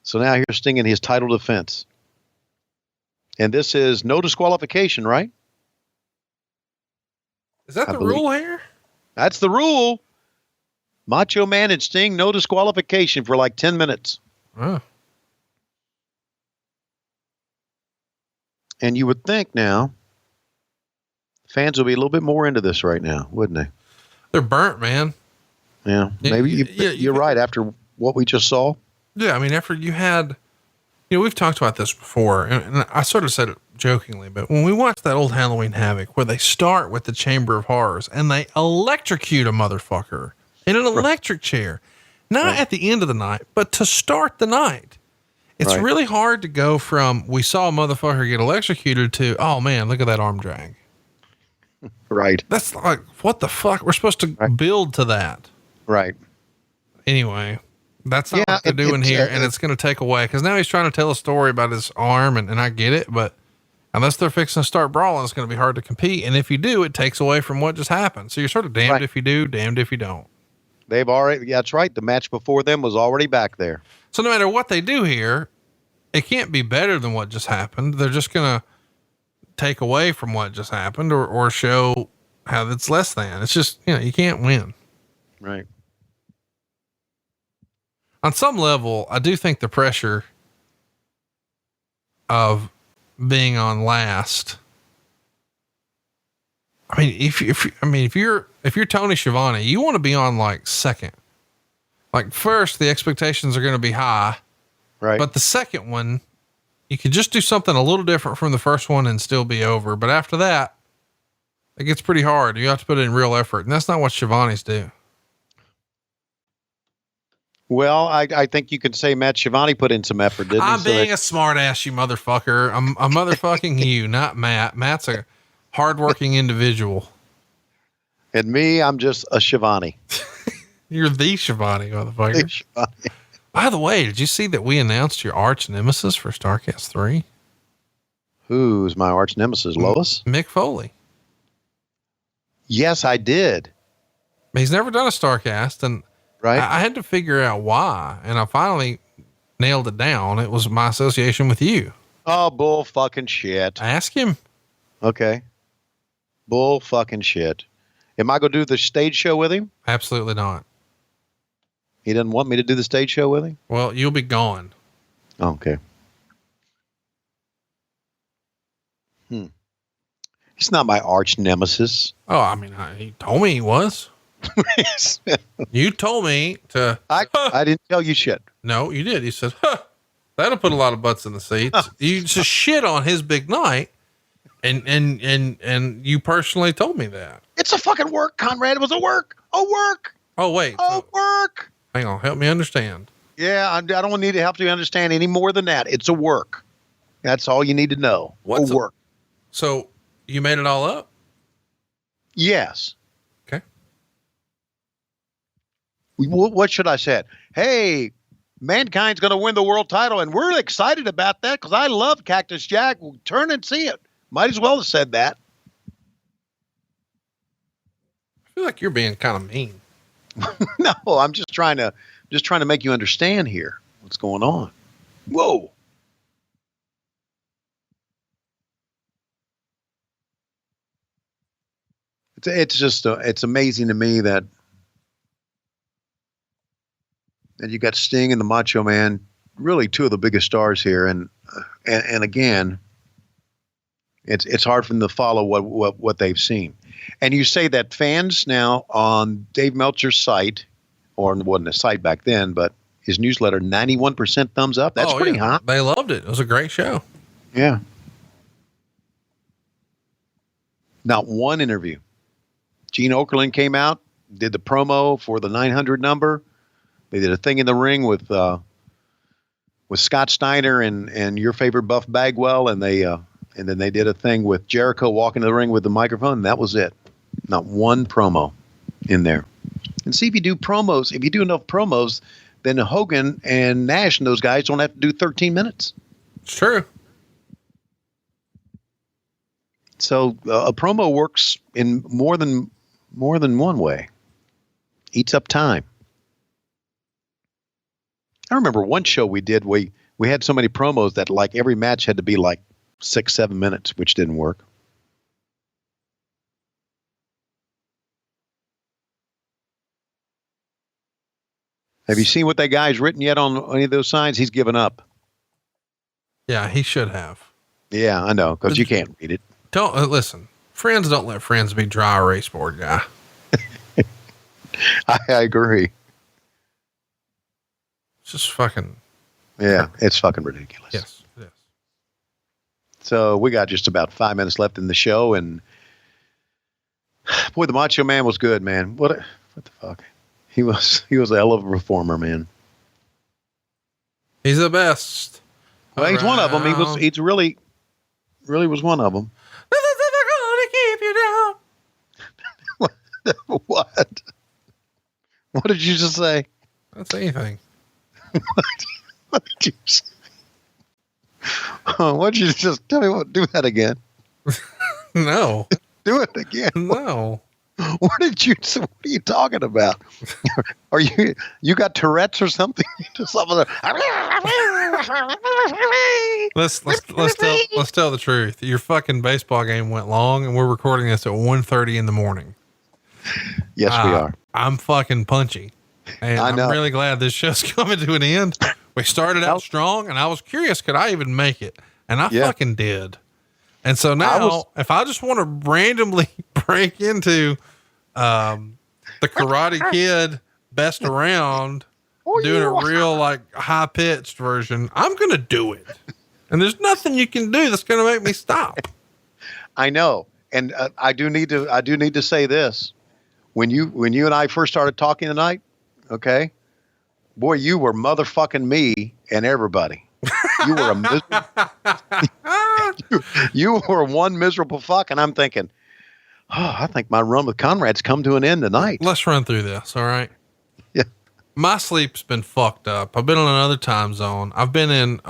So now here's Sting in his title defense. And this is no disqualification, right? Is that the rule here? That's the rule. Macho Man and Sting, no disqualification for like 10 minutes. Oh. And you would think now fans will be a little bit more into this right now, wouldn't they? They're burnt, man. Yeah. Maybe you're right after what we just saw. Yeah. I mean, after you had, we've talked about this before, and I sort of said it jokingly, but when we watch that old Halloween Havoc where they start with the Chamber of Horrors and they electrocute a motherfucker in an electric chair, not at the end of the night, but to start the night. It's really hard to go from, we saw a motherfucker get electrocuted to, oh man, look at that arm drag. Right. That's like, what the fuck? We're supposed to build to that. Right. Anyway, that's not what they're doing here. And it's going to take away, because now he's trying to tell a story about his arm, and I get it, but unless they're fixing to start brawling, it's going to be hard to compete. And if you do, it takes away from what just happened. So you're sort of damned if you do, damned if you don't. They've already, that's right. The match before them was already back there. So no matter what they do here, it can't be better than what just happened. They're just going to take away from what just happened or show how it's less than. It's just, you can't win. Right. On some level, I do think the pressure of being on last. I mean, if you're Tony Schiavone, you want to be on like second. Like first, the expectations are going to be high, right? But the second one, you could just do something a little different from the first one and still be over. But after that, It gets pretty hard. You have to put in real effort, and that's not what Schiavone's do. Well, I think you could say Matt Schiavone put in some effort, didn't he? I'm being a smart ass, you motherfucker. I'm motherfucking you, not Matt. Matt's a hardworking individual. And me, I'm just a Schiavone. You're the Schiavone, motherfucker. By the way, did you see that we announced your arch nemesis for StarCast 3? Who's my arch nemesis, Lois? Mick Foley. Yes, I did. He's never done a StarCast, and right. I had to figure out why, and I finally nailed it down. It was my association with you. Oh, bull fucking shit. Ask him. Okay. Bull fucking shit. Am I going to do the stage show with him? Absolutely not. He doesn't want me to do the stage show with him? Well, you'll be gone. Okay. He's not my arch nemesis. Oh, I mean, he told me he was. You told me to. I didn't tell you shit. No, you did. You said, that'll put a lot of butts in the seats. You just shit on his big night. And you personally told me that. It's a fucking work, Conrad. It was a work. Oh, wait. Work. Hang on. Help me understand. Yeah. I don't need to help you understand any more than that. It's a work. That's all you need to know. What's a work? So you made it all up? Yes. Okay. What should I say? Hey, Mankind's going to win the world title, and we're excited about that because I love Cactus Jack. We'll turn and see it. Might as well have said that. I feel like you're being kind of mean. No, I'm just trying to make you understand here what's going on. Whoa. It's just it's amazing to me that you got Sting and the Macho Man, really two of the biggest stars here, and again, it's hard for them to follow what they've seen. And you say that fans now on Dave Meltzer's site, or it wasn't a site back then, but his newsletter, 91% thumbs up. That's pretty high. They loved it. It was a great show. Yeah. Not one interview. Gene Okerlund came out, did the promo for the 900 number. They did a thing in the ring with Scott Steiner and your favorite Buff Bagwell, and then they did a thing with Jericho walking to the ring with the microphone. And that was it. Not one promo in there. And see, if you do enough promos, then Hogan and Nash and those guys don't have to do 13 minutes. It's true. So a promo works in more than one way. Eats up time. I remember one show we did, we had so many promos that like every match had to be like 6-7 minutes, which didn't work. Have you seen what that guy's written yet on any of those signs? He's given up. Yeah, he should have. Yeah, I know, because you can't read it. Don't listen. Friends don't let friends be dry erase board guy. I agree. It's just fucking. Yeah, it's fucking ridiculous. Yes, it is. So we got just about 5 minutes left in the show, and boy, the Macho Man was good, man. What the fuck? He was a hell of a performer, man. He's the best. Well, he's one of them. He's really was one of them. Gonna keep you down. What? What did you just say? That's anything. What did you say? What did you just tell me? Do that again. No. Do it again. No. What did you say? What are you talking about? Are you got Tourette's or something? Let's tell the truth. Your fucking baseball game went long, and we're recording this at 1:30 in the morning. Yes, we are. I'm fucking punchy, and I know. I'm really glad this show's coming to an end. We started out strong, and I was curious, could I even make it? And I fucking did. And so now, if I just want to randomly break into the Karate Kid best around, doing a real like high pitched version, I'm going to do it. And there's nothing you can do that's going to make me stop. I know. And I do need to say this. When you and I first started talking tonight, okay, boy, you were motherfucking me and everybody. You were a miserable, you were one miserable fuck, and I'm thinking, oh, I think my run with Conrad's come to an end tonight. Let's run through this. All right. Yeah. My sleep's been fucked up. I've been on another time zone. I've been in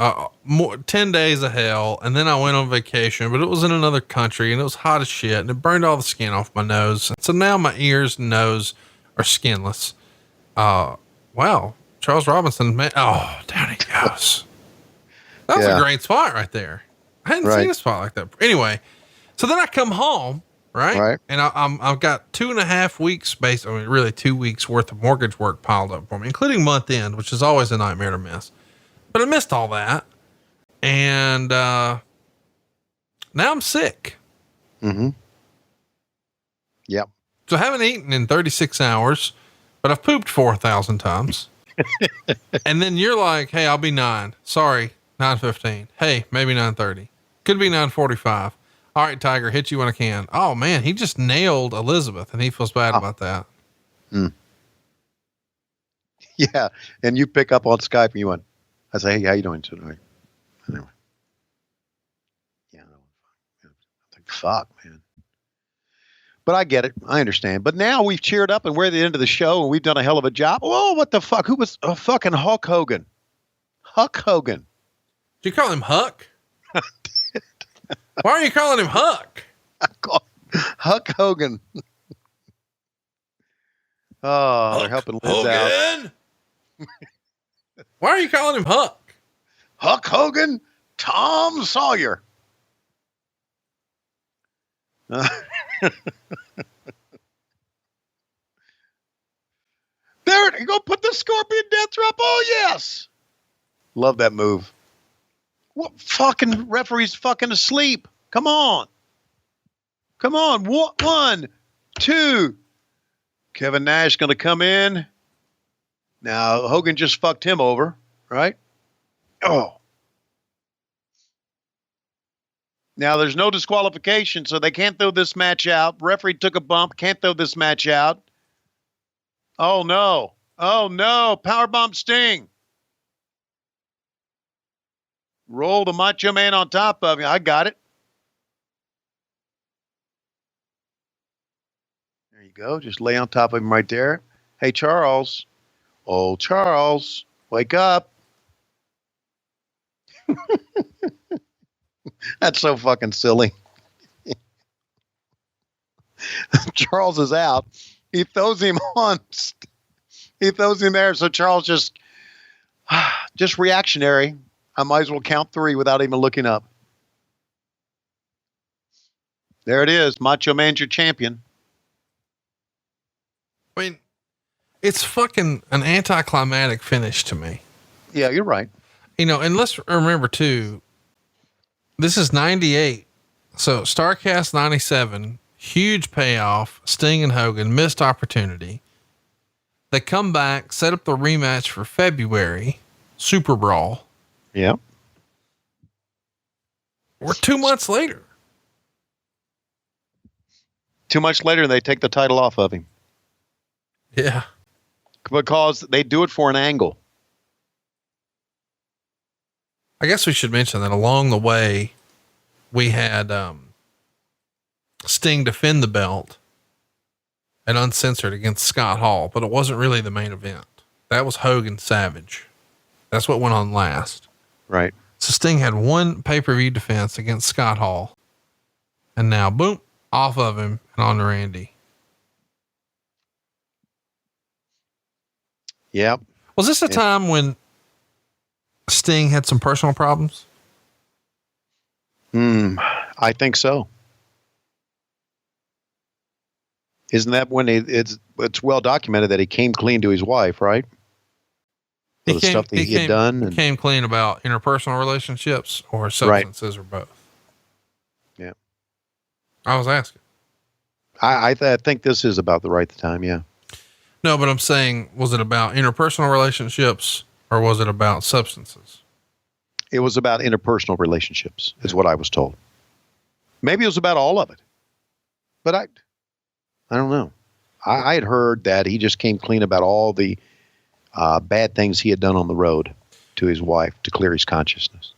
10 days of hell, and then I went on vacation, but it was in another country, and it was hot as shit, and it burned all the skin off my nose. So now my ears and nose are skinless. Wow. Charles Robinson, man. Oh, down he goes. That was a great spot right there. I hadn't seen a spot like that. Anyway, so then I come home, right? And I've got 2.5 weeks really 2 weeks worth of mortgage work piled up for me, including month end, which is always a nightmare to miss. But I missed all that. And now I'm sick. Mm-hmm. Yep. So I haven't eaten in 36 hours, but I've pooped 4,000 times. And then you're like, hey, I'll be 9. Sorry, 9:15. Hey, maybe 9:30. Could be 9:45. All right, Tiger, hit you when I can. Oh man, he just nailed Elizabeth, and he feels bad about that. Mm. Yeah, and you pick up on Skype, and you went. I say, hey, how you doing tonight? Anyway, yeah, I think, fuck, man. But I get it. I understand. But now we've cheered up, and we're at the end of the show, and we've done a hell of a job. Oh, what the fuck? Who was fucking Hulk Hogan? Huck Hogan. Did you call him Huck? Why are you calling him Huck? I call him Huck Hogan. Oh, Huck, they're helping Liz Hogan? Out. Why are you calling him Huck? Huck Hogan, Tom Sawyer. There it is. Go put the scorpion death drop. Oh, yes. Love that move. What fucking referee's fucking asleep? Come on. Come on. 1, 2. Kevin Nash going to come in. Now, Hogan just fucked him over, right? Oh. Now, there's no disqualification, so they can't throw this match out. Referee took a bump. Can't throw this match out. Oh, no. Oh, no. Powerbomb Sting. Roll the Macho Man on top of you. I got it. There you go. Just lay on top of him right there. Hey, Charles. Oh, Charles. Wake up. That's so fucking silly. Charles is out. He throws him on. He throws him there. So Charles just reactionary. I might as well count 3 without even looking up. There it is. Macho Man's your champion. I mean, it's fucking an anticlimactic finish to me. Yeah, you're right. You know, and let's remember too, this is 98. So StarCast 97, huge payoff. Sting and Hogan, missed opportunity. They come back, set up the rematch for February, Super Brawl. Yeah. We're 2 months later. 2 months later, they take the title off of him. Yeah. Because they do it for an angle. I guess we should mention that along the way, we had Sting defend the belt and Uncensored against Scott Hall, but it wasn't really the main event. That was Hogan Savage. That's what went on last. Right. So Sting had one pay-per-view defense against Scott Hall, and now boom, off of him and on to Randy. Yep. Was this a time when Sting had some personal problems? I think so. Isn't that when it's well documented that he came clean to his wife, right? He had done. He came clean about interpersonal relationships or substances or both. Yeah. I was asking. I think this is about the right time. Yeah. No, but I'm saying, was it about interpersonal relationships or was it about substances? It was about interpersonal relationships is what I was told. Maybe it was about all of it. But I don't know. I had heard that he just came clean about all the bad things he had done on the road to his wife to clear his consciousness.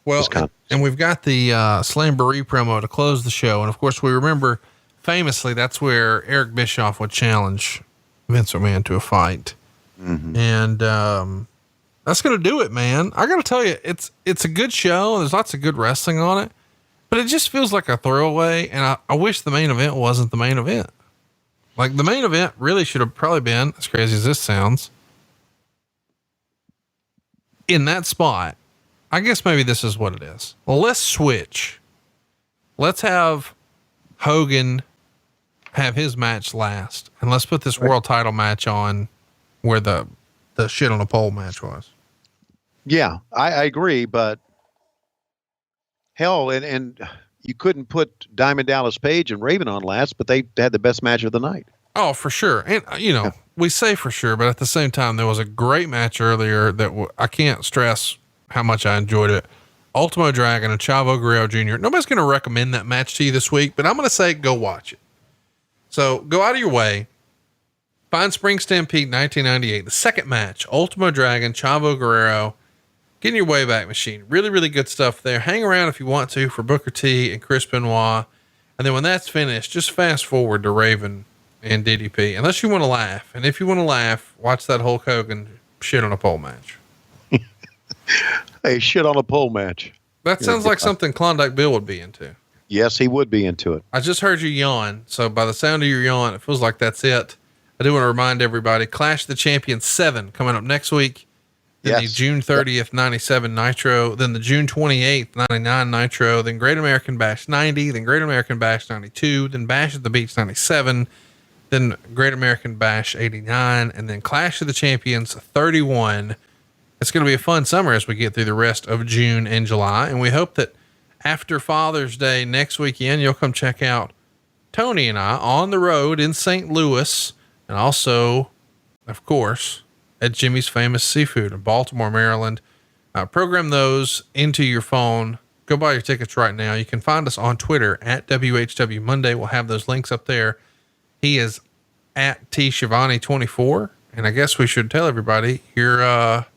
Well, and we've got the Slamboree promo to close the show. And of course, we remember famously that's where Eric Bischoff would challenge Vince McMahon to a fight. Mm-hmm. And that's going to do it, man. I got to tell you, it's a good show. There's lots of good wrestling on it, but it just feels like a throwaway. And I wish the main event wasn't the main event. Like the main event really should have probably been, as crazy as this sounds, in that spot. I guess maybe this is what it is. Well, let's switch. Let's have Hogan have his match last, and let's put this world title match on where the shit on a pole match was. Yeah, I agree, but hell, and you couldn't put Diamond Dallas Page and Raven on last, but they had the best match of the night. Oh, for sure. And we say for sure, but at the same time, there was a great match earlier that I can't stress how much I enjoyed it. Ultimo Dragon and Chavo Guerrero Jr. Nobody's going to recommend that match to you this week, but I'm going to say, go watch it. So go out of your way. Find Spring Stampede 1998, the second match, Ultimo Dragon, Chavo Guerrero, get in your Wayback Machine. Really, really good stuff there. Hang around if you want to for Booker T and Chris Benoit. And then when that's finished, just fast forward to Raven and DDP, unless you want to laugh. And if you want to laugh, watch that Hulk Hogan shit on a pole match. Hey, shit on a pole match. That sounds like something Klondike Bill would be into. Yes, he would be into it. I just heard you yawn. So by the sound of your yawn, it feels like that's it. I do want to remind everybody, Clash of the Champions 7 coming up next week. Then the June 30th, 97 Nitro. Then the June 28th, 99 Nitro. Then Great American Bash 90. Then Great American Bash 92. Then Bash at the Beach 97. Then Great American Bash 89. And then Clash of the Champions 31. It's going to be a fun summer as we get through the rest of June and July. And we hope that after Father's Day next weekend, you'll come check out Tony and I on the road in St. Louis. And also, of course, at Jimmy's Famous Seafood in Baltimore, Maryland. Program those into your phone. Go buy your tickets right now. You can find us on Twitter at WHW Monday. We'll have those links up there. He is at Schiavone24. And I guess we should tell everybody you're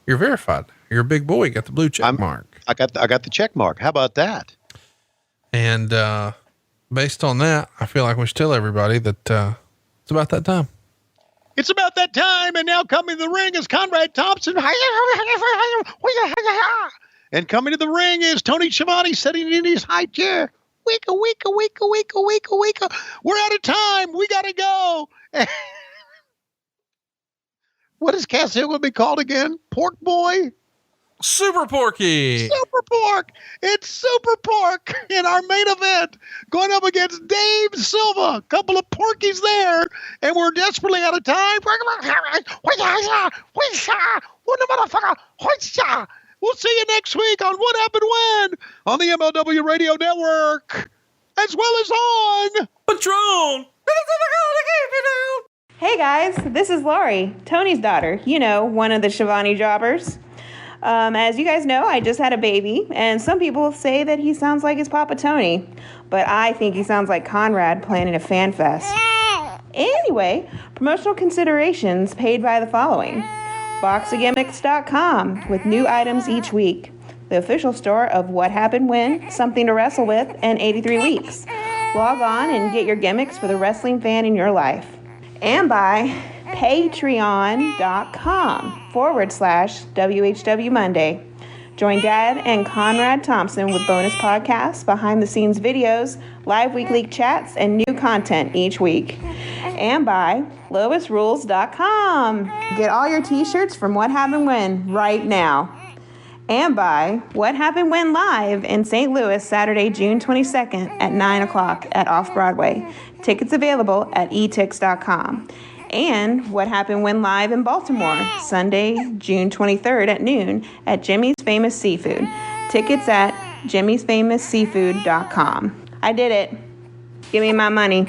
verified. You're a big boy. You got the blue check mark. I got the check mark. How about that? And based on that, I feel like we should tell everybody that it's about that time. It's about that time, and now coming to the ring is Conrad Thompson. And coming to the ring is Tony Schiavone sitting in his high chair. Weeka, weeka, weeka, weeka, weeka, weeka. We're out of time. We got to go. What is Cass Hill going to be called again? Pork Boy? Super Porky. Super Pork. It's Super Pork in our main event going up against Dave Silva. A couple of Porkies there, and we're desperately out of time. We'll see you next week on What Happened When on the MLW Radio Network, as well as on Patron. Hey guys, this is Laurie, Tony's daughter. You know, one of the Schiavone jobbers. As you guys know, I just had a baby, and some people say that he sounds like his Papa Tony, but I think he sounds like Conrad planning a fan fest. Anyway, promotional considerations paid by the following. Boxofgimmicks.com with new items each week. The official store of What Happened When, Something to Wrestle With, and 83 Weeks. Log on and get your gimmicks for the wrestling fan in your life. And by patreon.com/WHW Monday. Join Dad and Conrad Thompson with bonus podcasts, behind the scenes videos, live weekly chats, and new content each week. And by LoisRules.com. Get all your t-shirts from What Happened When right now. And by What Happened When Live in St. Louis, Saturday, June 22nd at 9 o'clock at Off-Broadway. Tickets available at etix.com. And What Happened When Live in Baltimore, Sunday, June 23rd at noon at Jimmy's Famous Seafood. Tickets at jimmysfamousseafood.com. I did it. Give me my money.